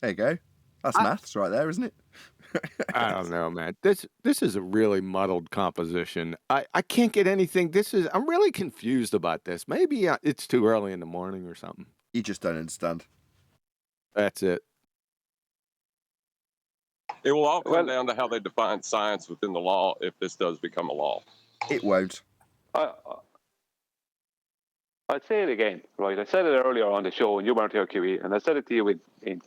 S1: There you go. That's maths right there, isn't it?
S16: I don't know, man. This is a really muddled composition. I can't get anything. I'm really confused about this. Maybe it's too early in the morning or something.
S1: You just don't understand.
S16: That's it.
S3: It will all come down to how they define science within the law if this does become a law.
S1: It won't.
S6: I'd say it again, right? I said it earlier on the show, and you weren't here, QE, and I said it to you in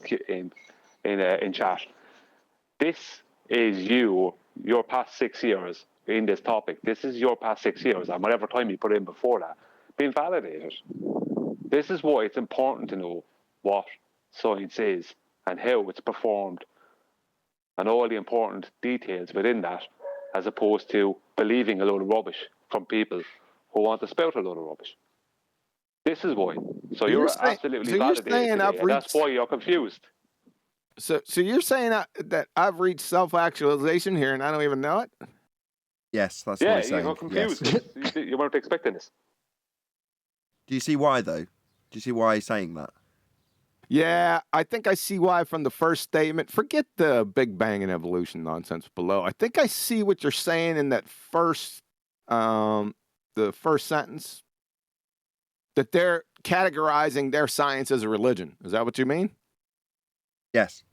S6: chat. This is your past 6 years in this topic. This is your past 6 years, and whatever time you put in before that, being validated. This is why it's important to know what science is and how it's performed, and all the important details within that, as opposed to believing a load of rubbish from people who want to spout a load of rubbish. This is why. So you're absolutely validated today, and that's why you're confused.
S16: So you're saying that I've reached self-actualization here and I don't even know it?
S1: Yes, that's what I'm saying.
S6: Yeah, you got confused.
S1: Yes.
S6: You weren't expecting this.
S1: Do you see why, though? Do you see why he's saying that?
S16: Yeah, I think I see why from the first statement. Forget the Big Bang and evolution nonsense below. I think I see what you're saying in that first, the first sentence, that they're categorizing their science as a religion. Is that what you mean?
S1: Yes.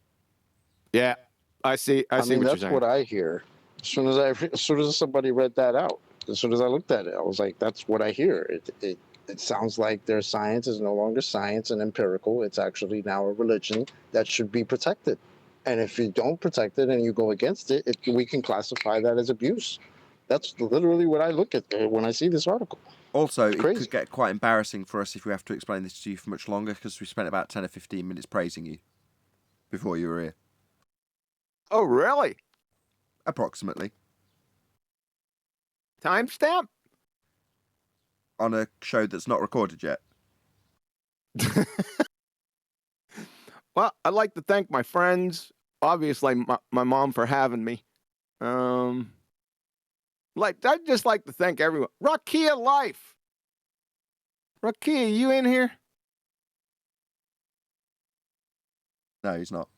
S16: Yeah, I see. I see what you're
S10: that's
S16: saying.
S10: what I hear. As soon as somebody read that out, as soon as I looked at it, I was like, "That's what I hear." It sounds like their science is no longer science and empirical. It's actually now a religion that should be protected. And if you don't protect it and you go against it, we can classify that as abuse. That's literally what I look at when I see this article.
S1: Also, it could get quite embarrassing for us if we have to explain this to you for much longer, because we spent about 10 or 15 minutes praising you before you were here.
S16: Oh, really?
S1: Approximately.
S16: timestamp?
S1: On a show that's not recorded yet.
S16: Well, I'd like to thank my friends, obviously my mom for having me. I'd just like to thank everyone. Rakia Life. Rakia, you in here?
S1: No, he's not.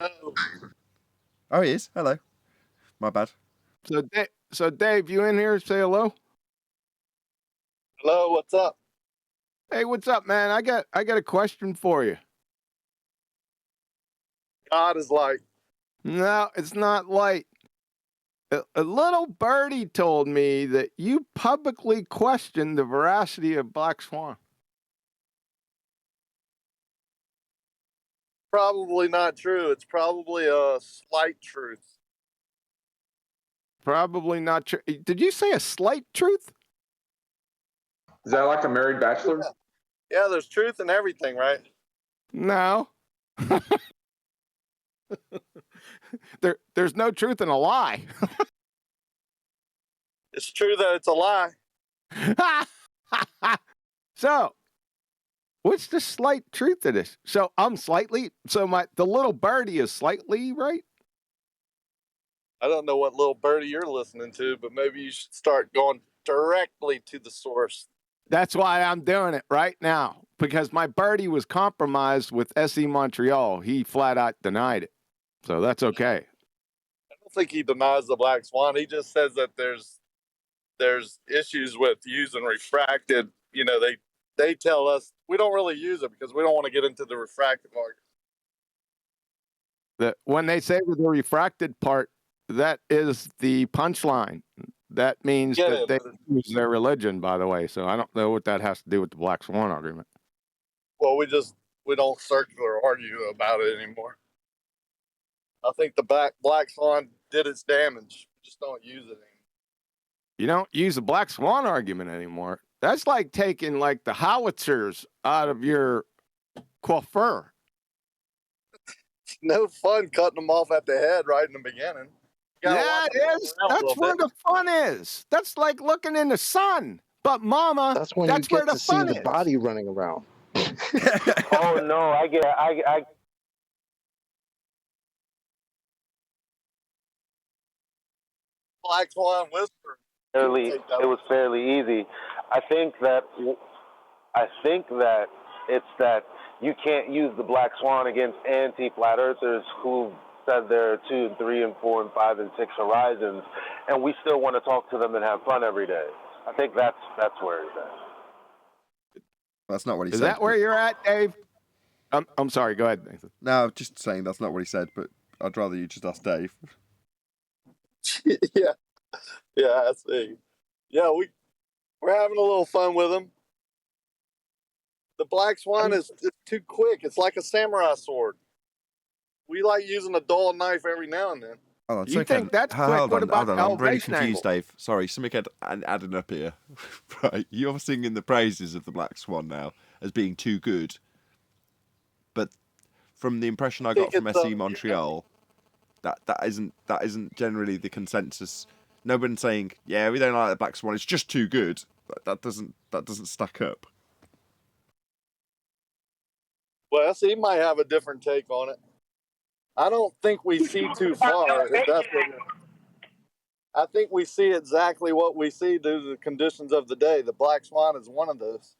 S1: Oh, he is. Hello. My bad.
S16: So Dave, you in here? Say hello.
S10: Hello, what's up?
S16: Hey, what's up, man? I got a question for you.
S10: God is light.
S16: No, it's not light. A little birdie told me that you publicly questioned the veracity of Black Swan.
S10: Probably not true. It's probably a slight truth.
S16: Probably not true. Did you say a slight truth?
S19: Is that like a married bachelor?
S10: Yeah, there's truth in everything, right?
S16: No. There's no truth in a lie.
S10: It's true that it's a lie.
S16: So, what's the slight truth of this? So the little birdie is slightly right?
S10: I don't know what little birdie you're listening to, but maybe you should start going directly to the source.
S16: That's why I'm doing it right now, because my birdie was compromised with SE Montreal. He flat out denied it. So that's okay.
S10: I don't think he denies the Black Swan. He just says that there's issues with using refracted. You know, they tell us we don't really use it because we don't want to get into the refractive argument.
S16: When they say with the refracted part, that is the punchline. That means that they use their religion, by the way. So I don't know what that has to do with the Black Swan argument.
S10: Well, we don't circular argue about it anymore. I think the Black Swan did its damage. We just don't use it anymore.
S16: You don't use the Black Swan argument anymore. That's like taking like the howitzers out of your coiffure.
S10: It's no fun cutting them off at the head right in the beginning.
S16: Yeah, it is. That's where the fun is. That's like looking in the sun. But mama,
S10: that's when
S16: that's
S10: you
S16: where
S10: get
S16: the
S10: to see
S16: fun
S10: the
S16: is.
S10: body running around.
S13: Oh no, I
S10: Black Swan whisper.
S13: It was fairly easy. I think that it's that you can't use the Black Swan against anti-flat earthers who said there are 2 and 3 and 4 and 5 and 6 horizons, and we still want to talk to them and have fun every day. I think that's where it's at.
S1: That's not what he said.
S16: Is that where you're at, Dave? I'm sorry. Go ahead, Nathan.
S1: No, I'm just saying that's not what he said, but I'd rather you just ask Dave.
S10: Yeah, I see. Yeah, we're having a little fun with them. The Black Swan is too quick. It's like a samurai sword. We like using a dull knife every now and then.
S1: Hold on,
S16: You think that's quick?
S1: Hold
S16: What
S1: on,
S16: about
S1: hold on. I'm really
S16: elevation
S1: confused,
S16: angle?
S1: Dave. Sorry, something adding up here. Right, you're singing the praises of the Black Swan now as being too good, but from the impression I got from SE Montreal, that isn't generally the consensus. Nobody's saying, yeah, we don't like the Black Swan. It's just too good. That doesn't stack up.
S10: Well, he might have a different take on it. I don't think we see too far. If that's what I think we see exactly what we see due to the conditions of the day. The Black Swan is one of those.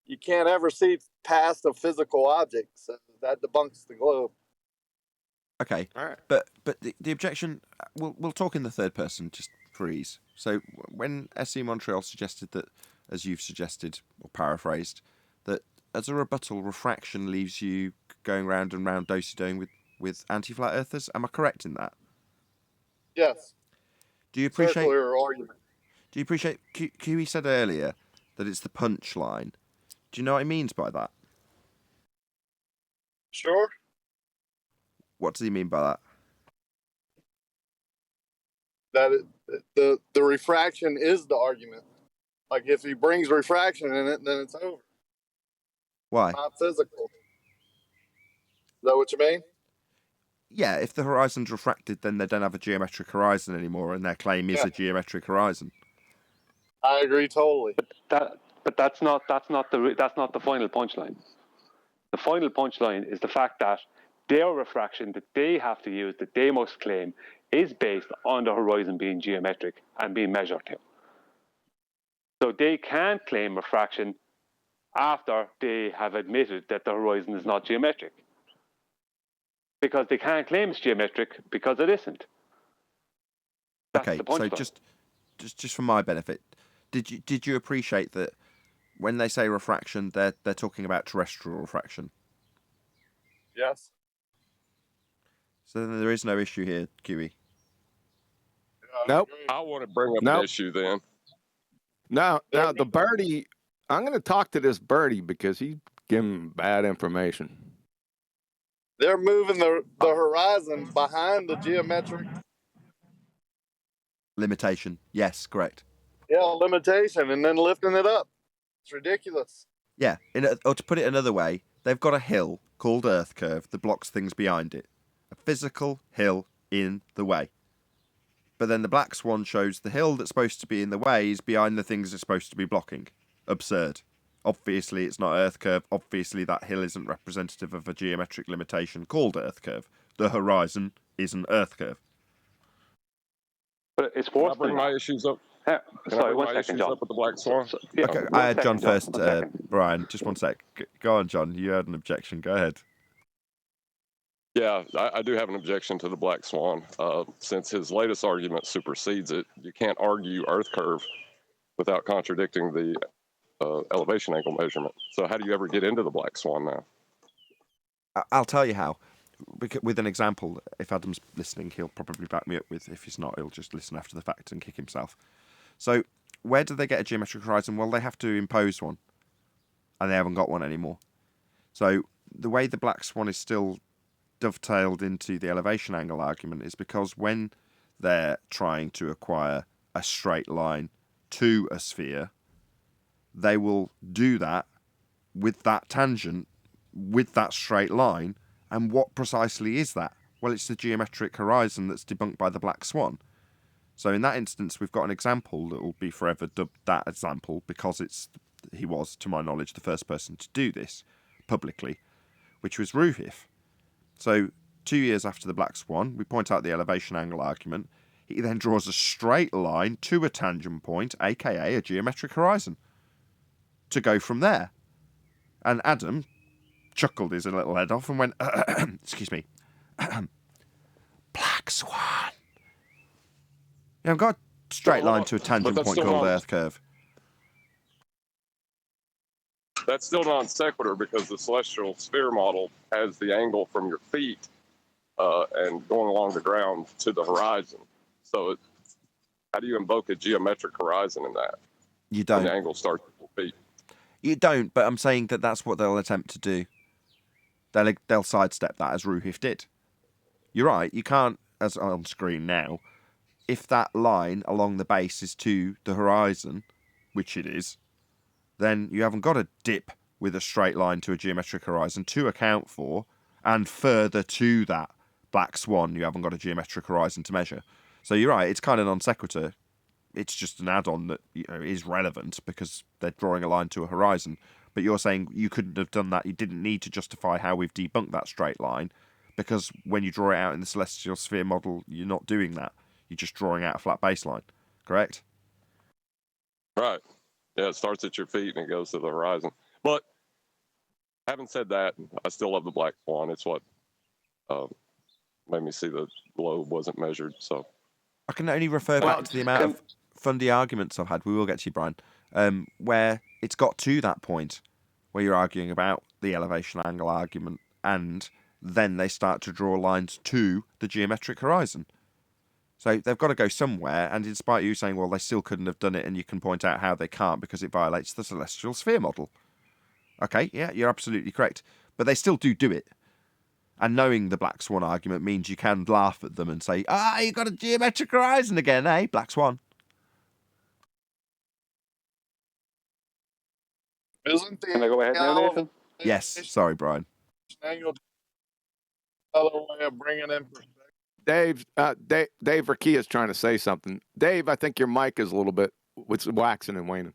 S10: You can't ever see past a physical object. So that debunks the globe.
S1: Okay,
S16: all right.
S1: But the objection, we'll talk in the third person just for ease. So when SE Montreal suggested that, as you've suggested or paraphrased, that as a rebuttal, refraction leaves you going round and round do-si-doing with anti-flat earthers, am I correct in that?
S10: Yes.
S1: Do you appreciate
S10: circular argument?
S1: Do you appreciate Q said earlier that it's the punchline? Do you know what he means by that?
S10: Sure.
S1: What does he mean by that?
S10: That the refraction is the argument. Like if he brings refraction in it, then it's over.
S1: Why?
S10: Not physical. Is that what you mean?
S1: Yeah, if the horizon's refracted, then they don't have a geometric horizon anymore, and their claim is a geometric horizon.
S10: I agree totally.
S6: But that's not the final punchline. The final punchline is the fact that their refraction that they have to use, that they must claim, is based on the horizon being geometric and being measured to. So they can't claim refraction after they have admitted that the horizon is not geometric. Because they can't claim it's geometric because it isn't. That's
S1: Okay,
S6: the
S1: so
S6: punchline.
S1: just for my benefit, did you appreciate that when they say refraction, they're talking about terrestrial refraction?
S10: Yes.
S1: So then there is no issue here, QE.
S16: Nope.
S3: I want to bring up
S16: Nope.
S3: an issue then.
S16: Now the birdie. I'm going to talk to this birdie because he's giving bad information.
S10: They're moving the horizon behind the geometric
S1: Limitation. Yes, correct.
S10: limitation and then lifting it up. It's ridiculous.
S1: Yeah, or to put it another way, they've got a hill called Earth Curve that blocks things behind it. A physical hill in the way. But then the black swan shows the hill that's supposed to be in the way is behind the things it's supposed to be blocking. Absurd. Obviously, it's not Earth Curve. Obviously, that hill isn't representative of a geometric limitation called Earth Curve. The horizon is an Earth Curve.
S6: But it's
S3: Can I
S6: worse
S3: bring
S6: than
S3: my
S6: that.
S3: issues up?
S6: Sorry,
S3: Can I bring
S6: one
S3: my
S6: second,
S3: issues
S6: John.
S3: up with the black swan?
S6: Yeah,
S1: Okay,
S6: one
S1: I had
S6: second,
S1: John first,
S6: one second.
S1: Brian. Just one sec. Go on, John. You had an objection. Go ahead.
S3: Yeah, I do have an objection to the black swan. Since his latest argument supersedes it, you can't argue Earth curve without contradicting the elevation angle measurement. So how do you ever get into the black swan now?
S1: I'll tell you how. With an example, if Adam's listening, he'll probably back me up with. If he's not, he'll just listen after the fact and kick himself. So, where do they get a geometric horizon? Well, they have to impose one, and they haven't got one anymore. So, the way the black swan is still dovetailed into the elevation angle argument is because when they're trying to acquire a straight line to a sphere, they will do that with that tangent, with that straight line. And what precisely is that? Well, it's the geometric horizon that's debunked by the black swan. So in that instance, we've got an example that will be forever dubbed that example because he was, to my knowledge, the first person to do this publicly, which was Ruhif. So 2 years after the black swan, we point out the elevation angle argument. He then draws a straight line to a tangent point, aka a geometric horizon, to go from there. And Adam chuckled his little head off and went, excuse me, black swan. Yeah, I've got a straight line to a tangent point called Earth curve.
S3: That's still non sequitur because the celestial sphere model has the angle from your feet and going along the ground to the horizon. So how do you invoke a geometric horizon in that?
S1: You don't.
S3: When the angle starts at your feet.
S1: You don't, but I'm saying that that's what they'll attempt to do. They'll sidestep that as Ruhif did. You're right, you can't, as on screen now, if that line along the base is to the horizon, which it is, then you haven't got a dip with a straight line to a geometric horizon to account for, and further to that black swan, you haven't got a geometric horizon to measure. So you're right, it's kind of non sequitur. It's just an add-on that is relevant because they're drawing a line to a horizon. But you're saying you couldn't have done that. You didn't need to justify how we've debunked that straight line because when you draw it out in the celestial sphere model, you're not doing that. You're just drawing out a flat baseline, correct?
S3: Right. Yeah, it starts at your feet and it goes to the horizon. But having said that, I still love the black swan. It's what made me see the globe wasn't measured. So
S1: I can only refer back to the amount of fundy arguments I've had. We will get to you, Brian. Where it's got to that point where you're arguing about the elevation angle argument, and then they start to draw lines to the geometric horizon. So they've got to go somewhere, and in spite of you saying, well, they still couldn't have done it, and you can point out how they can't because it violates the celestial sphere model. Okay, yeah, you're absolutely correct. But they still do it. And knowing the black swan argument means you can laugh at them and say, you got a geometric horizon again, eh, black swan?
S10: Isn't the
S6: Can I go ahead now, Nathan?
S1: Yes, sorry, Brian.
S10: Angle another way of bringing in perspective?
S16: Dave Rakia is trying to say something. Dave, I think your mic is a little bit it's waxing and waning.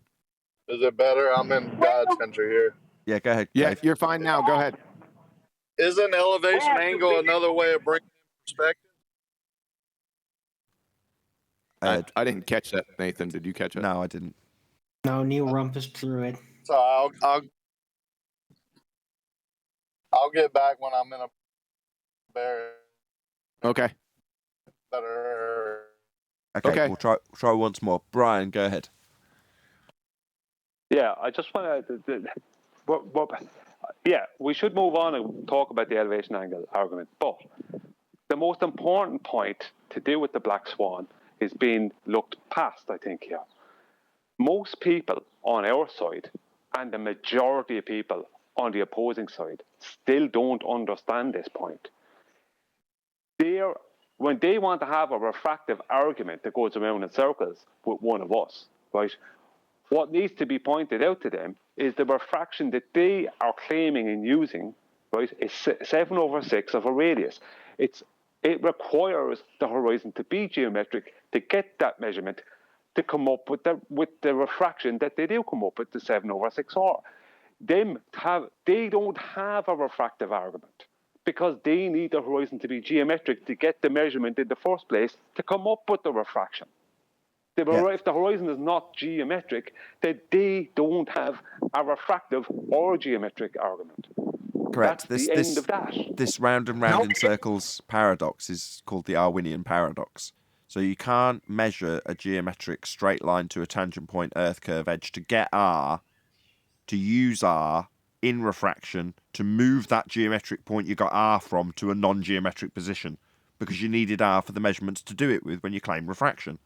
S10: Is it better? I'm in God's country here.
S1: Yeah, go ahead.
S16: Yeah,
S1: Dave.
S16: you're fine now. Go ahead.
S10: Isn't elevation angle another way of bringing perspective?
S16: I didn't catch that, Nathan. Did you catch it?
S1: No, I didn't.
S11: No, Neil rumpus through it.
S10: So I'll get back when I'm in a better.
S16: Okay.
S10: Better.
S1: Okay, we'll try once more. Brian, go ahead.
S6: Yeah, I just want to. Yeah, we should move on and talk about the elevation angle argument. But the most important point to do with the black swan is being looked past, I think, here. Most people on our side and the majority of people on the opposing side still don't understand this point. When they want to have a refractive argument that goes around in circles with one of us, right? What needs to be pointed out to them is the refraction that they are claiming and using, right, is 7/6 of a radius. It requires the horizon to be geometric to get that measurement to come up with the refraction that they do come up with, the 7/6R. They don't have a refractive argument because they need the horizon to be geometric to get the measurement in the first place to come up with the refraction. If the horizon is not geometric, then they don't have a refractive or
S1: Correct.
S6: geometric argument.
S1: That's
S6: the end of that.
S1: This round and round in circles paradox is called the Arwinian paradox. So you can't measure a geometric straight line to a tangent point Earth curve edge to get R, to use R in refraction to move that geometric point you got R from to a non-geometric position, because you needed R for the measurements to do it with when you claim refraction.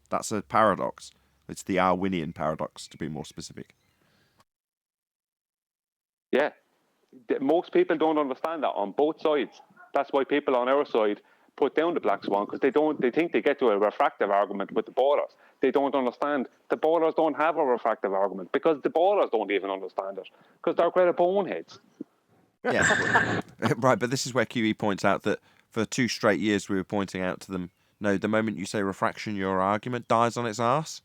S1: That's a paradox. It's the Arwinian paradox, to be more specific.
S6: Yeah. Most people don't understand that on both sides. That's why people on our side put down the black swan, because they think they get to a refractive argument with the ballers. They don't understand. The ballers don't have a refractive argument because the ballers don't even understand it, because they're great boneheads.
S1: Yeah, right. But this is where QE points out that for 2 straight years we were pointing out to them, no, the moment you say refraction, your argument dies on its arse.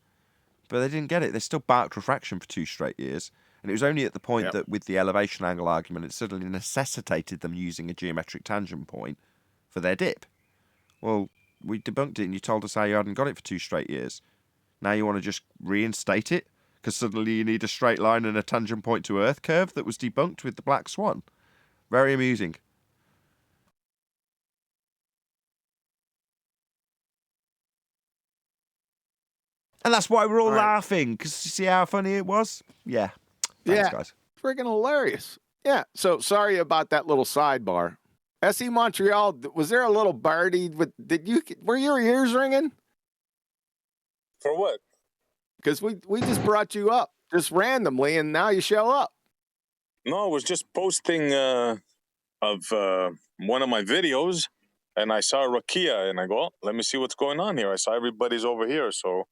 S1: But they didn't get it. They still barked refraction for 2 straight years. And it was only at the point that with the elevation angle argument, it suddenly necessitated them using a geometric tangent point for their dip. Well, we debunked it and you told us how you hadn't got it for 2 straight years. Now you want to just reinstate it? Because suddenly you need a straight line and a tangent point to Earth curve that was debunked with the black swan. Very amusing. And that's why we're all laughing, because you see how funny it was? Yeah. Thanks, guys.
S16: Freaking hilarious. Yeah, so sorry about that little sidebar. SE Montreal, was there a little birdie with, were your ears ringing?
S20: For what?
S16: Because we just brought you up just randomly and now you show up.
S20: No, I was just posting of one of my videos and I saw Rakia and I go, oh, let me see what's going on here. I saw everybody's over here, so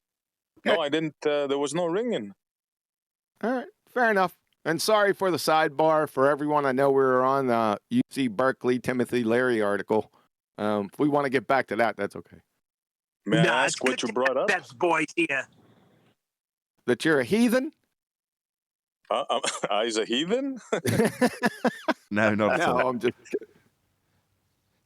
S20: no, I didn't, there was no ringing.
S16: All right, fair enough. And sorry for the sidebar for everyone. I know we were on the UC Berkeley Timothy Leary article. If we want to get back to that, that's okay.
S20: May I ask what you brought up?
S15: That's boys here.
S16: That you're a heathen?
S20: He's a heathen?
S1: No, not at all.
S16: No, I'm just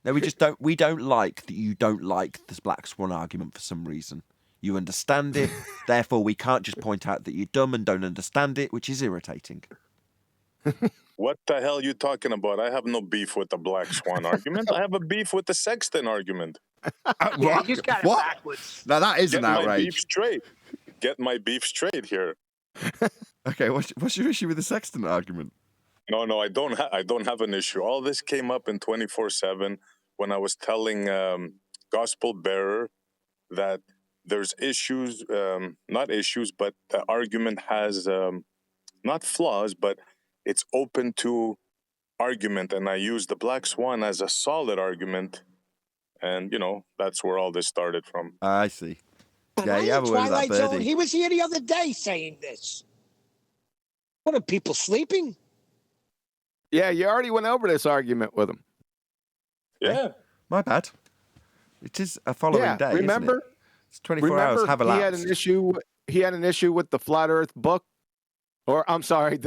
S1: No, we don't like that you don't like this black swan argument for some reason. You understand it, therefore we can't just point out that you're dumb and don't understand it, which is irritating.
S20: What the hell are you talking about? I have no beef with the black swan argument. I have a beef with the sexton argument.
S15: Yeah, you just got it backwards.
S1: Now that is an outrage.
S20: Get my beef straight. Get my beef straight here.
S1: Okay, what's your issue with the sexton argument?
S20: No, I don't have an issue. All this came up in 24/7 when I was telling Gospel Bearer that there's issues, not issues, but the argument has not flaws, but it's open to argument. And I use the black swan as a solid argument. And, that's where all this started from.
S1: I see. Yeah, you have a word with that
S2: Twilight Zone.
S1: birdie.
S2: He was here the other day saying this. What are people sleeping?
S16: Yeah, you already went over this argument with him.
S20: Yeah.
S1: My bad. It is a following day,
S16: remember?
S1: Isn't it? It's 24 hours have elapsed.
S16: He had an issue. he had an issue with the Flat Earth book, or I'm sorry,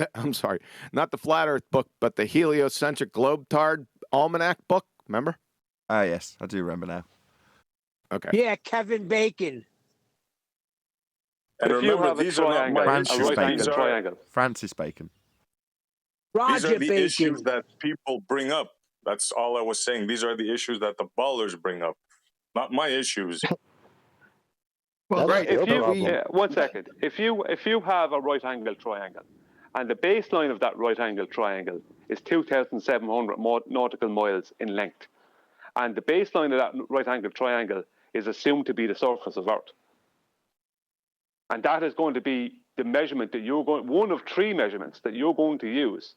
S16: not the Flat Earth book, but the heliocentric globetard almanac book. Remember?
S1: Ah, yes, I do remember now.
S16: Okay.
S2: Yeah, Kevin Bacon.
S20: And
S6: If you
S20: remember,
S6: have a
S20: these are not my
S6: triangle, a
S1: Francis
S20: issues.
S6: right
S1: Bacon.
S20: These
S6: angle
S20: are
S6: triangle.
S1: Francis Bacon.
S20: these are
S2: Roger
S20: the
S2: Bacon.
S20: issues that people bring up. That's all I was saying. These are the issues that the ballers bring up, not my issues.
S5: Well, right.
S6: If you 1 second, if you have a right angle triangle, and the baseline of that right angle triangle is 2,700 nautical miles in length, and the baseline of that right angle triangle is assumed to be the surface of Earth, and that is going to be the measurement that you're going, one of three measurements that you're going to use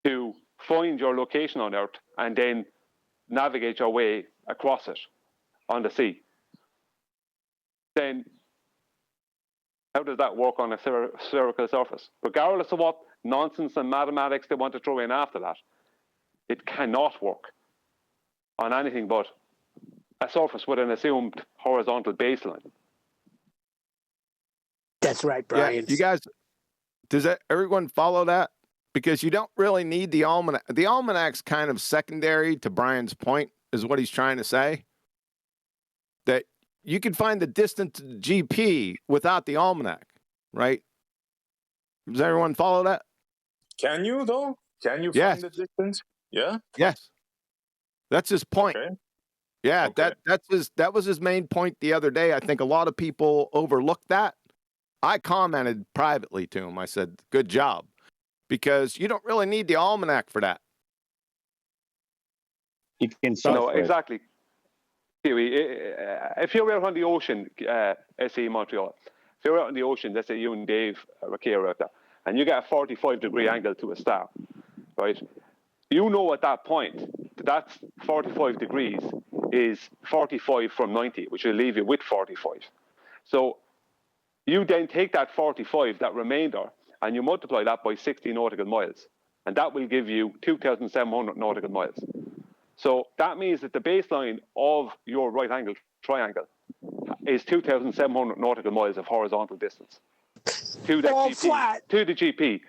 S6: to find your location on Earth and then navigate your way across it on the sea. Then how does that work on a spherical surface? Regardless of what nonsense and mathematics they want to throw in after that, it cannot work on anything but a surface with an assumed horizontal baseline.
S2: That's right, Brian.
S16: Yeah, you guys, does everyone follow that? Because you don't really need the almanac. The almanac's kind of secondary to Brian's point, is what he's trying to say. That you can find the distance to the GP without the almanac, right? Does everyone follow that?
S20: Can you, though? Can you
S16: Yes.
S20: find the distance? Yeah?
S16: Yes. That's his point.
S20: Okay.
S16: Yeah,
S20: Okay.
S16: that was his main point the other day. I think a lot of people overlooked that. I commented privately to him. I said, good job. Because you don't really need the almanac for that.
S17: You can
S6: No, exactly. If you're out on the ocean, SE Montreal, if you're out on the ocean, let's say you and Dave Rakir are out there, and you get a 45-degree angle to a star, right? You know at that point that 45 degrees is 45 from 90, which will leave you with 45. So you then take that 45, that remainder, and you multiply that by 60 nautical miles, and that will give you 2,700 nautical miles. So that means that the baseline of your right angle triangle is 2,700 nautical miles of horizontal distance to the GP.
S2: Flat.
S6: To the GP.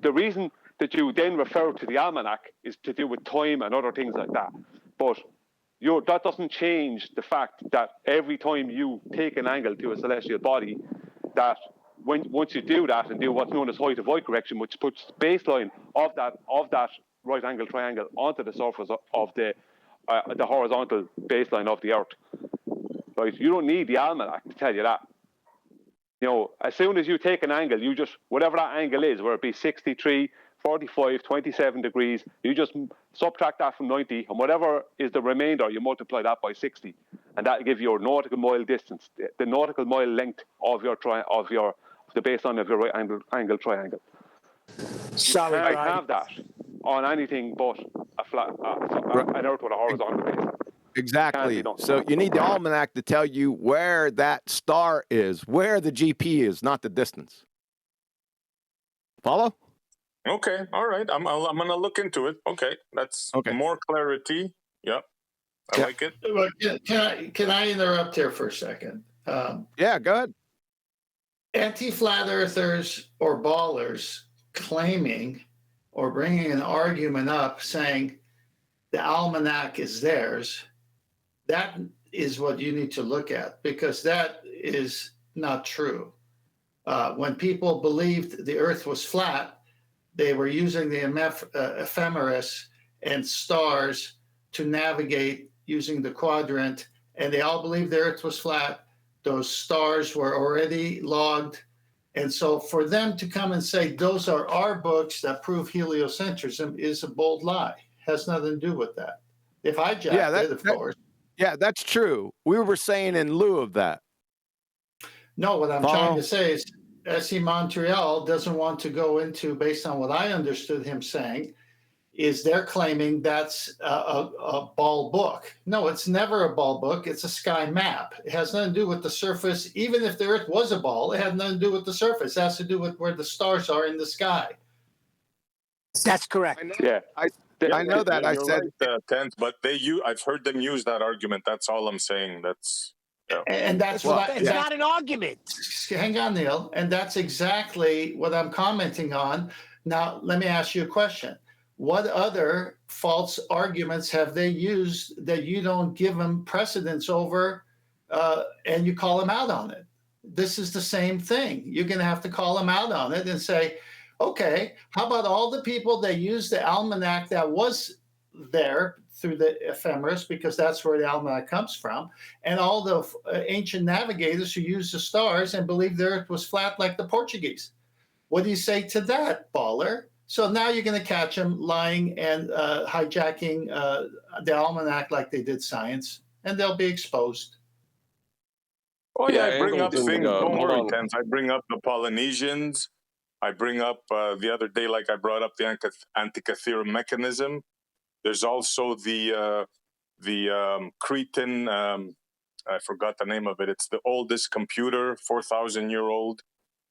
S6: The reason that you then refer to the almanac is to do with time and other things like that. But that doesn't change the fact that every time you take an angle to a celestial body, that once you do that and do what's known as height of eye correction, which puts the baseline of that right angle triangle onto the surface of the horizontal baseline of the Earth, right? You don't need the almanac to tell you that. You know, as soon as you take an angle, you just, whatever that angle is, whether it be 63, 45, 27 degrees, you just subtract that from 90, and whatever is the remainder, you multiply that by 60, and that'll give you your nautical mile distance, the nautical mile length of the baseline of your right angle triangle.
S2: Sorry,
S6: you can't
S2: Brian.
S6: have that on anything but a flat, an Earth with a horizontal baseline.
S16: Exactly. So you need the almanac to tell you where that star is, where the GP is, not the distance. Follow?
S20: Okay. All right. I'm going to look into it. Okay. That's more clarity. Yep. I like it.
S5: Well, can I interrupt here for a second?
S16: Yeah, go ahead.
S5: Anti-flat earthers or ballers claiming or bringing an argument up saying the almanac is theirs, that is what you need to look at, because that is not true. When people believed the earth was flat, they were using the ephemeris and stars to navigate using the quadrant, and they all believed the earth was flat. Those stars were already logged. And so for them to come and say, those are our books that prove heliocentrism, is a bold lie. Has nothing to do with that. If I did, of course.
S16: Yeah, that's true. We were saying in lieu of that.
S5: No, what I'm trying to say is SE Montreal doesn't want to go into, based on what I understood him saying, is they're claiming that's a ball book. No, it's never a ball book. It's a sky map. It has nothing to do with the surface. Even if the Earth was a ball, it had nothing to do with the surface. It has to do with where the stars are in the sky.
S2: That's correct.
S16: I know that. I
S20: You're
S16: said
S20: right, Tenth, but I've heard them use that argument. That's all I'm saying. That's
S5: And that's
S15: it's not an argument.
S5: Hang on, Neil. And that's exactly what I'm commenting on. Now, let me ask you a question. What other false arguments have they used that you don't give them precedence over and you call them out on it? This is the same thing. You're going to have to call them out on it and say, okay, how about all the people that used the almanac that was there through the ephemeris, because that's where the almanac comes from, and all the ancient navigators who used the stars and believed the earth was flat like the Portuguese? What do you say to that, baller? So now you're going to catch them lying and hijacking the almanac like they did science, and they'll be exposed.
S20: Oh yeah, I bring up things. Don't worry, Tens. I bring up the Polynesians. I bring up the other day, like I brought up the Antikythera mechanism. There's also the Cretan. I forgot the name of it. It's the oldest computer, 4,000-year-old.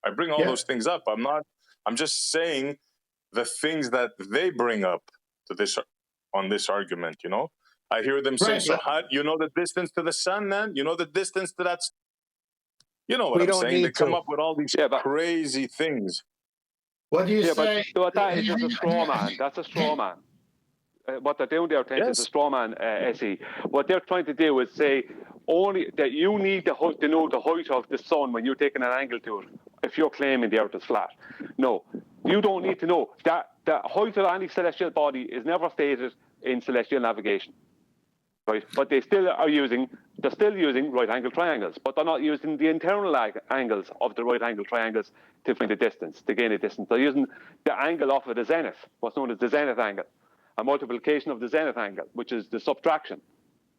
S20: I bring all those things up. I'm just saying the things that they bring up to this on this argument. You know, I hear them say, "So how, you know the distance to the sun, man? You know the distance to that." You know what I'm saying? They come up with all these crazy things.
S5: What do you say?
S6: But that is just a straw man. That's a straw man. What they're doing there, is a straw man, SE. What they're trying to do is say only that you need to know the height of the sun when you're taking an angle to it, if you're claiming the earth is flat. No, you don't need to know. That the height of any celestial body is never stated in celestial navigation. Right, but they're still using right angle triangles, but they're not using the internal angles of the right angle triangles to find the distance, to gain a distance. They're using the angle off of the zenith, what's known as the zenith angle, a multiplication of the zenith angle, which is the subtraction.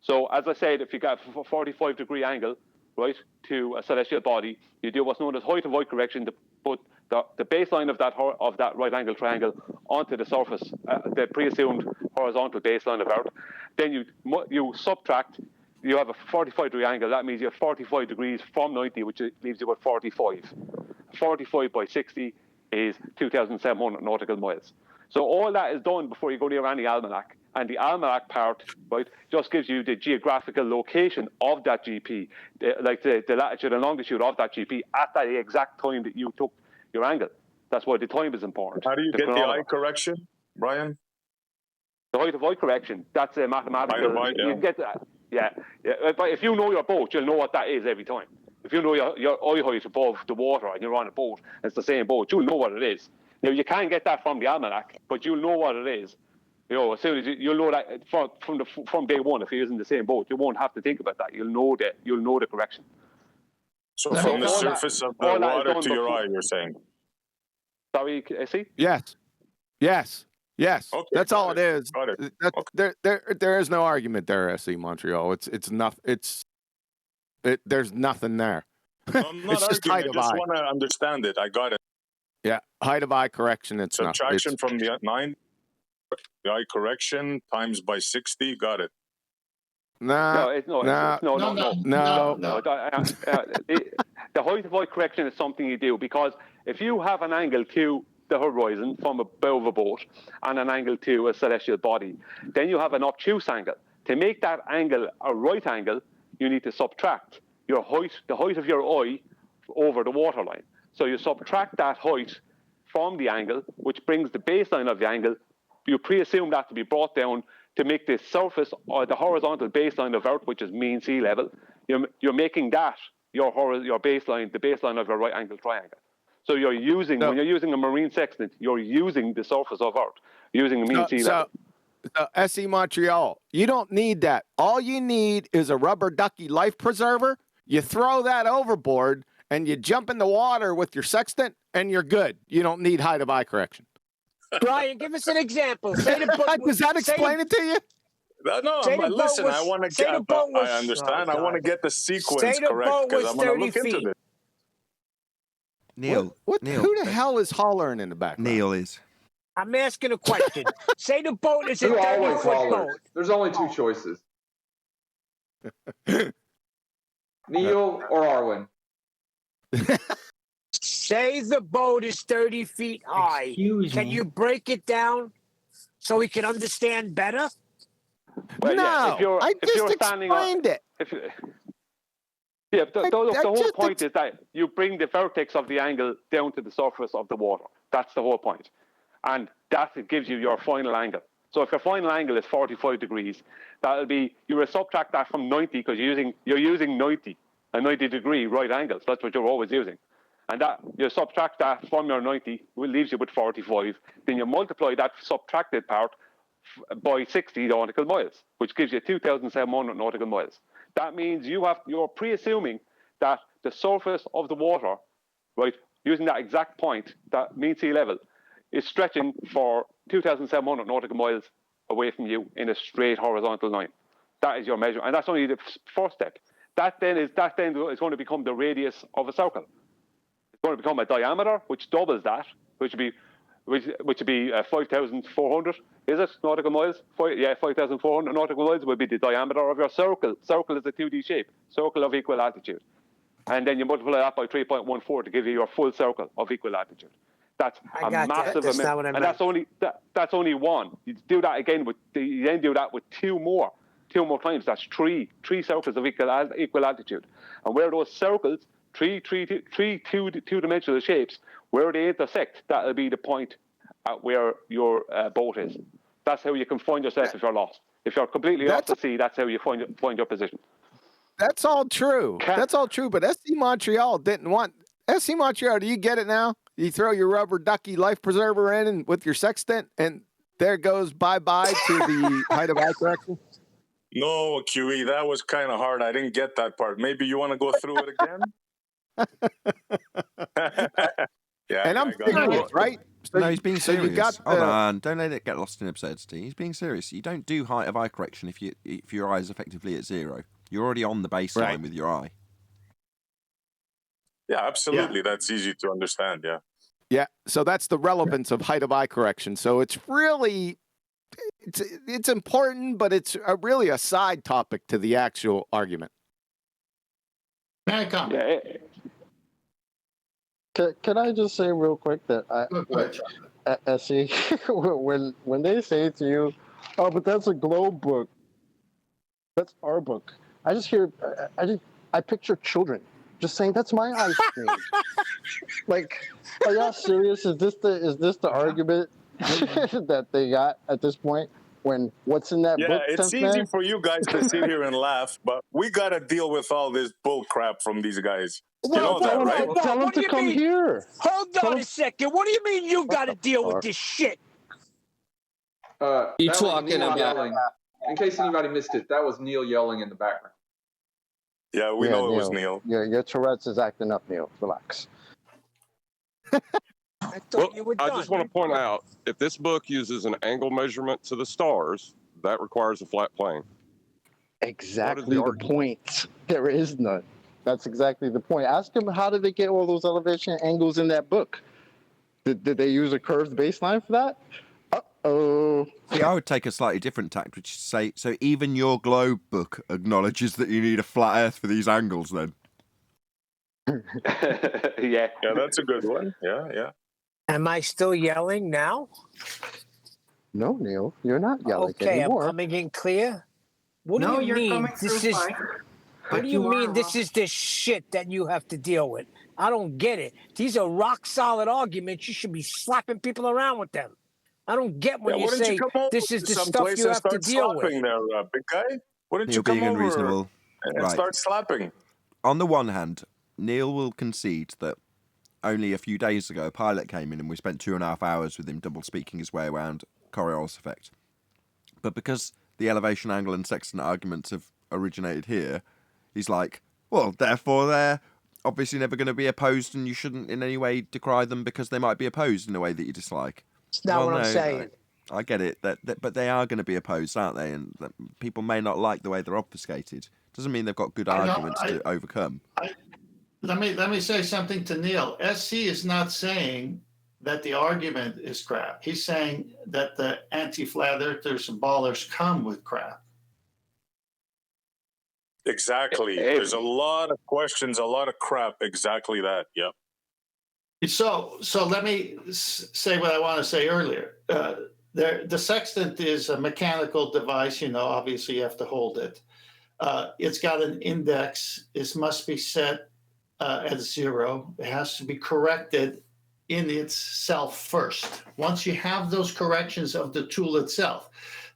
S6: So as I said, if you got a 45-degree angle, right, to a celestial body, you do what's known as height of void correction to put the baseline of that right angle triangle onto the surface, the pre-assumed horizontal baseline of Earth. Then you subtract. You have a 45-degree angle. That means you have 45 degrees from 90, which leaves you with 45. 45 by 60 is 2,700 nautical miles. So all that is done before you go near any almanac. And the almanac part, right, just gives you the geographical location of that GP, like the latitude and longitude of that GP at that exact time that you took your angle. That's why the time is important.
S20: How do you get the eye correction, Brian?
S6: The height of eye correction, that's a mathematical. You can get that. Yeah. But if you know your boat, you'll know what that is every time. If you know your eye height above the water and you're on a boat, and it's the same boat, you'll know what it is. Now, you can't get that from the almanac, but you'll know what it is. You know, as soon as you'll know that from day one, if you're using the same boat, you won't have to think about that. You'll know the correction.
S20: So from the surface of the water to your eye, you're saying?
S6: Sorry, see?
S16: Yes. Okay, that's all it is. There is no argument there, SE Montreal. It's enough. There's nothing there.
S20: I'm not arguing. I just want to understand it. I got it.
S16: Yeah, height of eye correction. It's
S20: subtraction from the 9. The eye correction times by 60. Got it.
S6: No. The height of eye correction is something you do because if you have an angle to the horizon from above a boat and an angle to a celestial body, then you have an obtuse angle. To make that angle a right angle, you need to subtract the height of your eye over the waterline. So you subtract that height from the angle, which brings the baseline of the angle. You pre-assume that to be brought down to make the surface or the horizontal baseline of Earth, which is mean sea level. You're making that your baseline, the baseline of your right angle triangle. So you're using, when you're using a marine sextant, you're using the surface of Earth, using the mean sea level.
S16: So SE Montreal, you don't need that. All you need is a rubber ducky life preserver. You throw that overboard and you jump in the water with your sextant and you're good. You don't need height of eye correction.
S15: Brian, give us an example. Say the boat,
S16: does that explain it to you?
S20: No, listen, I want to get, I understand. I want to get the sequence correct because I'm going to look into this.
S1: Neil,
S16: who the hell is hollering in the background?
S1: Neil is.
S15: I'm asking a question. Say the boat is a 30-foot boat.
S19: There's only two choices. Neil or Arwen.
S15: Say the boat is 30 feet high. Can you break it down so we can understand better?
S16: Well, no, I just explained it.
S6: Yeah, the whole point is that you bring the vertex of the angle down to the surface of the water. That's the whole point. And that gives you your final angle. So if your final angle is 45 degrees, that'll be, you will subtract that from 90 because you're using 90, a 90-degree right angle. So that's what you're always using. And that you subtract that from your 90, it leaves you with 45. Then you multiply that subtracted part by 60 nautical miles, which gives you 2,700 nautical miles. That means you're pre-assuming that the surface of the water, right, using that exact point, that mean sea level, is stretching for 2,700 nautical miles away from you in a straight horizontal line. That is your measure, and that's only the first step. That then is going to become the radius of a circle. It's going to become a diameter, which doubles that, which would be 5,400. Is it nautical miles? 5,400 nautical miles would be the diameter of your circle. Circle is a 2D shape, circle of equal altitude, and then you multiply that by 3.14 to give you your full circle of equal altitude. That's a massive amount, and that's only one. You do that again you then do that with two more times. That's three circles of equal altitude, and where those circles, three two-dimensional shapes, where they intersect, that'll be the point at where your boat is. That's how you can find yourself if you're lost. If you're completely off the sea, that's how you find your position.
S16: That's all true. That's all true. But SC Montreal didn't want. SC Montreal, do you get it now? You throw your rubber ducky life preserver in and with your sextant, and there goes bye-bye to the height of eye correction?
S20: No, QE, that was kind of hard. I didn't get that part. Maybe you want to go through it again? Yeah,
S16: and I'm serious, right? So
S1: no, he's being serious.
S16: You got
S1: Hold on, don't let it get lost in absurdity. He's being serious. You don't do height of eye correction if your eye is effectively at zero. You're already on the baseline with your eye.
S20: Yeah, absolutely. Yeah. That's easy to understand. Yeah.
S16: Yeah. So that's the relevance of height of eye correction. So it's really, it's important, but it's really a side topic to the actual argument.
S5: May I comment?
S10: Can I just say real quick that SE, when they say to you, "Oh, but that's a globe book. That's our book," I just hear, I picture children just saying, "That's my eye stream." Like, are y'all serious? Is this the argument that they got at this point? When what's in that book?
S20: Yeah, it's easy for you guys to sit here and laugh, but we got to deal with all this bull crap from these guys. You know that, right?
S10: Tell them to come here.
S15: Hold on a second. What do you mean you got to deal with this shit?
S19: You talking about yelling. In case anybody missed it, that was Neil yelling in the background.
S20: Yeah, we know Neil. It was Neil.
S10: Yeah, your Tourette's is acting up, Neil. Relax.
S18: I just want to point out, if this book uses an angle measurement to the stars, that requires a flat plane.
S10: Exactly the point. There is none. That's exactly the point. Ask them, how did they get all those elevation angles in that book? Did they use a curved baseline for that? Uh-oh.
S1: See, I would take a slightly different tact, which is say, so even your globe book acknowledges that you need a flat earth for these angles, then?
S6: Yeah,
S20: that's a good one. Yeah.
S15: Am I still yelling now?
S10: No, Neil, you're not yelling
S15: Okay,
S10: anymore.
S15: I'm coming in clear. What do you mean? What do you mean this is the shit that you have to deal with? I don't get it. These are rock solid arguments. You should be slapping people around with them. I don't get when you say this is the stuff you have to deal with.
S20: There, big guy? Why don't you come over and start slapping?
S1: On the one hand, Neil will concede that only a few days ago a pilot came in and we spent 2.5 hours with him double speaking his way around Coriolis effect. But because the elevation angle and sextant arguments have originated here, he's like, well, therefore they're obviously never going to be opposed and you shouldn't in any way decry them because they might be opposed in a way that you dislike.
S15: It's not what I'm saying.
S1: I get it, but they are going to be opposed, aren't they? And people may not like the way they're obfuscated. Doesn't mean they've got good arguments to overcome.
S5: Let me say something to Neil. SC is not saying that the argument is crap. He's saying that the anti-flat earthers and ballers come with crap.
S20: Exactly. There's a lot of questions, a lot of crap. Exactly that. Yep.
S5: So let me say what I want to say earlier. The sextant is a mechanical device. Obviously you have to hold it. it's got an index. It must be set at 0. It has to be corrected in itself first. Once you have those corrections of the tool itself,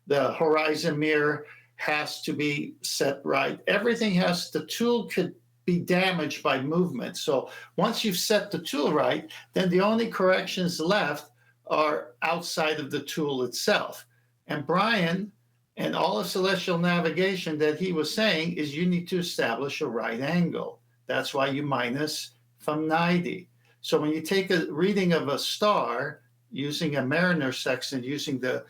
S5: the horizon mirror has to be set right. Everything the tool could be damaged by movement. So once you've set the tool right, then the only corrections left are outside of the tool itself. And Brian and all of celestial navigation that he was saying is you need to establish a right angle. That's why you minus from 90. So when you take a reading of a star using a Mariner sextant, using the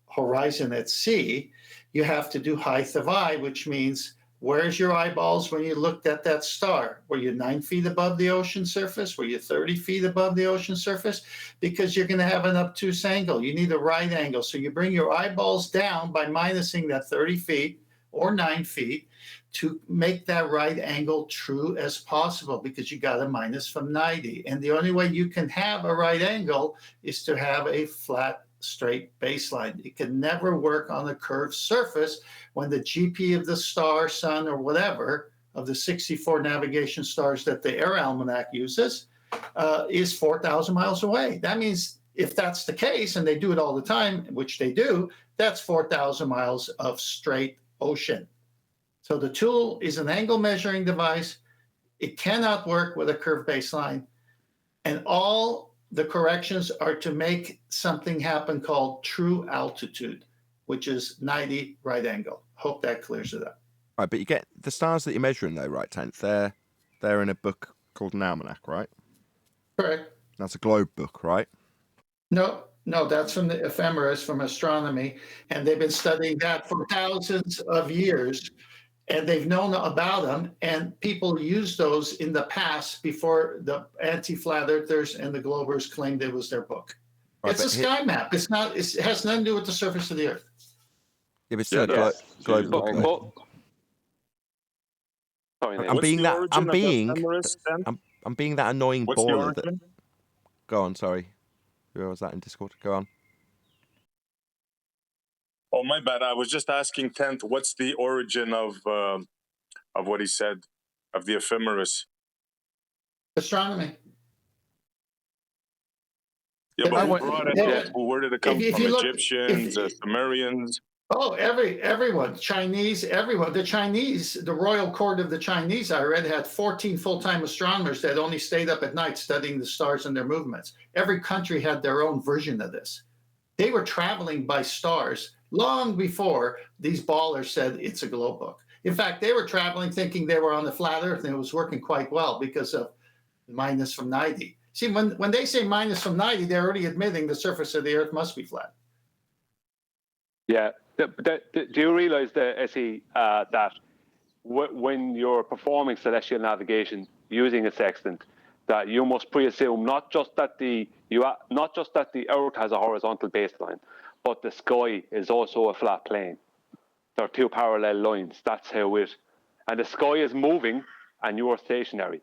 S5: horizon at sea, you have to do height of eye, which means where's your eyeballs when you looked at that star? Were you 9 feet above the ocean surface? Were you 30 feet above the ocean surface? Because you're going to have an obtuse angle. You need a right angle. So you bring your eyeballs down by minusing that 30 feet or 9 feet to make that right angle true as possible, because you got to minus from 90. And the only way you can have a right angle is to have a flat, straight baseline. It can never work on a curved surface when the GP of the star, sun, or whatever of the 64 navigation stars that the Air Almanac uses is 4,000 miles away. That means if that's the case, and they do it all the time, which they do, that's 4,000 miles of straight ocean. So the tool is an angle measuring device. It cannot work with a curved baseline. And all the corrections are to make something happen called true altitude, which is 90 right angle. Hope that clears it up.
S1: Right, but you get the stars that you're measuring though, right, Tenth? They're in a book called an almanac, right?
S5: Correct.
S1: That's a globe book, right?
S5: No, that's from the ephemeris, from astronomy. And they've been studying that for thousands of years. And they've known about them, and people used those in the past before the anti-flat earthers and the globers claimed it was their book. Right, it's a sky map. It's not. It has nothing to do with the surface of the Earth.
S1: Yeah, but it's still a globe book. I'm being that annoying baller. Go on, sorry. Who was that in Discord? Go on.
S20: Oh, my bad. I was just asking Tenth, what's the origin of what he said, of the ephemeris?
S5: Astronomy.
S20: Yeah, but who brought it up? Where did it come from? Egyptians, Sumerians?
S5: Oh, everyone, Chinese, everyone. The Chinese, the royal court of the Chinese, I read, had 14 full-time astronomers that only stayed up at night studying the stars and their movements. Every country had their own version of this. They were traveling by stars long before these ballers said it's a globe book. In fact, they were traveling thinking they were on the flat Earth, and it was working quite well because of minus from 90. See, when they say minus from 90, they're already admitting the surface of the Earth must be flat.
S6: Yeah. Do you realize, Essie, that when you're performing celestial navigation using a sextant, that you must pre-assume not just that the Earth has a horizontal baseline, but the sky is also a flat plane. There are two parallel lines. That's how and the sky is moving and you are stationary.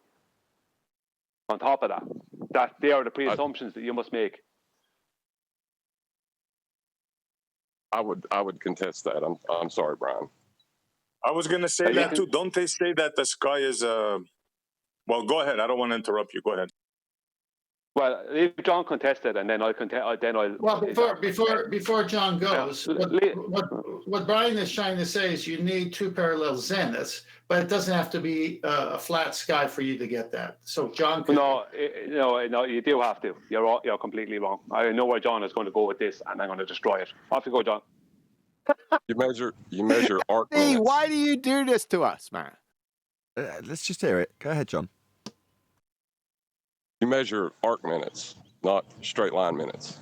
S6: On top of that they are the pre-assumptions that you must make.
S18: I would contest that. I'm sorry, Brian.
S20: I was going to say that too. Don't they say that the sky is well, go ahead. I don't want to interrupt you. Go ahead.
S6: Well, if John contested, and then I'll contest.
S5: Well, before John goes, what Brian is trying to say is you need two parallel zeniths, but it doesn't have to be a flat sky for you to get that. So John.
S6: No, you do have to. You're completely wrong. I know where John is going to go with this, and I'm going to destroy it. Off you go, John.
S18: You measure arc minutes.
S16: Hey, why do you do this to us, man?
S1: Let's just hear it. Go ahead, John.
S18: You measure arc minutes, not straight line minutes.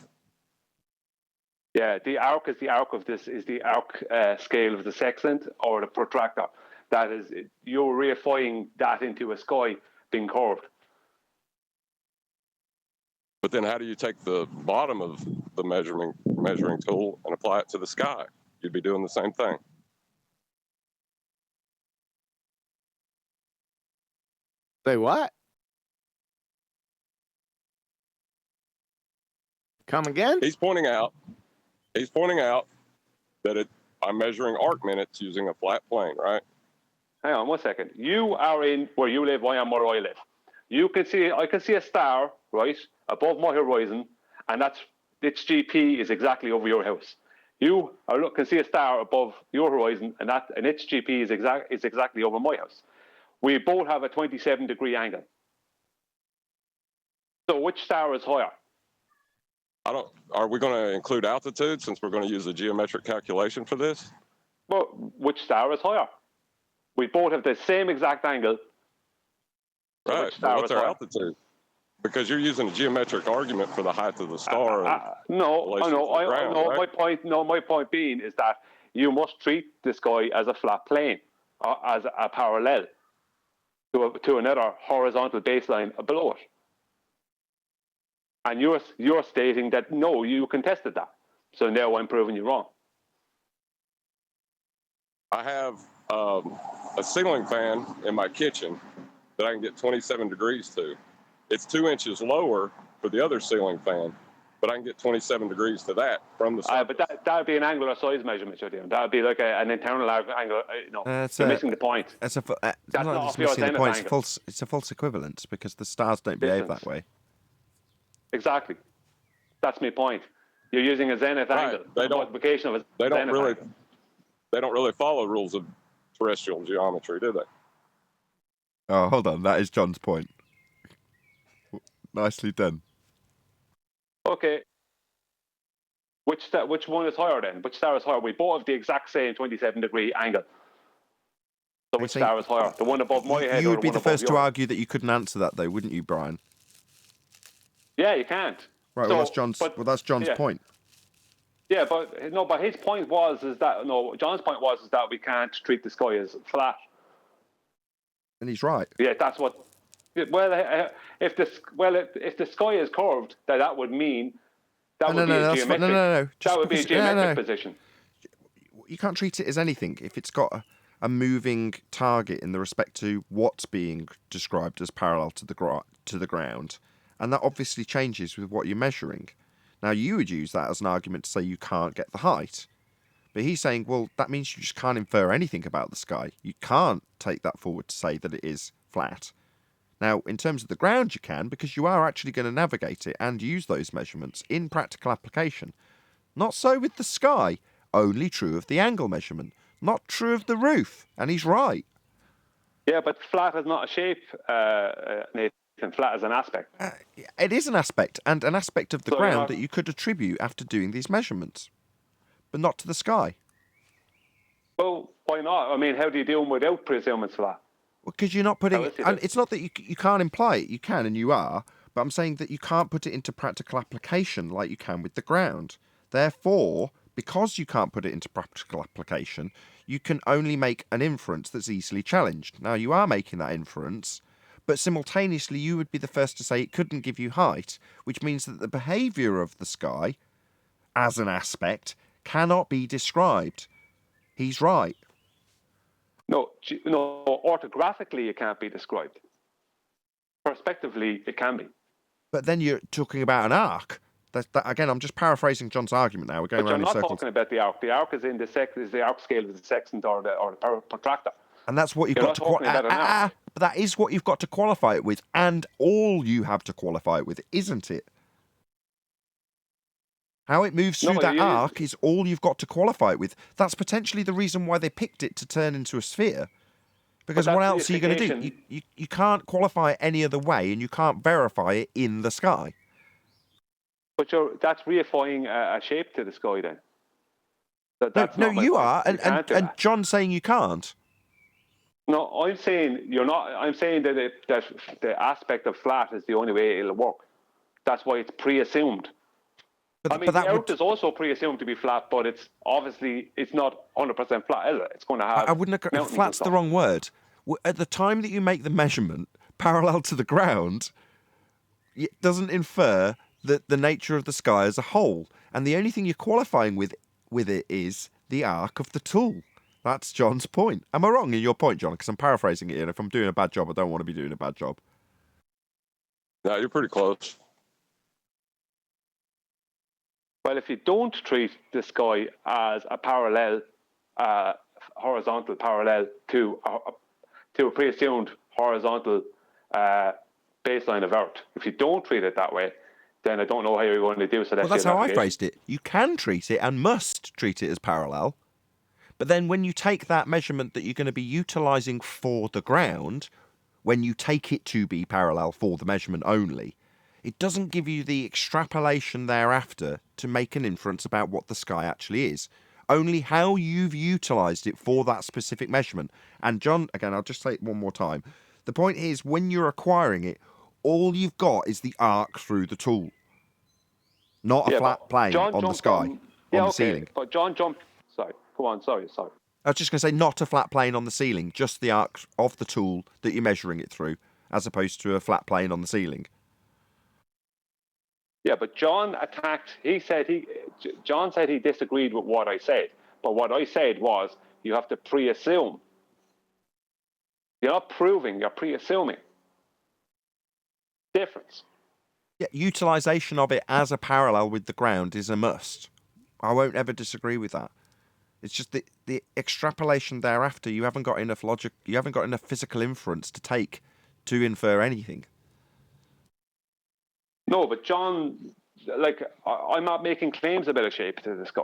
S6: Yeah, the arc is the arc of this is the arc scale of the sextant or the protractor. That is, you're reifying that into a sky being curved.
S18: But then, how do you take the bottom of the measuring tool and apply it to the sky? You'd be doing the same thing.
S16: Say what? Come again?
S18: He's pointing out that I'm measuring arc minutes using a flat plane, right?
S6: hang on 1 second. You are in where you live, I am where I live. I can see a star, right, above my horizon, and its GP is exactly over your house. You can see a star above your horizon, and its GP is exactly over my house. We both have a 27-degree angle. So which star is higher?
S18: Are we going to include altitude since we're going to use a geometric calculation for this?
S6: Well, which star is higher? We both have the same exact angle. So
S18: Right. But what's our altitude? Because you're using a geometric argument for the height of the star.
S6: My point being is that you must treat the sky as a flat plane, or as a parallel to another horizontal baseline below it. And you're stating that no, you contested that. So now I'm proving you wrong.
S18: I have a ceiling fan in my kitchen that I can get 27 degrees to. It's 2 inches lower for the other ceiling fan, but I can get 27 degrees to that from the surface.
S6: But that would be an angular size measurement, that would be like an internal angle. You're missing the point.
S1: That's
S6: not
S1: just missing the point. It's a false equivalence because the stars don't behave that way.
S6: Exactly. That's my point. You're using a zenith angle. Multiplication of a zenith angle.
S18: They don't really follow rules of terrestrial geometry, do they?
S1: Oh, hold on. That is John's point. Nicely done.
S6: Okay. Which one is higher then? Which star is higher? We both have the exact same 27-degree angle. So which star is higher? The one above my head?
S1: You
S6: or
S1: would be
S6: the
S1: the
S6: one
S1: first
S6: above
S1: to
S6: yours?
S1: argue that you couldn't answer that, though, wouldn't you, Brian?
S6: Yeah, you can't.
S1: Right. Well, that's John's point.
S6: Yeah, but his point was John's point was that we can't treat the sky as flat.
S1: And he's right.
S6: Yeah, that's what. Well, if the sky is curved, that would mean that would be a geometric. That would be a geometric position.
S1: You can't treat it as anything if it's got a moving target in the respect to what's being described as parallel to the ground, and that obviously changes with what you're measuring. Now, you would use that as an argument to say you can't get the height. But he's saying, well, that means you just can't infer anything about the sky. You can't take that forward to say that it is flat. Now, in terms of the ground, you can, because you are actually going to navigate it and use those measurements in practical application. Not so with the sky. Only true of the angle measurement. Not true of the roof. And he's right.
S6: Yeah, but flat is not a shape, Nathan. Flat is an aspect.
S1: It is an aspect, and an aspect of the ground that you could attribute after doing these measurements. But not to the sky.
S6: Well, why not? I mean, how do you do them without presuming it's flat?
S1: Well, because you're not putting it... And it's not that you can't imply it. You can, and you are. But I'm saying that you can't put it into practical application like you can with the ground. Therefore, because you can't put it into practical application, you can only make an inference that's easily challenged. Now, you are making that inference, but simultaneously you would be the first to say it couldn't give you height, which means that the behaviour of the sky, as an aspect, cannot be described. He's right.
S6: No, orthographically it can't be described. Perspectively, it can be.
S1: But then you're talking about an arc. Again, I'm just paraphrasing John's argument now. We're going around in circles.
S6: You're not talking about the arc. The arc is in the arc scale of the sextant or the protractor.
S1: And that's what you've got to qualify. But that is what you've got to qualify it with, and all you have to qualify it with, isn't it? How it moves through that arc is all you've got to qualify it with. That's potentially the reason why they picked it to turn into a sphere. Because what else are you going to do? You can't qualify it any other way, and you can't verify it in the sky.
S6: But that's reifying a shape to the sky then.
S1: No, you are, and John's saying you can't.
S6: No, I'm saying you're not. I'm saying that the aspect of flat is the only way it'll work. That's why it's pre-assumed. I mean, the Earth is also pre-assumed to be flat, but it's not 100% flat, is it? It's going to have.
S1: I wouldn't. Flat's the wrong word. At the time that you make the measurement parallel to the ground, it doesn't infer that the nature of the sky as a whole, and the only thing you're qualifying with it is the arc of the tool. That's John's point. Am I wrong in your point, John? Because I'm paraphrasing it, and if I'm doing a bad job, I don't want to be doing a bad job.
S18: No, you're pretty close.
S6: Well, if you don't treat the sky as a parallel, horizontal parallel to to a pre-assumed horizontal baseline of Earth. If you don't treat it that way, then I don't know how you're going to do celestial
S1: Well, that's how I
S6: navigation.
S1: phrased it. You can treat it and must treat it as parallel. But then when you take that measurement that you're going to be utilising for the ground, when you take it to be parallel for the measurement only, it doesn't give you the extrapolation thereafter to make an inference about what the sky actually is. Only how you've utilised it for that specific measurement. And John, again, I'll just say it one more time. The point is, when you're acquiring it, all you've got is the arc through the tool, not a flat plane on the sky, on the ceiling.
S6: But John jumped. Sorry, go on. Sorry.
S1: I was just going to say, not a flat plane on the ceiling, just the arc of the tool that you're measuring it through, as opposed to a flat plane on the ceiling.
S6: Yeah, but John John said he disagreed with what I said. But what I said was, you have to pre-assume. You're not proving, you're pre-assuming. Difference.
S1: Yeah, utilisation of it as a parallel with the ground is a must. I won't ever disagree with that. It's just the extrapolation thereafter, you haven't got enough logic, you haven't got enough physical inference to take to infer anything.
S6: No, but John, I'm not making claims about a shape to the sky.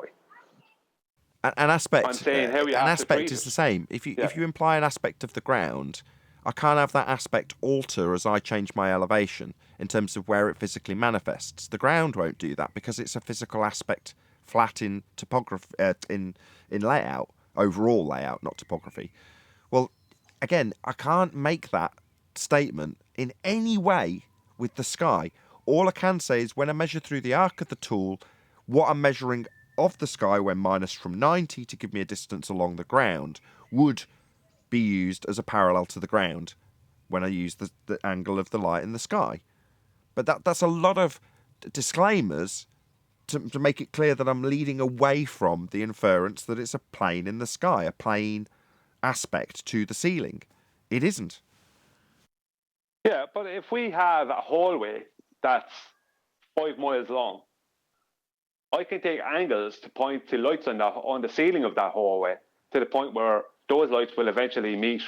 S1: An aspect,
S6: I'm saying how you
S1: an
S6: have to
S1: aspect
S6: treat
S1: is
S6: it.
S1: the same. If you imply an aspect of the ground, I can't have that aspect alter as I change my elevation in terms of where it physically manifests. The ground won't do that because it's a physical aspect, flat in topography, in layout, overall layout, not topography. Well, again, I can't make that statement in any way with the sky. All I can say is when I measure through the arc of the tool, what I'm measuring of the sky when minus from 90 to give me a distance along the ground would be used as a parallel to the ground when I use the angle of the light in the sky. But that's a lot of disclaimers to make it clear that I'm leading away from the inference that it's a plane in the sky, a plane aspect to the ceiling. It isn't.
S6: Yeah, but if we have a hallway that's 5 miles long, I can take angles to point to lights on the ceiling of that hallway to the point where those lights will eventually meet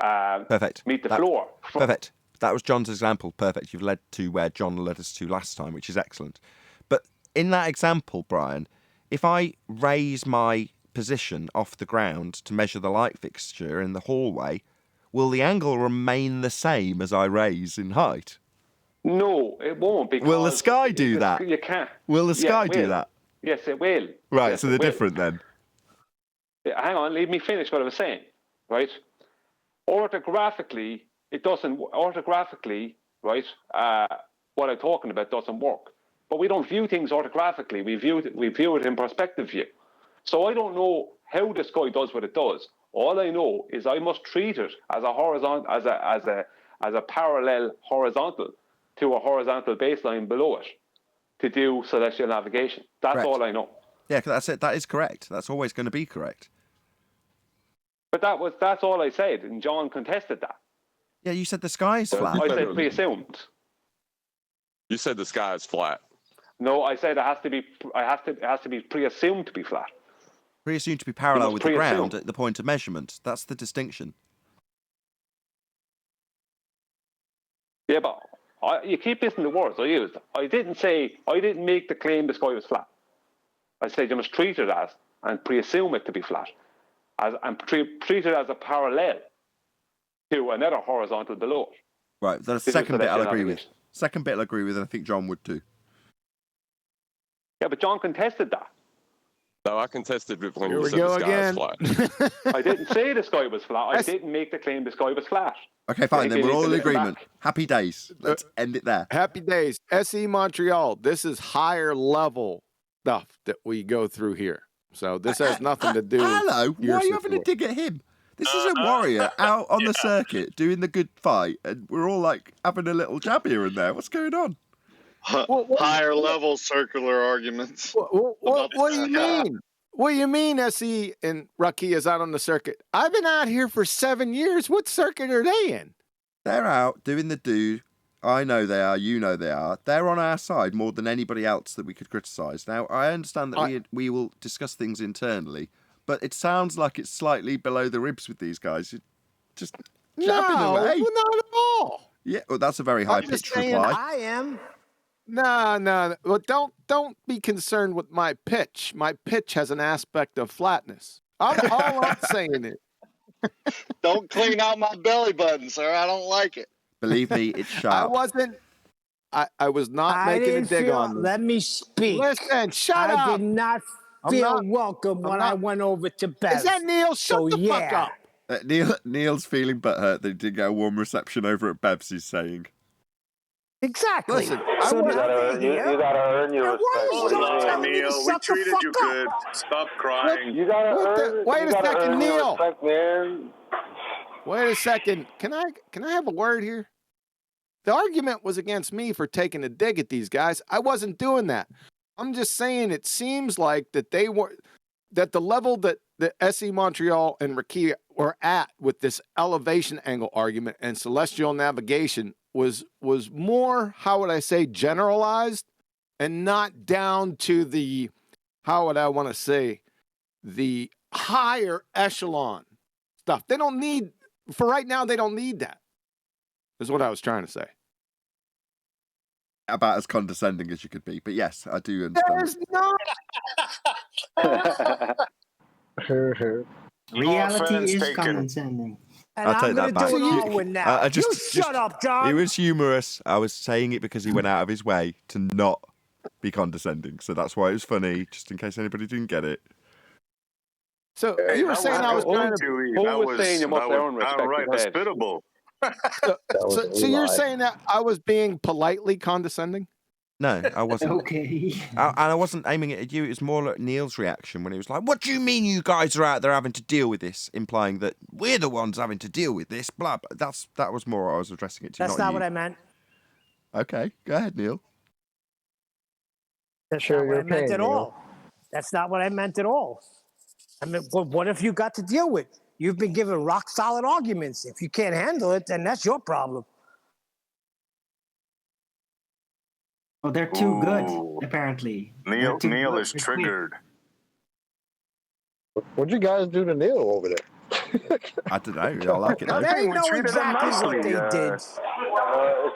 S6: the floor.
S1: Perfect. That was John's example. Perfect. You've led to where John led us to last time, which is excellent. But in that example, Brian, if I raise my position off the ground to measure the light fixture in the hallway, will the angle remain the same as I raise in height?
S6: No, it won't. Because
S1: will the sky do that?
S6: You can't.
S1: Will the sky do that?
S6: Yes, it will.
S1: Right,
S6: yes,
S1: so they're different then.
S6: Yeah, hang on, leave me finish what I was saying. Right? Orthographically, it doesn't. Orthographically, right? What I'm talking about doesn't work. But we don't view things orthographically. We view it in perspective view. So I don't know how the sky does what it does. All I know is I must treat it as a horizontal, as a parallel horizontal to a horizontal baseline below it to do celestial navigation. That's
S1: correct.
S6: all I know.
S1: Yeah, that's it. That is correct. That's always going to be correct.
S6: But that's all I said, and John contested that.
S1: Yeah, you said the sky is flat.
S6: I said pre-assumed.
S18: You said the sky is flat.
S6: No, I said it has to be pre-assumed to be flat.
S1: Pre-assumed to be parallel with the ground at the point of measurement. That's the distinction.
S6: Yeah, but you keep listening to words I used. I didn't make the claim the sky was flat. I said you must treat it as and pre-assume it to be flat, and treat it as a parallel to another horizontal below it.
S1: Right, the second bit I'll agree with. Second bit I'll agree with, and I think John would too.
S6: Yeah, but John contested that.
S18: No, I contested it when you said the sky is flat.
S6: I didn't say the sky was flat. I didn't make the claim the sky was flat.
S1: Okay, fine, then we're all in agreement. Happy days. Let's end it there.
S16: Happy days. SE Montreal, this is higher level stuff that we go through here. So this has nothing to do with
S1: Hello, why are you having a dig at him? This is a warrior out on the circuit doing the good fight, and we're all like having a little jab here and there. What's going on?
S10: Higher level circular arguments.
S16: What do you mean? What do you mean, SE and Rocky is out on the circuit? I've been out here for 7 years. What circuit are they in?
S1: They're out doing the do. I know they are. You know they are. They're on our side more than anybody else that we could criticise. Now, I understand that we will discuss things internally, but it sounds like it's slightly below the ribs with these guys. Just jabbing away.
S16: Well, not at all.
S1: Yeah, well, that's a very
S16: I'm just
S1: high-pitched
S16: saying,
S1: reply.
S15: I am.
S16: No. Well, don't be concerned with my pitch. My pitch has an aspect of flatness. All I'm saying is,
S9: Don't clean out my belly button, sir. I don't like it.
S1: Believe me, it's sharp.
S16: I was not making a dig on this.
S15: Let me speak.
S16: Listen, shut up.
S15: I did not feel welcome when I went over to Bev.
S16: Is that Neil? Shut the fuck up.
S1: Neil's feeling butthurt that he didn't get a warm reception over at Bev's, he's saying.
S15: Exactly.
S16: Listen,
S15: so
S13: you gotta earn your respect.
S20: Neil, we treated you good. Stop crying.
S13: You gotta earn.
S16: Wait a second, Neil.
S13: Respect, man.
S16: Wait a second. Can I have a word here? The argument was against me for taking a dig at these guys. I wasn't doing that. I'm just saying it seems like that the level that the SE Montreal and Rakia were at with this elevation angle argument and celestial navigation was more, how would I say, generalized and not down to the, how would I want to say, the higher echelon stuff. They don't need, for right now, they don't need that, is what I was trying to say.
S1: About as condescending as you could be, but yes, I do understand.
S16: There's not.
S11: Reality is condescending.
S15: And
S1: I'll take
S15: I'm
S1: that
S15: going to
S1: back.
S15: do it all now.
S1: You
S15: shut up, John.
S1: It was humorous. I was saying it because he went out of his way to not be condescending, so that's why it was funny, just in case anybody didn't get it.
S16: So you were saying I was trying to...
S6: Who was saying you must earn respect?
S20: Outright hospitable.
S16: So you're saying that I was being politely condescending?
S1: No, I wasn't.
S11: Okay.
S1: And I wasn't aiming it at you. It was more like Neil's reaction when he was like, "What do you mean you guys are out there having to deal with this?" Implying that we're the ones having to deal with this. Blah. That was more what I was addressing it to.
S15: That's not what I meant.
S1: Okay, go ahead, Neil.
S15: That's not what I meant at all. That's not what I meant at all. I mean, well, what if you got to deal with? You've been given rock solid arguments. If you can't handle it, then that's your problem.
S11: Well, they're too good, apparently.
S20: Neil is triggered.
S10: What'd you guys do to Neil over there?
S1: I don't know. I like it.
S15: No, they know exactly what they did.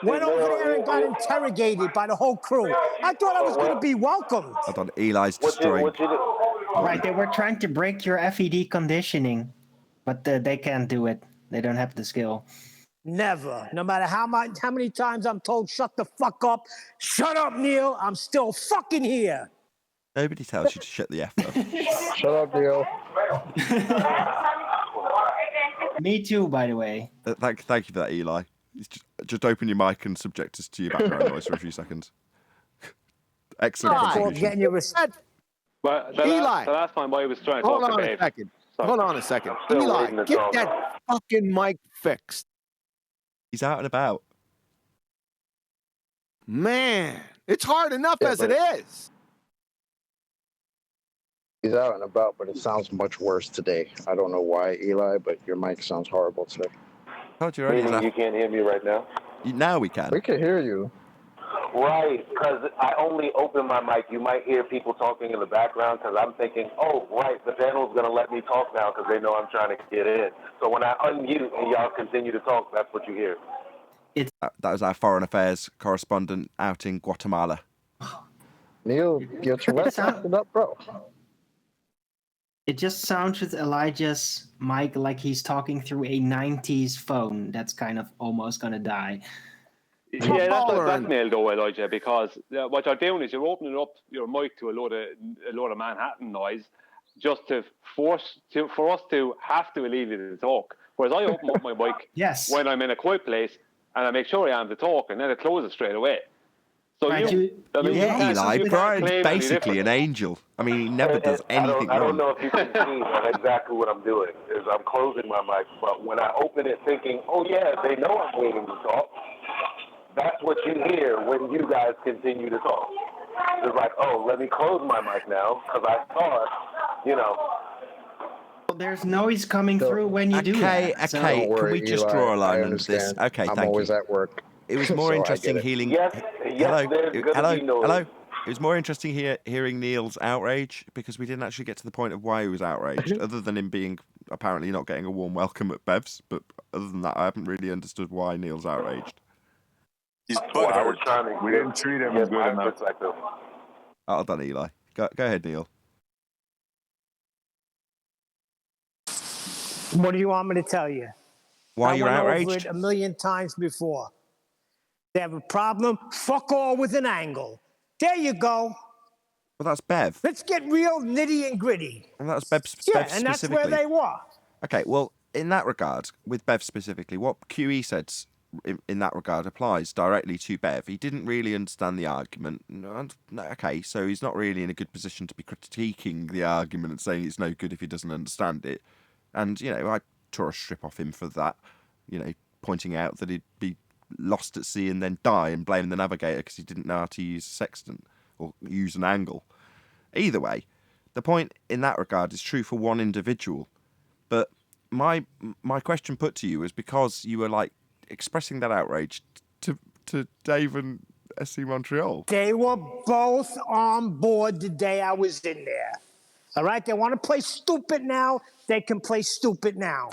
S15: Went over there and got interrogated by the whole crew. I thought I was going to be welcomed.
S1: Hold on, Eli's destroying.
S11: Right, they were trying to break your FED conditioning, but they can't do it. They don't have the skill.
S15: Never. No matter how many times I'm told, shut the fuck up. Shut up, Neil. I'm still fucking here.
S1: Nobody tells you to shut the F up.
S10: Shut up, Neil.
S11: Me too, by the way.
S1: Thank you for that, Eli. Just open your mic and subject us to your background noise for a few seconds. Excellent contribution.
S15: Getting your respect.
S6: But
S16: Eli.
S6: the last time I was trying to talk to Dave.
S16: Hold on a second. Eli, get that fucking mic fixed.
S1: He's out and about.
S16: Man, it's hard enough as it is.
S10: He's out and about, but it sounds much worse today. I don't know why, Eli, but your mic sounds horrible today.
S13: Meaning you can't hear me right now?
S1: Now we can.
S10: We can hear you.
S13: Right, because I only open my mic. You might hear people talking in the background because I'm thinking, oh, right, the panel's going to let me talk now because they know I'm trying to get in. So when I unmute and y'all continue to talk, that's what you hear.
S1: That was our foreign affairs correspondent out in Guatemala.
S10: Neil, get your Tourette's acted up, bro.
S11: It just sounds with Elijah's mic like he's talking through a 90s phone that's kind of almost going to die.
S6: Yeah, that's nailed though, Elijah, because what you're doing is you're opening up your mic to a load of Manhattan noise just to for us to have to leave you to talk. Whereas I open up my mic when I'm in a quiet place and I make sure I am to talk, and then it closes straight away. So
S1: Eli, Brian's basically an angel. I mean, he never does anything wrong.
S13: I don't know if you can see that's exactly what I'm doing. Is I'm closing my mic, but when I open it thinking, oh yeah, they know I'm waiting to talk, that's what you hear when you guys continue to talk. It's like, oh, let me close my mic now, because I thought,
S11: Well, there's noise coming through when you do that.
S1: Okay, can we just draw a line under this? Okay,
S10: I'm
S1: thank
S10: always
S1: you.
S10: at work.
S1: It was more
S10: So
S1: interesting healing.
S13: Yes,
S1: Hello. It was more interesting hearing Neil's outrage, because we didn't actually get to the point of why he was outraged, other than him being apparently not getting a warm welcome at Bev's. But other than that, I haven't really understood why Neil's outraged.
S20: He's
S13: Well, I was
S20: butthurt.
S13: trying to
S20: We didn't treat him
S13: get
S20: good
S13: my
S20: enough.
S13: perspective.
S1: Oh, done, Eli. Go ahead, Neil.
S2: What do you want me to tell you?
S1: Why you're
S2: I went
S1: outraged?
S2: over it a million times before. They have a problem, fuck all with an angle. There you go.
S1: Well, that's Bev.
S2: Let's get real nitty and gritty.
S1: And that's Bev
S2: Yeah,
S1: Bev
S2: and that's
S1: specifically.
S2: where they were.
S1: Okay, well, in that regard, with Bev specifically, what QE said in that regard applies directly to Bev. He didn't really understand the argument. Okay, so he's not really in a good position to be critiquing the argument and saying it's no good if he doesn't understand it. And, I tore a strip off him for that, pointing out that he'd be lost at sea and then die and blame the navigator because he didn't know how to use a sextant or use an angle. Either way, the point in that regard is true for one individual. But my question put to you was because you were expressing that outrage to Dave and SC Montreal.
S2: They were both on board the day I was in there. All right, they want to play stupid now. They can play stupid now.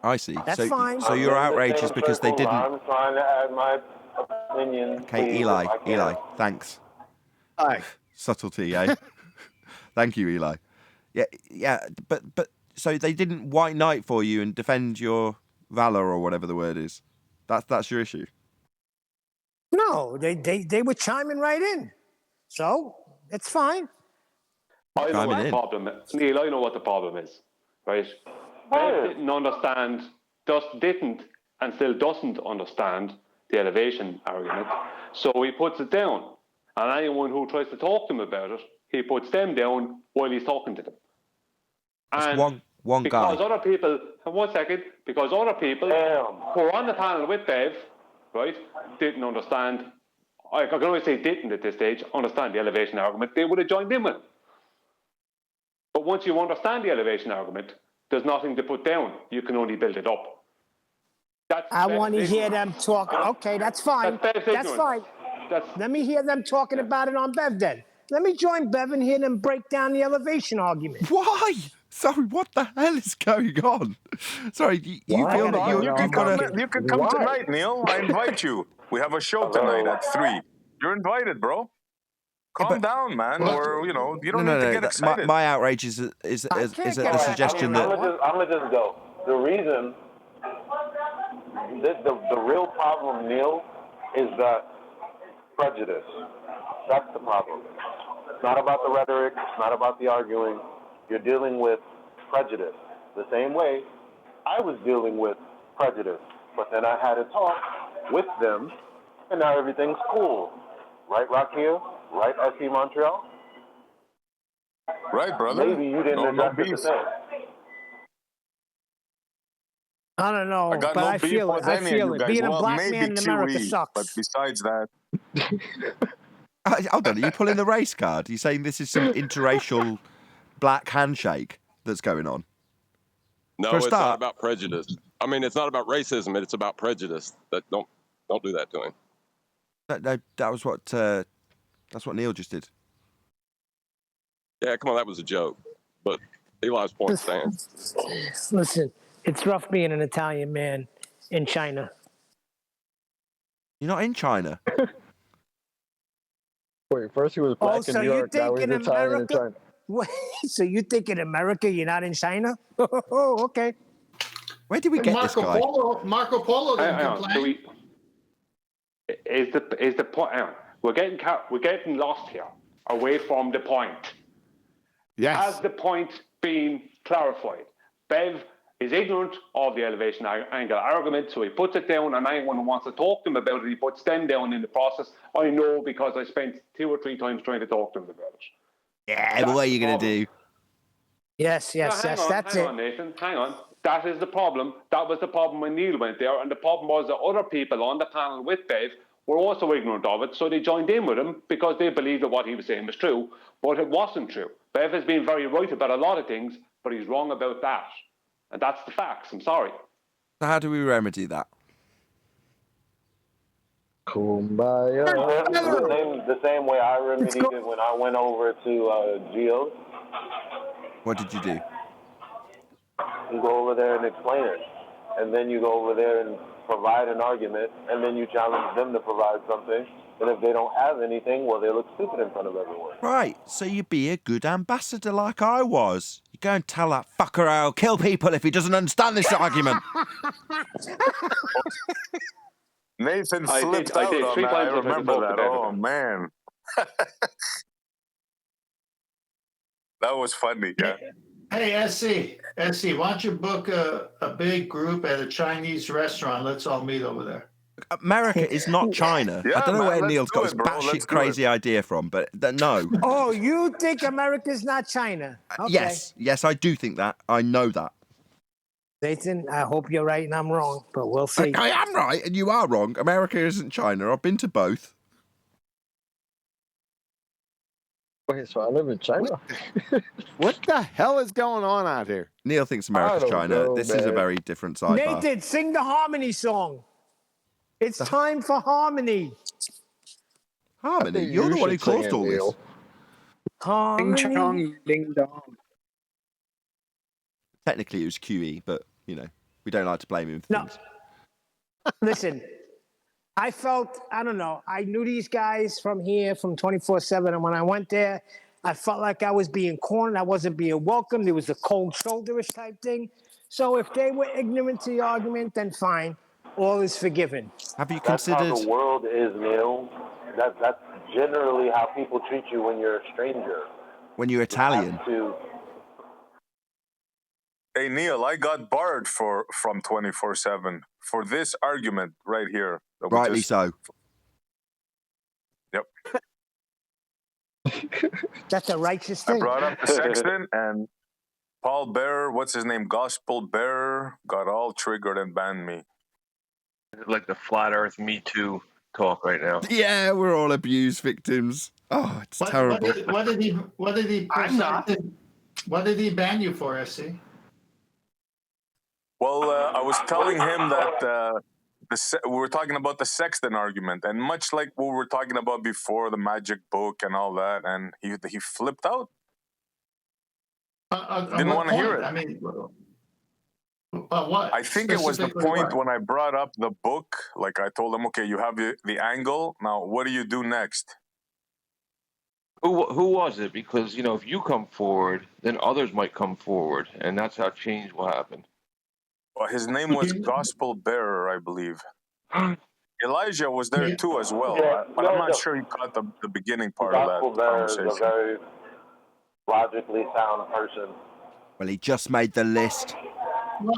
S1: I see.
S2: That's fine.
S1: So your outrage is because they didn't.
S13: I'm trying to add my opinion.
S1: Okay, Eli, thanks.
S16: Hi.
S1: Subtlety, eh? Thank you, Eli. Yeah, but so they didn't white knight for you and defend your valor or whatever the word is. That's your issue.
S2: No, they were chiming right in. So it's fine.
S6: I know what the problem is. Neil, I know what the problem is, right? Bev didn't understand, just didn't, and still doesn't understand the elevation argument. So he puts it down. And anyone who tries to talk to him about it, he puts them down while he's talking to them. And
S1: one
S6: because
S1: guy.
S6: other people, because other people who are on the panel with Bev, right, didn't understand, I can only say didn't at this stage, understand the elevation argument, they would have joined in with him. But once you understand the elevation argument, there's nothing to put down. You can only build it up.
S2: I want to hear them talk. Okay, that's fine. That's fine. Let me hear them talking about it on Bev then. Let me join Bev and hear them break down the elevation argument.
S1: Why? Sorry, what the hell is going on? Sorry, you feel that
S20: You can come tonight, Neil. I invite you. We have a show tonight at 3. You're invited, bro. Calm down, man. Or you don't need to get excited.
S1: My outrage is at the suggestion that
S13: I'm gonna just go. The reason, the real problem, Neil, is that prejudice. That's the problem. It's not about the rhetoric. It's not about the arguing. You're dealing with prejudice. The same way I was dealing with prejudice, but then I had a talk with them, and now everything's cool. Right, Rakia? Right, SC Montreal?
S20: Right, brother.
S13: Maybe you didn't address it the same.
S2: I don't know,
S20: I got
S2: but
S20: no
S2: I
S20: beef
S2: feel it.
S20: with
S2: I
S20: any
S2: feel
S20: of
S2: it.
S20: you guys.
S2: Being a black
S20: maybe
S2: man in America
S20: QE,
S2: sucks.
S20: but besides that,
S1: hold on, are you pulling the race card? Are you saying this is some interracial black handshake that's going on?
S18: No, it's not about prejudice. I mean, it's not about racism. It's about prejudice. Don't do that to him.
S1: That was what that's what Neil just did.
S18: Yeah, come on, that was a joke. But Eli's point stands.
S2: Listen, it's rough being an Italian man in China.
S1: You're not in China.
S10: Wait, first he was black in New York, now he's Italian in China.
S2: Wait, so you think in America you're not in China? Oh, okay.
S1: Where did we get this guy?
S5: Marco Polo didn't complain.
S6: Is the point? We're getting lost here, away from the point.
S16: Yes.
S6: Has the point been clarified? Bev is ignorant of the elevation angle argument, so he puts it down, and anyone who wants to talk to him about it, he puts them down in the process. I know because I spent 2 or 3 times trying to talk to him about it.
S1: Yeah, but what are you going to do?
S2: Yes, that's it.
S6: Hang on, Nathan, hang on. That is the problem. That was the problem when Neil went there, and the problem was that other people on the panel with Bev were also ignorant of it, so they joined in with him because they believed that what he was saying was true, but it wasn't true. Bev has been very right about a lot of things, but he's wrong about that. And that's the facts. I'm sorry.
S1: So how do we remedy that?
S10: Kumbaya.
S13: The same way I remedied it when I went over to Geo's.
S1: What did you do?
S13: You go over there and explain it. And then you go over there and provide an argument, and then you challenge them to provide something. And if they don't have anything, well, they look stupid in front of everyone.
S1: Right, so you be a good ambassador like I was. You go and tell that fucker I'll kill people if he doesn't understand this argument.
S20: Nathan
S6: I
S20: flipped
S6: did
S20: out on
S6: 3
S20: that.
S6: times
S20: I
S6: I tried to
S20: remember
S6: talk to
S20: that.
S6: David.
S20: Oh, man. That was funny, yeah.
S5: Hey, SC, why don't you book a big group at a Chinese restaurant? Let's all meet over there.
S1: America is not China.
S20: Yeah,
S1: I don't know
S20: man,
S1: where
S20: let's
S1: Neil's
S20: do
S1: got
S20: it,
S1: his
S20: bro. Let's
S1: batshit
S20: do
S1: crazy idea from, but no.
S15: Oh, you think America's not China? Okay.
S1: Yes, I do think that. I know that.
S15: Nathan, I hope you're right and I'm wrong, but we'll see.
S1: I am right and you are wrong. America isn't China. I've been to both.
S10: Wait, so I live in China?
S16: What the hell is going on out here?
S1: Neil thinks America's China.
S10: know,
S1: This is a
S10: man.
S1: very different sidebar.
S15: Nathan, sing the harmony song. It's time for harmony.
S1: Harmony? You're the one who caused all this.
S15: Harmony.
S17: Ding chong, ding dong.
S1: Technically, it was QE, but, you know, we don't like to blame him for things.
S15: Listen, I felt, I don't know, I knew these guys from here, from 24/7, and when I went there, I felt like I was being cornered. I wasn't being welcomed. There was a cold shoulderish type thing. So if they were ignorant to the argument, then fine. All is forgiven.
S1: Have you
S13: That's
S1: considered...
S13: how the world is, Neil. That's generally how people treat you when you're a stranger.
S1: When you're Italian?
S20: Hey, Neil, I got barred from 24/7 for this argument right here.
S1: Rightly so.
S20: Yep.
S15: That's a righteous
S20: I
S15: thing.
S20: brought up the sexton, and Paul Bearer, what's his name? Gospel Bearer, got all triggered and banned me.
S21: Like the flat Earth Me Too talk right now.
S1: Yeah, we're all abused victims. Oh, it's terrible.
S5: What did he ban you for, SC?
S20: Well, I was telling him that we were talking about the sexton argument, and much like what we were talking about before, the magic book and all that, and he flipped out. Didn't want to hear it.
S5: I mean, what?
S20: I think it was the point when I brought up the book. Like I told him, okay, you have the angle. Now, what do you do next?
S21: Who was it? Because, you know, if you come forward, then others might come forward, and that's how change will happen.
S20: Well, his name was Gospel Bearer, I believe. Elijah was there too as well, but I'm not sure he caught the beginning part of that conversation.
S13: Gospel Bearer is a very logically sound person.
S1: Well, he just made the list.
S5: Well,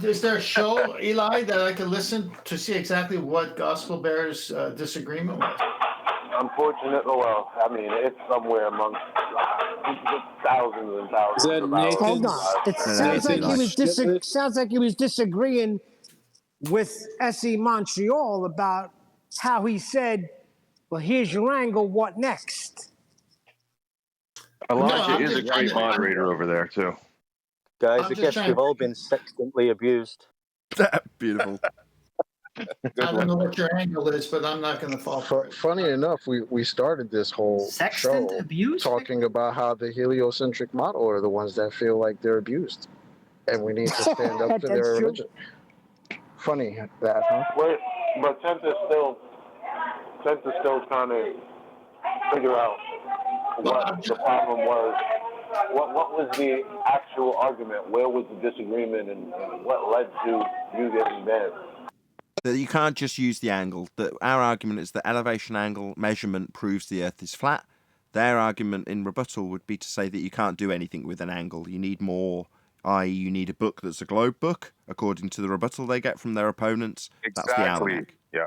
S5: is there a show, Eli, that I can listen to see exactly what Gospel Bearer's disagreement was?
S13: Unfortunately, well, I mean, it's somewhere amongst thousands and thousands of hours.
S15: Hold on. It sounds like he was disagreeing with SE Montreal about how he said, well, here's your angle, what next?
S21: Elijah is a great moderator over there, too.
S4: Guys, I guess we've all been sextantly abused.
S1: Beautiful.
S5: I don't know what your angle is, but I'm not going to fall for it.
S10: Funny enough, we started this whole show talking about how the heliocentric model are the ones that feel like they're abused, and we need to stand up to their religion. Funny that, huh?
S13: Wait, but Tent is still trying to figure out what the problem was. What was the actual argument? Where was the disagreement, and what led to you getting banned?
S1: That you can't just use the angle. That our argument is that elevation angle measurement proves the Earth is flat. Their argument in rebuttal would be to say that you can't do anything with an angle. You need more, i.e. you need a book that's a globe book, according to the rebuttal they get from their opponents. That's the almanac.
S20: Yeah.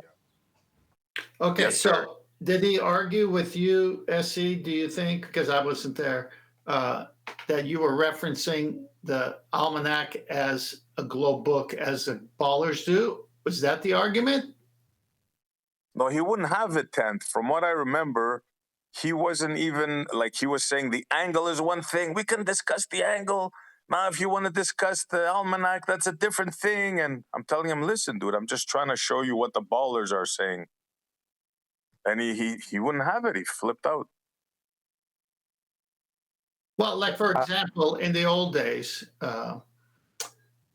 S5: Okay,
S20: Yes,
S5: so
S20: sir.
S5: did he argue with you, SC, do you think, because I wasn't there, that you were referencing the almanac as a globe book as the ballers do? Was that the argument?
S20: No, he wouldn't have it, Tent. From what I remember, he wasn't even, like, he was saying the angle is one thing. We can discuss the angle. Now, if you want to discuss the almanac, that's a different thing. And I'm telling him, listen, dude, I'm just trying to show you what the ballers are saying. and he wouldn't have it. He flipped out.
S5: Well, like for example, in the old days,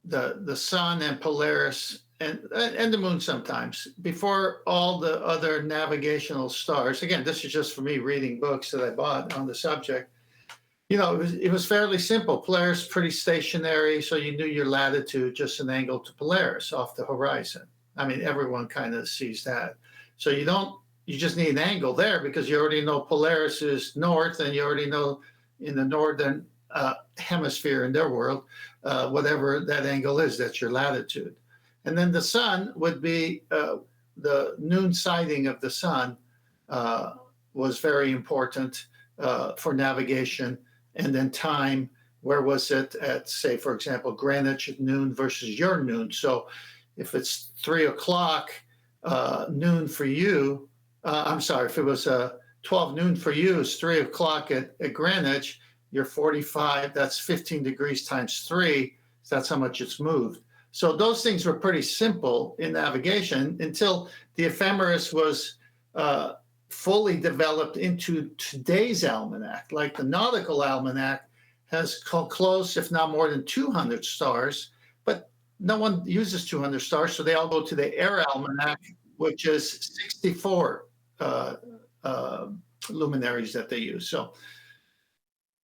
S5: the sun and Polaris and the moon sometimes, before all the other navigational stars. Again, this is just for me reading books that I bought on the subject. You know, it was fairly simple. Polaris pretty stationary, so you knew your latitude, just an angle to Polaris off the horizon. I mean, everyone kind of sees that. So you just need an angle there because you already know Polaris is north, and you already know in the northern hemisphere in their world, whatever that angle is, that's your latitude. And then the sun would be the noon sighting of the sun was very important for navigation. And then time, where was it at, say, for example, Greenwich at noon versus your noon. So if it's 3 o'clock noon for you, I'm sorry, if it was 12 noon for you, it's 3 o'clock at Greenwich, you're 45, that's 15 degrees times 3, so that's how much it's moved. So those things were pretty simple in navigation until the ephemeris was fully developed into today's almanac. Like the nautical almanac has close, if not more than 200 stars, but no one uses 200 stars, so they all go to the air almanac, which is 64 luminaries that they use. So,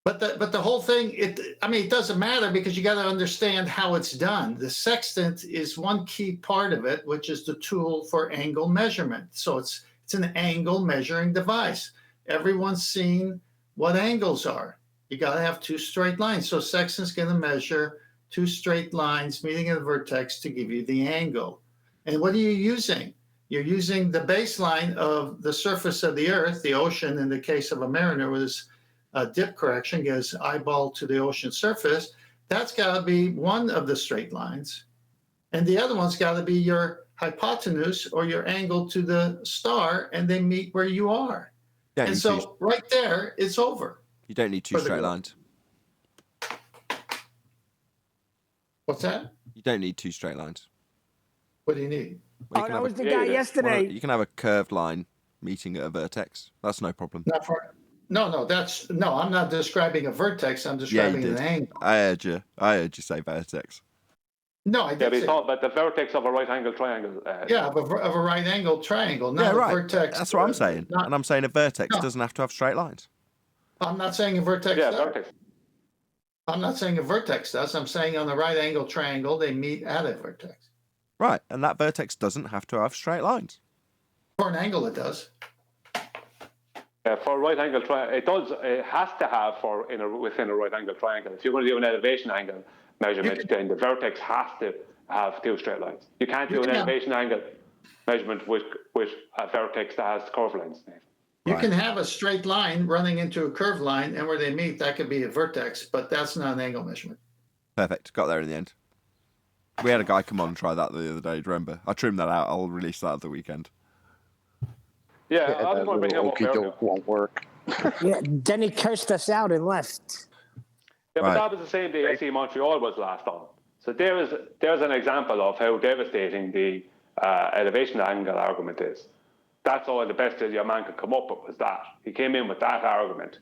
S5: but the whole thing, it doesn't matter because you got to understand how it's done. The sextant is one key part of it, which is the tool for angle measurement. So it's an angle measuring device. Everyone's seen what angles are. You got to have two straight lines. So sextant's going to measure two straight lines meeting at a vertex to give you the angle. And what are you using? You're using the baseline of the surface of the earth, the ocean, in the case of a mariner with his dip correction, gets eyeball to the ocean surface. That's got to be one of the straight lines. And the other one's got to be your hypotenuse or your angle to the star, and they meet where you are.
S1: Yeah,
S5: and so right there, it's over.
S1: You don't need two straight lines.
S5: What's that?
S1: You don't need two straight lines.
S5: What do you need?
S15: Well, that was the guy yesterday.
S1: You can have a curved line meeting at a vertex. That's no problem.
S5: No, I'm not describing a vertex. I'm describing an angle.
S1: I heard you say vertex.
S5: No, I didn't.
S6: Yeah, but he's talking about the vertex of a right angle triangle.
S5: Of a right angle triangle, not a vertex.
S1: That's what I'm saying. And I'm saying a vertex doesn't have to have straight lines.
S5: I'm not saying a vertex does.
S6: Vertex.
S5: I'm not saying a vertex does. I'm saying on the right angle triangle, they meet at a vertex.
S1: Right, and that vertex doesn't have to have straight lines.
S5: For an angle, it does.
S6: For a right angle triangle, it does. It has to have within a right angle triangle. If you're going to do an elevation angle measurement, then the vertex has to have two straight lines. You can't do an elevation angle measurement with a vertex that has curved lines.
S5: You can have a straight line running into a curved line, and where they meet, that could be a vertex, but that's not an angle measurement.
S1: Perfect. Got there in the end. We had a guy come on and try that the other day. Do you remember? I trimmed that out. I'll release that at the weekend.
S6: Yeah, I was going to bring up
S10: what won't work.
S15: Yeah, then he cursed us out and left.
S6: Yeah, but that was the same day SC Montreal was last on. So there's an example of how devastating the elevation angle argument is. That's all the best that your man could come up with was that. He came in with that argument,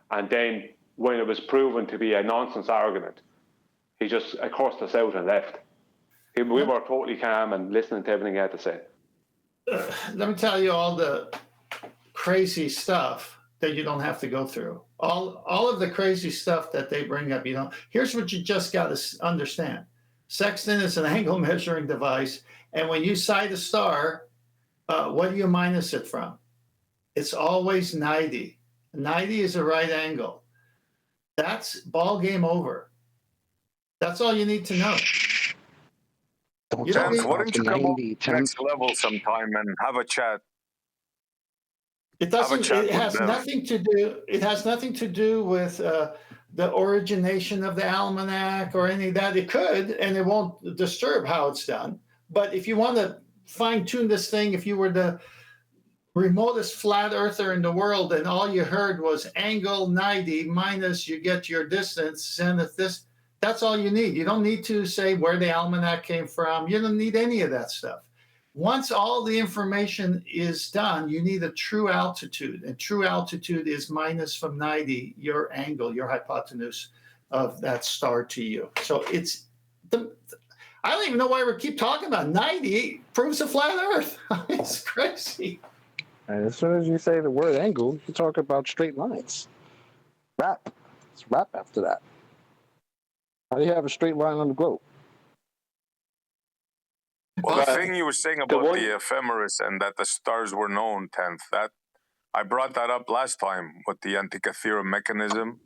S6: and then when it was proven to be a nonsense argument, he just cursed us out and left. We were totally calm and listening to everything he had to say.
S5: Let me tell you all the crazy stuff that you don't have to go through. All of the crazy stuff that they bring up, here's what you just got to understand. Sextant is an angle measuring device, and when you sight a star, what do you minus it from? It's always 90. 90 is a right angle. That's ball game over. That's all you need to know.
S20: James, why don't you come on the next level sometime and have a chat?
S5: It doesn't. It has nothing to do. It has nothing to do with the origination of the almanac or any of that. It could, and it won't disturb how it's done. But if you want to fine tune this thing, if you were the remotest flat earther in the world and all you heard was angle 90 minus, you get your distance, and if this. That's all you need. You don't need to say where the almanac came from. You don't need any of that stuff. once all the information is done, you need a true altitude. And true altitude is minus from 90 your angle, your hypotenuse of that star to you. So it's I don't even know why we keep talking about 90 proves a flat Earth. It's crazy.
S10: And as soon as you say the word angle, you talk about straight lines. Wrap. It's wrap after that. How do you have a straight line on the globe?
S20: Well, the thing you were saying about the ephemeris and that the stars were known, 10th, that I brought that up last time with the Antikythera mechanism.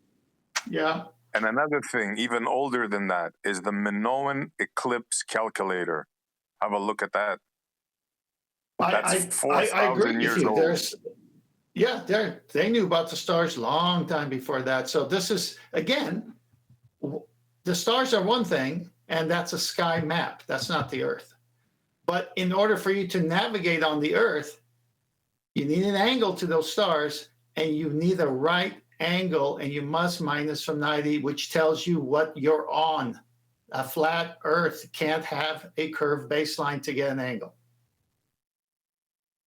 S5: Yeah.
S20: And another thing, even older than that, is the Minoan eclipse calculator. Have a look at that. That's 4,000 years old.
S5: They knew about the stars long time before that. So this is, again, the stars are one thing, and that's a sky map. That's not the Earth. But in order for you to navigate on the Earth, you need an angle to those stars, and you need a right angle, and you must minus from 90, which tells you what you're on. A flat Earth can't have a curved baseline to get an angle.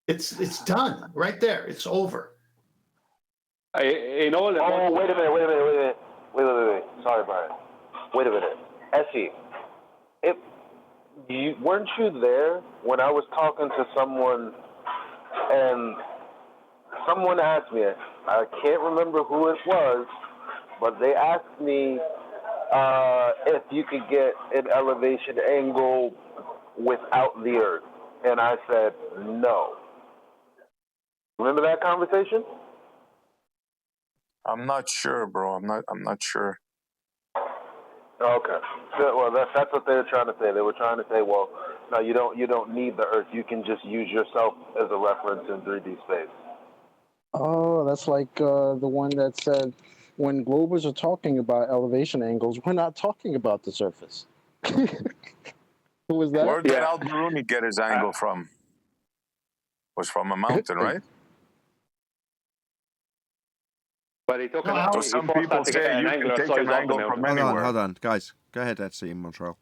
S5: It's done right there. It's over.
S13: Wait a minute. Sorry, Brian. Wait a minute. Essie, weren't you there when I was talking to someone and someone asked me, I can't remember who it was, but they asked me if you could get an elevation angle without the Earth. And I said, no. Remember that conversation?
S20: I'm not sure, bro. I'm not sure.
S13: Okay. Well, that's what they were trying to say. They were trying to say, well, no, you don't need the Earth. You can just use yourself as a reference in 3D space.
S10: Oh, that's like the one that said, when globers are talking about elevation angles, we're not talking about the surface. Who was that?
S20: Where did Al-Biruni get his angle from? Was from a mountain, right?
S6: But he took
S20: So some people say you can take an angle from anywhere.
S1: Hold on, guys. Go ahead, Etsy in Montreal.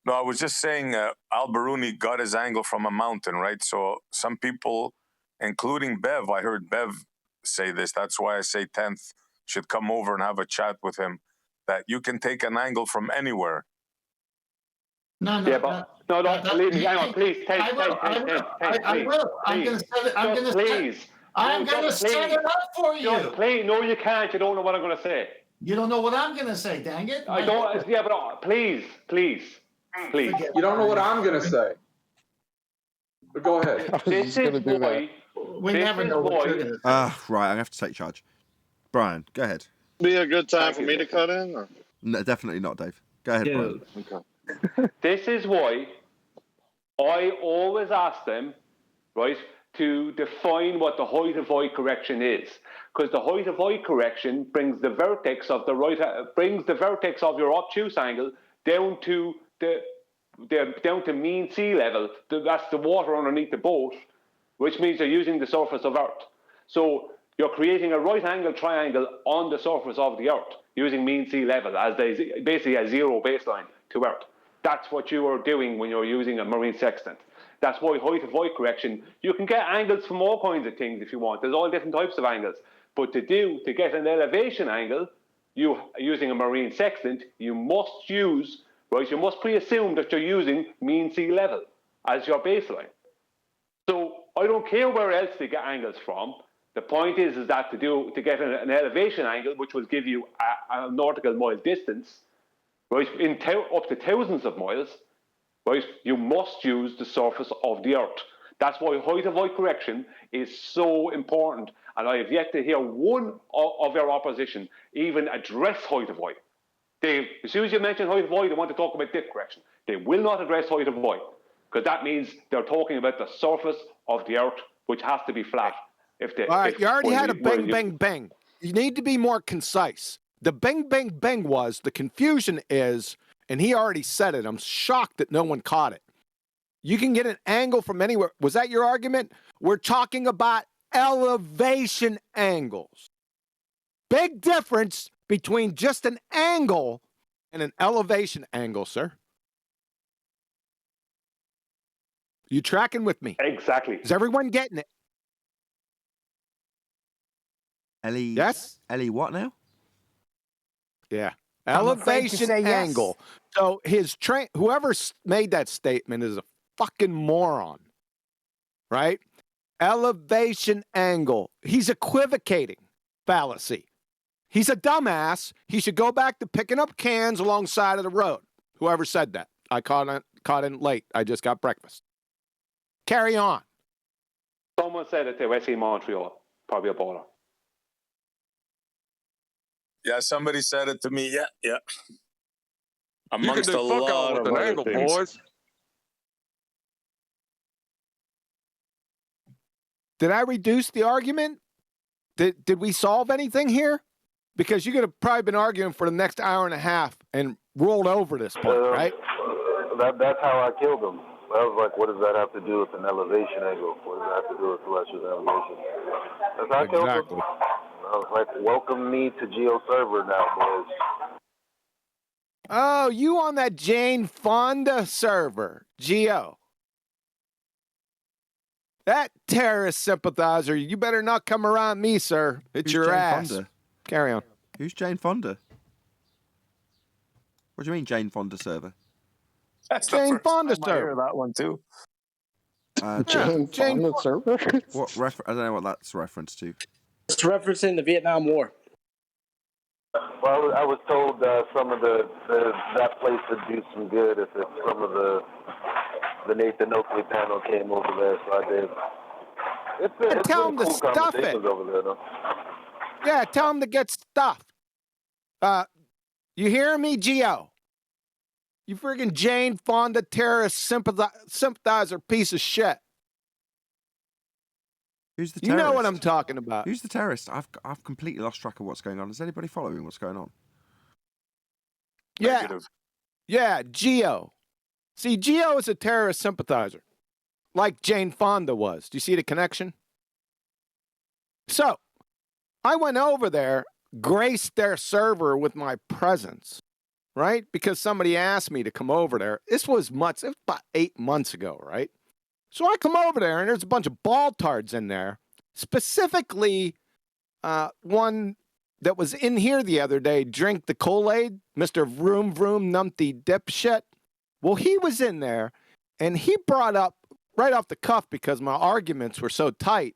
S20: No, I was just saying Al-Biruni got his angle from a mountain, right? So some people, including Bev, I heard Bev say this. That's why I say 10th should come over and have a chat with him, that you can take an angle from anywhere.
S5: No,
S6: believe me, hang on, please.
S5: I will. I'm going to set it. I'm going to set it up for you.
S6: Please, no, you can't. You don't know what I'm going to say.
S5: You don't know what I'm going to say. Dang it!
S6: I don't. Yeah, but please.
S19: You don't know what I'm going to say. But go ahead.
S6: This is why.
S5: We never know what you're going to say.
S1: Right, I'm going to have to take charge. Brian, go ahead.
S9: Be a good time for me to cut in? Or?
S1: No, definitely not, Dave. Go ahead, Brian.
S9: Okay.
S6: This is why I always ask them, right, to define what the height of void correction is, because the height of void correction brings the vertex of your obtuse angle down to down to mean sea level. That's the water underneath the boat, which means you're using the surface of Earth. So you're creating a right angle triangle on the surface of the Earth using mean sea level as basically a zero baseline to Earth. That's what you are doing when you're using a marine sextant. That's why height of void correction, you can get angles from all kinds of things if you want. There's all different types of angles. But to get an elevation angle, using a marine sextant, you must pre-assume that you're using mean sea level as your baseline. So I don't care where else they get angles from. The point is that to get an elevation angle, which will give you a nautical mile distance, right, up to thousands of miles, right, you must use the surface of the Earth. That's why height of void correction is so important. And I have yet to hear one of your opposition even address height of void. As soon as you mention height of void, they want to talk about dip correction. They will not address height of void, because that means they're talking about the surface of the Earth, which has to be flat.
S16: All right, you already had a bang. You need to be more concise. The bang was, the confusion is, and he already said it, I'm shocked that no one caught it. You can get an angle from anywhere. Was that your argument? We're talking about elevation angles. Big difference between just an angle and an elevation angle, sir. You tracking with me?
S6: Exactly.
S16: Is everyone getting it?
S1: Ellie.
S16: Yes.
S1: Ellie, what now?
S16: Yeah.
S15: I'm afraid to
S16: Elevation
S15: say yes.
S16: angle. So whoever made that statement is a fucking moron, right? Elevation angle. He's equivocating. Fallacy. He's a dumbass. He should go back to picking up cans alongside of the road. Whoever said that. I caught in late. I just got breakfast. Carry on.
S6: Someone said it to Wesley Montreal, probably a baller.
S20: Yeah, somebody said it to me. Yeah.
S18: You can
S20: Amongst
S18: do
S20: a
S18: fuck all
S20: lot
S18: with
S20: of
S18: an
S20: other
S18: angle,
S20: things.
S18: boys.
S16: Did I reduce the argument? Did we solve anything here? Because you could have probably been arguing for the next hour and a half and rolled over this point, right?
S13: That's how I killed him. I was like, what does that have to do with an elevation angle? What does that have to do with celestial elevation? That's how I killed him. I was like, welcome me to Geo server now, boys.
S16: Oh, you on that Jane Fonda server, Geo. That terrorist sympathizer, you better not come around me, sir. It's your
S1: Jane
S16: ass.
S1: Fonda?
S16: Carry on.
S1: Who's Jane Fonda? What do you mean, Jane Fonda server?
S20: That's
S16: Jane Fonda
S20: I hear
S16: server.
S20: that one too.
S10: Jane Fonda server?
S1: I don't know what that's reference to.
S17: It's referencing the Vietnam War.
S13: Well, I was told some of that place would do some good if some of the Nathan Oakley panel came over there, so I did. It's
S16: tell
S13: really
S16: them to
S13: cool
S16: stuff it.
S13: conversations over there, though.
S16: Yeah, tell them to get stuffed. You hear me, Geo? You friggin' Jane Fonda terrorist sympathizer piece of shit.
S1: Who's the
S16: You
S1: terrorist?
S16: know what I'm talking about.
S1: Who's the terrorist? I've completely lost track of what's going on. Is anybody following what's going on?
S16: Yeah.
S20: Negative.
S16: Yeah, Geo. See, Geo is a terrorist sympathizer, like Jane Fonda was. Do you see the connection? So, I went over there, graced their server with my presence, right? Because somebody asked me to come over there. It was about 8 months ago, right? So I come over there, and there's a bunch of baltards in there, specifically one that was in here the other day, drink the Kool-Aid, Mr. Vroom Vroom Numpty Dipshit. Well, he was in there, and he brought up, right off the cuff, because my arguments were so tight,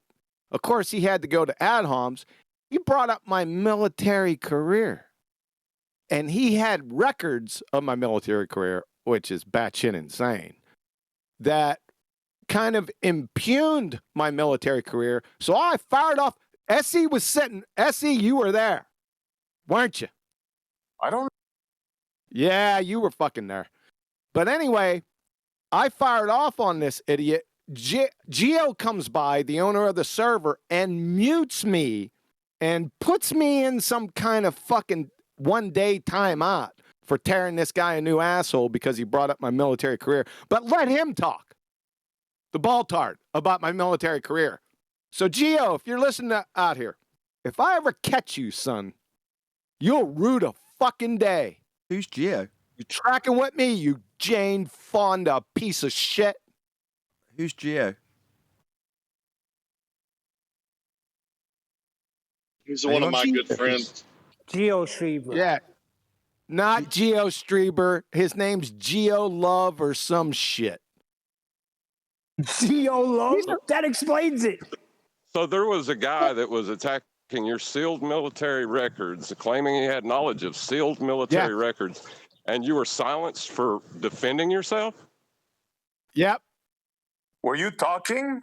S16: of course, he had to go to ad homs, he brought up my military career. And he had records of my military career, which is batshit insane, that kind of impugned my military career. So I fired off. Essie was sitting. Essie, you were there, weren't you?
S20: I don't.
S16: Yeah, you were fucking there. But anyway, I fired off on this idiot. Geo comes by, the owner of the server, and mutes me and puts me in some kind of fucking 1-day timeout for tearing this guy a new asshole because he brought up my military career. But let him talk, the baltard, about my military career. So, Geo, if you're listening out here, if I ever catch you, son, you'll rue a fucking day.
S1: Who's Geo?
S16: You tracking with me, you Jane Fonda piece of shit?
S1: Who's Geo?
S7: He's one of my good friends.
S15: Geo Shriver.
S16: Yeah. Not Geo Streber. His name's Geo Love or some shit.
S15: Geo Love? That explains it.
S18: So there was a guy that was attacking your sealed military records, claiming he had knowledge of sealed military records, and you were silenced for defending yourself?
S16: Yep.
S20: Were you talking?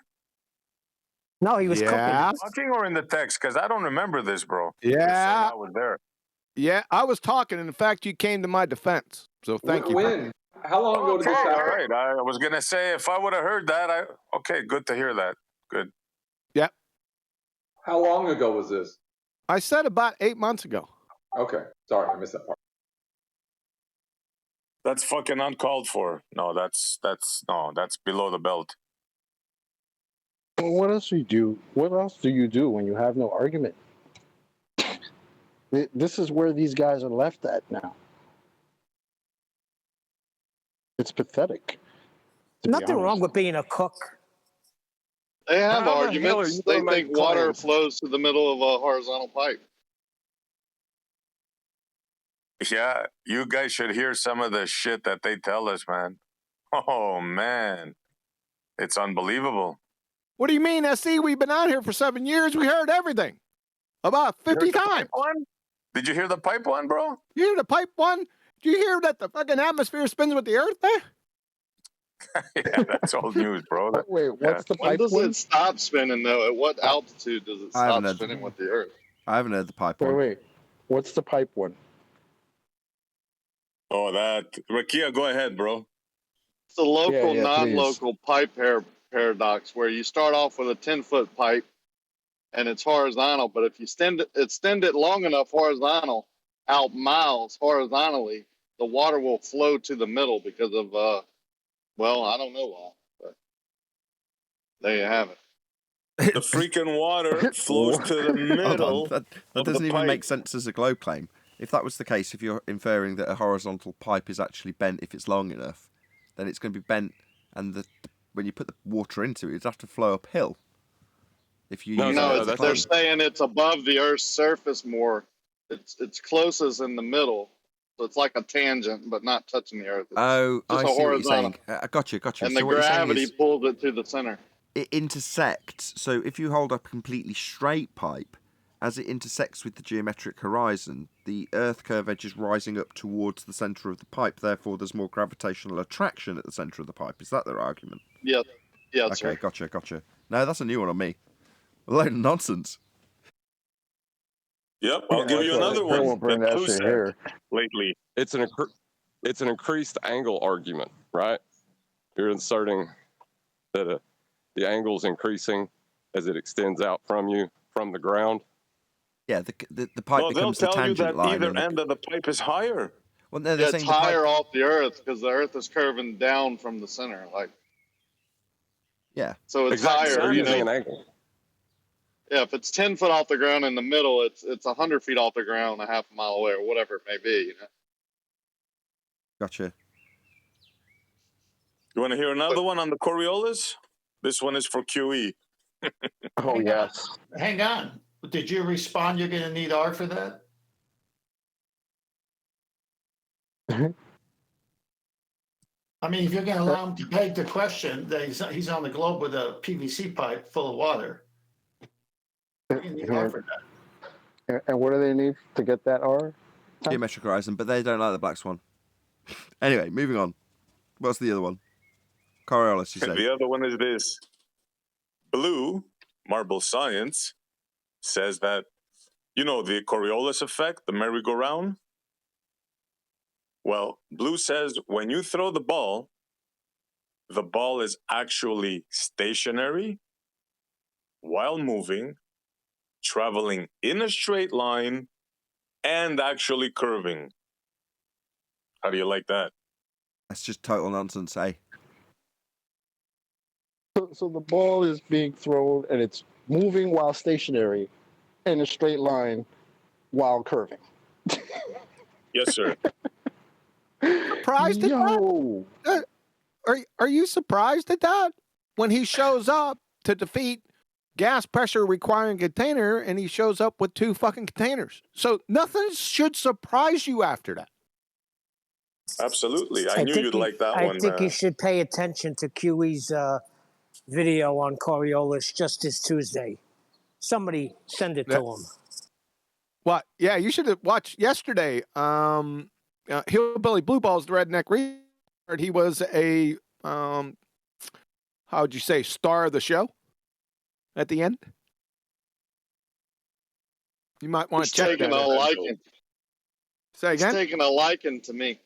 S15: No, he was cooking.
S20: Talking or in the text? Because I don't remember this, bro.
S16: Yeah.
S20: I was there.
S16: Yeah, I was talking. And in fact, you came to my defense. So thank you.
S19: When? How long ago did this happen?
S20: All right. I was going to say, if I would have heard that, okay, good to hear that. Good.
S16: Yep.
S19: How long ago was this?
S16: I said about 8 months ago.
S19: Okay. Sorry, I missed that part.
S20: That's fucking uncalled for. No, that's below the belt.
S10: Well, what else do you do? What else do you do when you have no argument? This is where these guys are left at now. It's pathetic.
S15: Nothing wrong with being a cook.
S7: They have
S18: How the hell are
S7: arguments.
S18: you
S7: They
S18: gonna
S7: think
S18: make
S7: water
S18: claims?
S7: flows to the middle of a horizontal pipe.
S20: Yeah, you guys should hear some of the shit that they tell us, man. Oh man, it's unbelievable.
S16: What do you mean, SC? We've been out here for 7 years. We heard everything. About 50 times.
S20: Did you hear the pipe one, bro?
S16: You hear the pipe one? Did you hear that the fucking atmosphere spins with the earth there?
S20: Yeah, that's old news, bro.
S10: Wait, what's the
S7: When
S10: pipe
S7: does
S10: one?
S7: it stop spinning, though? At what altitude does it
S1: I haven't
S7: stop
S1: heard
S7: spinning with the Earth?
S1: I haven't heard the pipe
S10: Wait,
S1: one.
S10: wait. What's the pipe one?
S20: Oh, that. Rakia, go ahead, bro.
S7: It's the local,
S10: Yeah,
S7: non-local pipe paradox, where you start off with a 10-foot pipe, and it's horizontal. But if you extend it long enough horizontal, out miles horizontally, the water will flow to the middle because of well, I don't know why, but there you have it.
S20: The freaking water flows to the middle.
S1: Hold on, that
S20: of
S1: doesn't
S20: the
S1: even
S20: pipe.
S1: make sense as a globe claim. If that was the case, if you're inferring that a horizontal pipe is actually bent if it's long enough, then it's going to be bent, and when you put the water into it, it'd have to flow uphill. If you use that as a
S7: they're
S1: claim.
S7: saying it's above the Earth's surface more. It's closest in the middle, so it's like a tangent, but not touching the Earth. It's
S1: Oh,
S7: just
S1: I
S7: a
S1: see what you're
S7: horizontal.
S1: saying. I gotcha.
S7: And
S1: So
S7: the
S1: what you're saying
S7: gravity
S1: is
S7: pulls it to the center.
S1: it intersects. So if you hold up a completely straight pipe, as it intersects with the geometric horizon, the Earth curve edge is rising up towards the centre of the pipe. Therefore, there's more gravitational attraction at the centre of the pipe. Is that their argument?
S7: Yeah,
S1: Okay,
S7: sir.
S1: gotcha. No, that's a new one on me. A load of nonsense.
S20: Yep, I'll give you another
S10: They
S20: one.
S10: won't bring that
S20: Blue
S10: shit
S20: said
S10: here.
S20: lately.
S18: It's an increased angle argument, right? You're inserting that the angle's increasing as it extends out from you from the ground.
S1: Yeah, the pipe
S20: No, they'll
S1: becomes the
S20: tell you
S1: tangent
S20: that
S1: line.
S20: either end of the pipe is higher.
S1: Well, no, they're
S7: Yeah, it's
S1: saying the pipe.
S7: higher off the Earth because the Earth is curving down from the center, like.
S1: Yeah.
S7: So it's
S18: Exactly.
S7: higher.
S18: They're
S7: You
S18: using
S7: know,
S18: an angle.
S7: yeah, if it's 10 foot off the ground in the middle, it's 100 feet off the ground, a half a mile away, or whatever it may be. You know.
S1: Gotcha.
S20: You want to hear another one on the coriolis? This one is for QE.
S10: Oh, yes.
S5: Hang on. Did you respond? You're going to need R for that? I mean, if you're going to allow him to beg the question that he's on the globe with a PVC pipe full of water, you need R for that.
S10: And what do they need to get that R?
S1: Geometric horizon, but they don't like the black swan. Anyway, moving on. What's the other one? Coriolis, you say?
S20: The other one is this. Blue, Marble Science, says that, you know, the Coriolis effect, the merry-go-round? Well, Blue says when you throw the ball is actually stationary while moving, traveling in a straight line, and actually curving. How do you like that?
S1: That's just total nonsense, eh?
S10: So the ball is being thrown and it's moving while stationary in a straight line while curving.
S20: Yes, sir.
S16: Surprised at that? Are you surprised at that? When he shows up to defeat gas pressure requiring container and he shows up with 2 fucking containers. So nothing should surprise you after that.
S20: Absolutely. I knew you'd like that one.
S15: I think you should pay attention to QE's video on Coriolis Justice Tuesday. Somebody send it to him.
S16: What? Yeah, you should have watched yesterday. Hillbilly Blue Balls, the redneck retard. He was a how would you say, star of the show at the end. You might want to check
S7: taking
S16: that.
S7: a liking.
S16: Say again?
S7: He's taking a liking to me.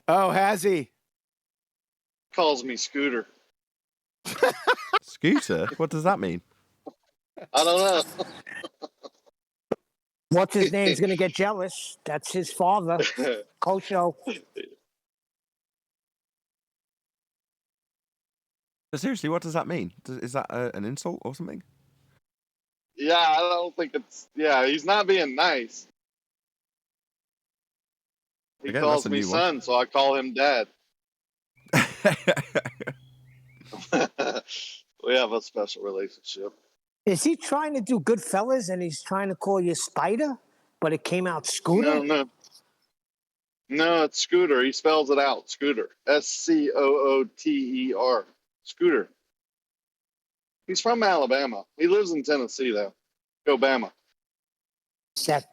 S16: Oh, has he?
S7: Calls me Scooter.
S1: Scooter? What does that mean?
S7: I don't know.
S15: What's his name's going to get jealous? That's his father. Kosho.
S1: But seriously, what does that mean? Is that an insult or something?
S7: Yeah, I don't think it's. Yeah, he's not being nice. He
S1: Again,
S7: calls
S1: that's a
S7: me
S1: new one.
S7: son, so I call him dad. We have a special relationship.
S15: Is he trying to do Goodfellas and he's trying to call you Spider, but it came out Scooter?
S7: No, it's Scooter. He spells it out. Scooter. Scooter. Scooter. He's from Alabama. He lives in Tennessee, though. Go Bama.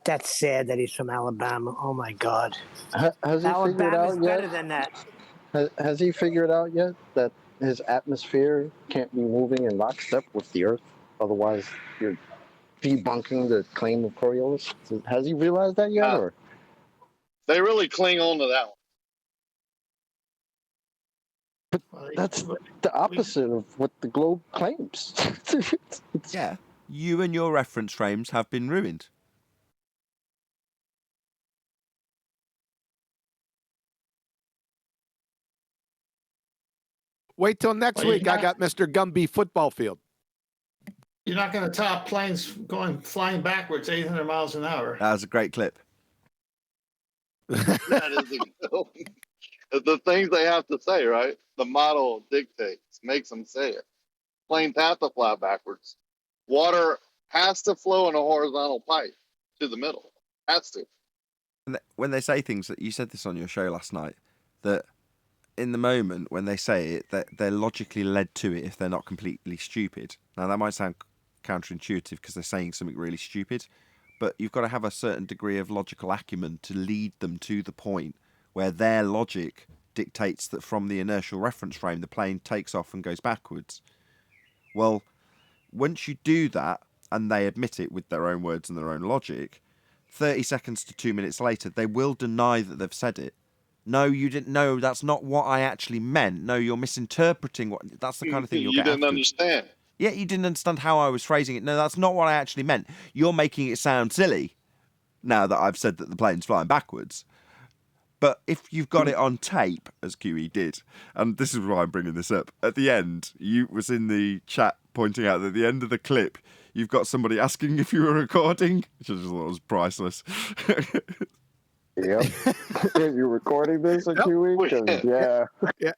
S15: That's sad that he's from Alabama. Oh, my God.
S10: Has he figured
S15: Alabama's
S10: out yet?
S15: better than that.
S10: Has he figured out yet that his atmosphere can't be moving in lockstep with the Earth? Otherwise, you're debunking the claim of Coriolis. Has he realized that yet? Or
S7: they really cling on to that
S10: one. That's the opposite of what the globe claims.
S1: Yeah, you and your reference frames have been ruined.
S16: Wait till next week. I got Mr. Gumby football field.
S5: You're not going to top planes flying backwards 800 miles an hour.
S1: That was a great clip.
S7: That is the things they have to say, right? The model dictates, makes them say it. Planes have to fly backwards. Water has to flow in a horizontal pipe to the middle. Has to.
S1: When they say things, that you said this on your show last night, that in the moment when they say it, that they're logically led to it if they're not completely stupid. Now that might sound counterintuitive because they're saying something really stupid, but you've got to have a certain degree of logical acumen to lead them to the point where their logic dictates that from the inertial reference frame the plane takes off and goes backwards. Well, once you do that and they admit it with their own words and their own logic, 30 seconds to 2 minutes later they will deny that they've said it. No, you didn't know. That's not what I actually meant. No, you're misinterpreting what. That's the kind of thing you'll get.
S7: You didn't understand.
S1: Yeah, you didn't understand how I was phrasing it. No, that's not what I actually meant. You're making it sound silly now that I've said that the plane's flying backwards. But if you've got it on tape, as QE did, and this is why I'm bringing this up, at the end, you was in the chat pointing out that at the end of the clip, you've got somebody asking if you were recording, which I just thought was priceless.
S10: Yep. You're recording this in 2 weeks? Yeah.
S16: Yeah.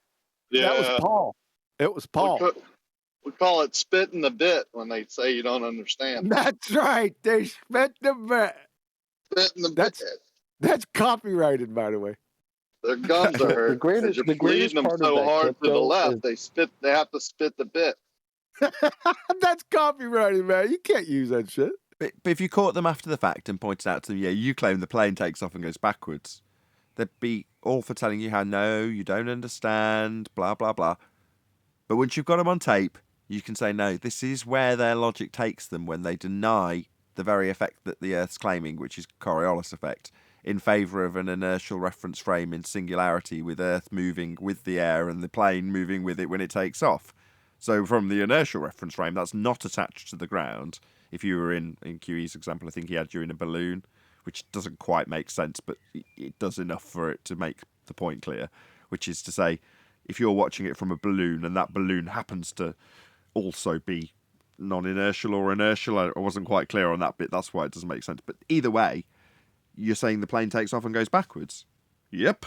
S16: That was Paul. It was Paul.
S7: We call it spitting the bit when they say you don't understand.
S16: That's right. They spit the bit.
S7: Spitting the bit.
S16: That's copyrighted, by the way.
S7: Their gums are hurt.
S10: the greatest
S7: them
S10: part
S7: so
S10: of that
S7: hard
S10: clip,
S7: to the left,
S10: is...
S7: they have to spit the bit.
S16: That's copyrighted, man. You can't use that shit.
S1: But if you caught them after the fact and pointed out to them, yeah, you claim the plane takes off and goes backwards, they'd be all for telling you how, no, you don't understand, blah, blah, blah. But once you've got them on tape, you can say, no, this is where their logic takes them when they deny the very effect that the Earth's claiming, which is Coriolis effect, in favour of an inertial reference frame in singularity with Earth moving with the air and the plane moving with it when it takes off. So from the inertial reference frame, that's not attached to the ground. If you were in QE's example, I think he had you in a balloon, which doesn't quite make sense, but it does enough for it to make the point clear, which is to say, if you're watching it from a balloon and that balloon happens to also be non-inertial or inertial, I wasn't quite clear on that bit, that's why it doesn't make sense. But either way, you're saying the plane takes off and goes backwards. Yep,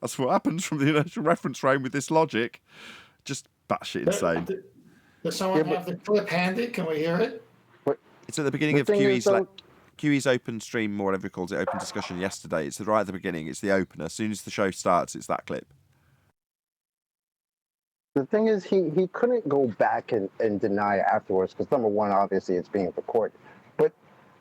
S1: that's what happens from the inertial reference frame with this logic. Just batshit insane.
S5: Does someone have the clip handy? Can we hear it?
S1: It's at the beginning of QE's open stream, or whatever he calls it, open discussion yesterday. It's right at the beginning. It's the opener. As soon as the show starts, it's that clip.
S10: The thing is, he couldn't go back and deny afterwards because, number one, obviously it's being recorded. But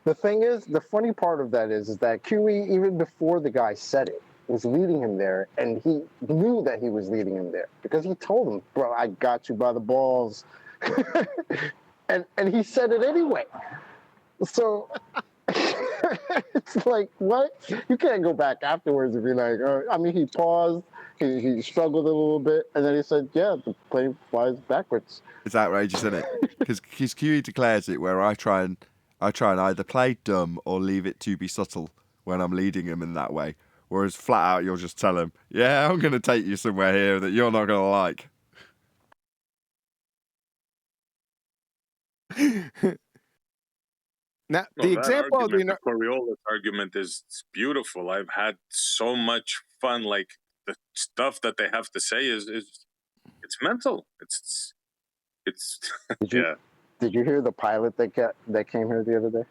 S10: the thing is, the funny part of that is that QE, even before the guy said it, was leading him there, and he knew that he was leading him there because he told him, bro, I got you by the balls. And he said it anyway. So it's like, what? You can't go back afterwards and be like, oh, I mean, he paused, he struggled a little bit, and then he said, yeah, the plane flies backwards.
S1: It's outrageous, isn't it? Because QE declares it where I try and either play dumb or leave it to be subtle when I'm leading him in that way. Whereas flat out, you'll just tell him, yeah, I'm going to take you somewhere here that you're not going to like.
S16: Now, the example of
S20: the Coriolis argument is beautiful. I've had so much fun. Like the stuff that they have to say is it's mental. It's It's
S10: Did you hear the pilot that came here the other day?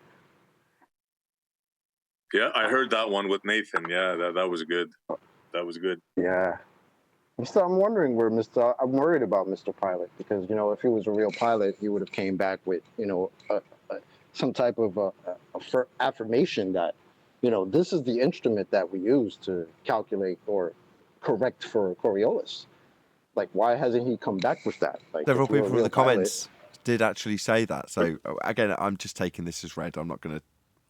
S20: Yeah, I heard that one with Nathan. Yeah, that was good. That was good.
S10: Yeah. So I'm wondering I'm worried about Mr. Pilot because, if he was a real pilot, he would have came back with, some type of affirmation that, this is the instrument that we use to calculate or correct for Coriolis. Like, why hasn't he come back with that? Like,
S1: Several people from the comments
S10: pilot,
S1: did actually say that. So again, I'm just taking this as read. I'm not going to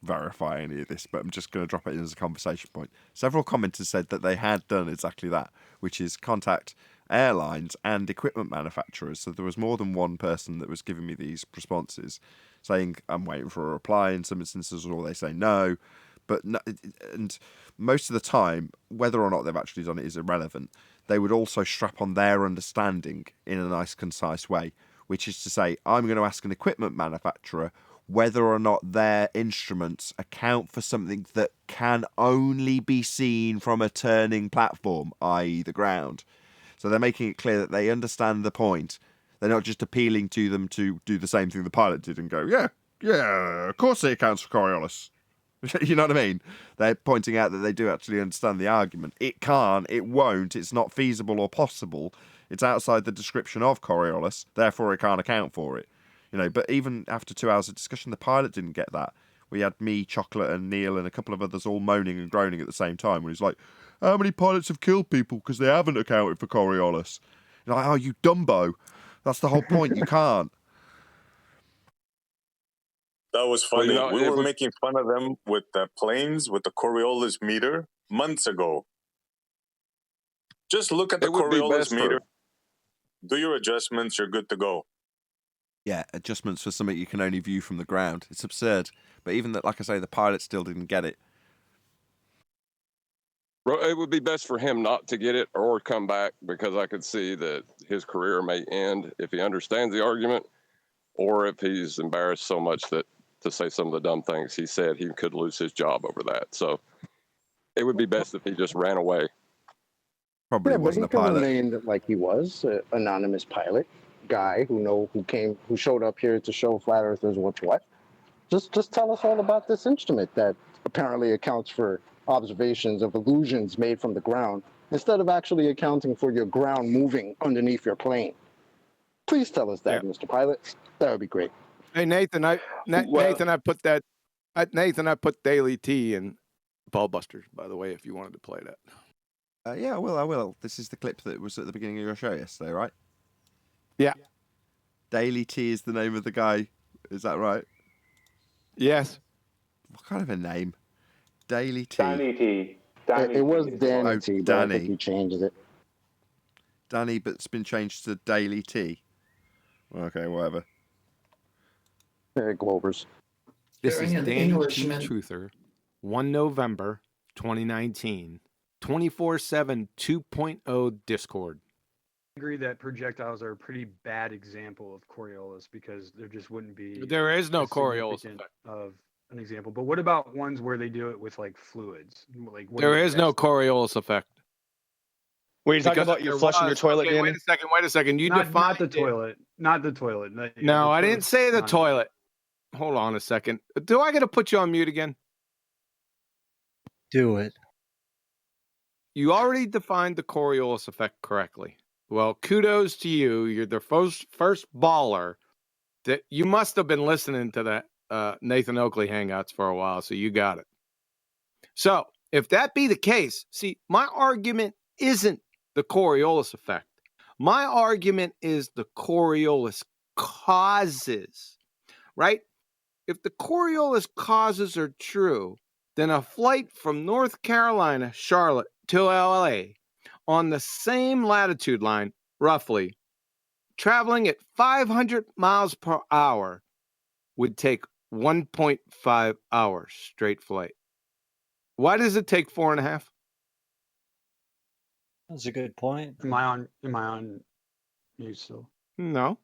S1: verify any of this, but I'm just going to drop it in as a conversation point. Several commenters said that they had done exactly that, which is contact airlines and equipment manufacturers. So there was more than one person that was giving me these responses saying, I'm waiting for a reply. In some instances, or they say no. But no, and most of the time, whether or not they've actually done it is irrelevant. They would also strap on their understanding in a nice, concise way, which is to say, I'm going to ask an equipment manufacturer whether or not their instruments account for something that can only be seen from a turning platform, i.e. the ground. So they're making it clear that they understand the point. They're not just appealing to them to do the same thing the pilot did and go, yeah, of course it accounts for Coriolis. You know what I mean? They're pointing out that they do actually understand the argument. It can't, it won't, it's not feasible or possible. It's outside the description of Coriolis, therefore it can't account for it. But even after 2 hours of discussion, the pilot didn't get that. We had me, Chocolate, and Neil, and a couple of others all moaning and groaning at the same time. When he's like, how many pilots have killed people because they haven't accounted for Coriolis? You're like, oh, you Dumbo. That's the whole point. You can't.
S20: That was funny.
S18: Well,
S20: we were making fun of them with the planes, with the Coriolis meter, months ago. Just look at the Coriolis meter. Do your adjustments, you're good to go.
S1: Yeah, adjustments for something you can only view from the ground. It's absurd. But even that, like I say, the pilot still didn't get it.
S18: Well, it would be best for him not to get it or come back, because I could see that his career may end if he understands the argument, or if he's embarrassed so much that to say some of the dumb things he said, he could lose his job over that. So it would be best if he just ran away.
S1: Probably wasn't a pilot.
S10: But he can remain like he was, an anonymous pilot guy who showed up here to show flat earthers what's what. Just tell us all about this instrument that apparently accounts for observations of illusions made from the ground instead of actually accounting for your ground moving underneath your plane. Please tell us that, Mr. Pilot. That would be great.
S16: Hey Nathan, I put Daily T in Ballbusters, by the way, if you wanted to play that.
S1: Yeah, I will. This is the clip that was at the beginning of your show yesterday, right?
S16: Yeah.
S1: Daily T is the name of the guy. Is that right?
S16: Yes.
S1: What kind of a name? Daily T.
S6: Danny T.
S10: It was Danny T, but I think he changed it.
S1: Danny, but it's been changed to Daily T. Okay, whatever.
S10: Glovers.
S16: This is Danny T. Truther, 1 November 2019, 24/7 2.0 Discord.
S8: I agree that projectiles are a pretty bad example of Coriolis because there just wouldn't be.
S16: There is no Coriolis effect
S8: of an example. But what about ones where they do it with like fluids? Like
S16: there is no Coriolis effect.
S17: Were you talking about your flushing your toilet?
S16: Okay, wait a second. You
S8: not
S16: defined
S8: the toilet. Not the toilet.
S16: No, I didn't say the toilet. Hold on a second. Do I got to put you on mute again?
S22: Do it.
S16: You already defined the Coriolis effect correctly. Well, kudos to you. You're the first baller that you must have been listening to that Nathan Oakley Hangouts for a while, so you got it. So, if that be the case, see, my argument isn't the Coriolis effect. My argument is the Coriolis causes, right? If the Coriolis causes are true, then a flight from North Carolina, Charlotte, to LA on the same latitude line, roughly, traveling at 500 miles per hour would take 1.5 hours straight flight. Why does it take 4.5?
S22: That's a good point.
S8: Am I on mute still?
S16: No.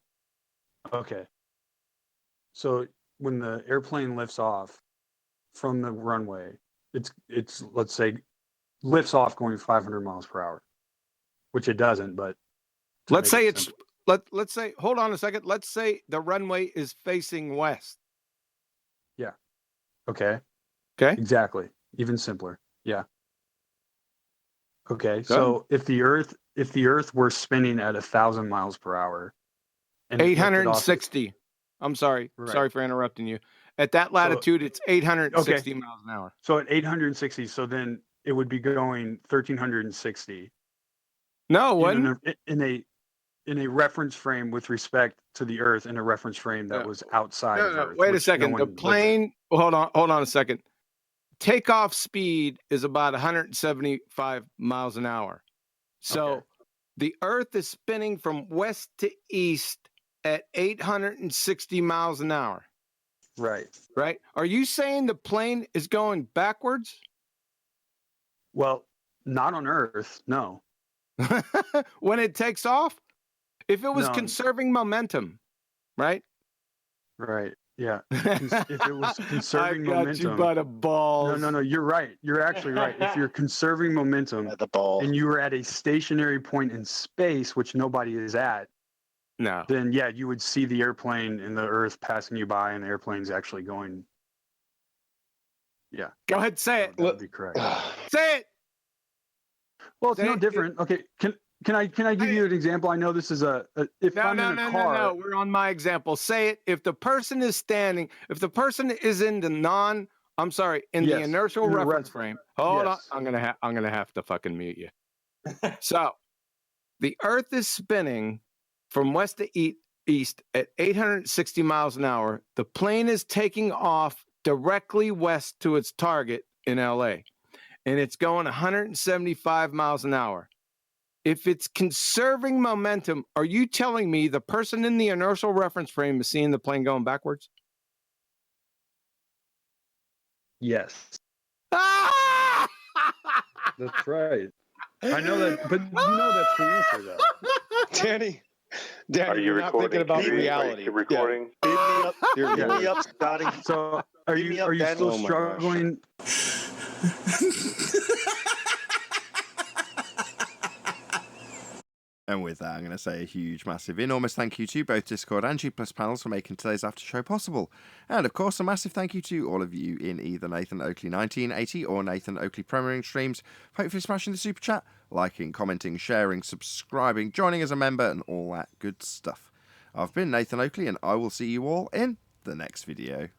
S8: Okay. So when the airplane lifts off from the runway, it's let's say lifts off going 500 miles per hour, which it doesn't, but
S16: let's say it's let's say, hold on a second. Let's say the runway is facing west.
S8: Yeah. Okay.
S16: Okay.
S8: Exactly. Even simpler. Yeah. Okay. So if the Earth were spinning at 1,000 miles per hour, and
S16: 860. I'm sorry.
S8: Right.
S16: Sorry for interrupting you. At that latitude, it's 860 miles an hour.
S8: So at 860, so then it would be going 1,360.
S16: No, wouldn't.
S8: In a reference frame with respect to the Earth, in a reference frame that was outside of Earth.
S16: Wait a second. The plane. Hold on a second. Takeoff speed is about 175 miles an hour. So the Earth is spinning from west to east at 860 miles an hour.
S8: Right.
S16: Right. Are you saying the plane is going backwards?
S8: Well, not on Earth. No.
S16: When it takes off? If it was conserving momentum, right?
S8: Right. Yeah. If it was conserving
S16: I got
S8: momentum.
S16: you by the balls.
S8: No. You're right. You're actually right. If you're conserving momentum and you were at a stationary point in space, which nobody is at, then yeah, you would see the airplane and the Earth passing you by, and the airplane's actually going. Yeah.
S16: Go ahead, say it.
S8: That would be correct.
S16: Say it.
S8: Well, it's no different. Okay. Can I give you an example? I know this is I'm in a car.
S16: No. We're on my example. Say it. If the person is standing, if the person is in the the inertial reference frame. Hold on. I'm gonna have to fucking mute you. So the Earth is spinning from west to east at 860 miles an hour. The plane is taking off directly west to its target in LA. And it's going 175 miles an hour. If it's conserving momentum, are you telling me the person in the inertial reference frame is seeing the plane going backwards?
S8: Yes. That's right. I know that, but you know that's the answer, though.
S17: Danny,
S13: Are you
S17: you're not
S13: recording?
S17: thinking about
S13: Are you
S17: reality.
S13: recording?
S17: Beam me up.
S10: Beam me up, Scotty.
S8: So are
S10: Beam me
S8: you
S10: up, Danny.
S8: still
S10: Oh my
S8: struggling?
S1: And with that, I'm going to say a huge, massive, enormous thank you to both Discord and G+ panels for making today's after show possible. And of course, a massive thank you to all of you in either Nathan Oakley 1980 or Nathan Oakley premiering streams, hopefully smashing the super chat, liking, commenting, sharing, subscribing, joining as a member, and all that good stuff. I've been Nathan Oakley, and I will see you all in the next video.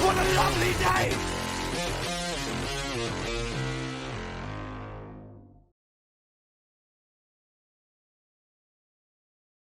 S14: What a lovely day!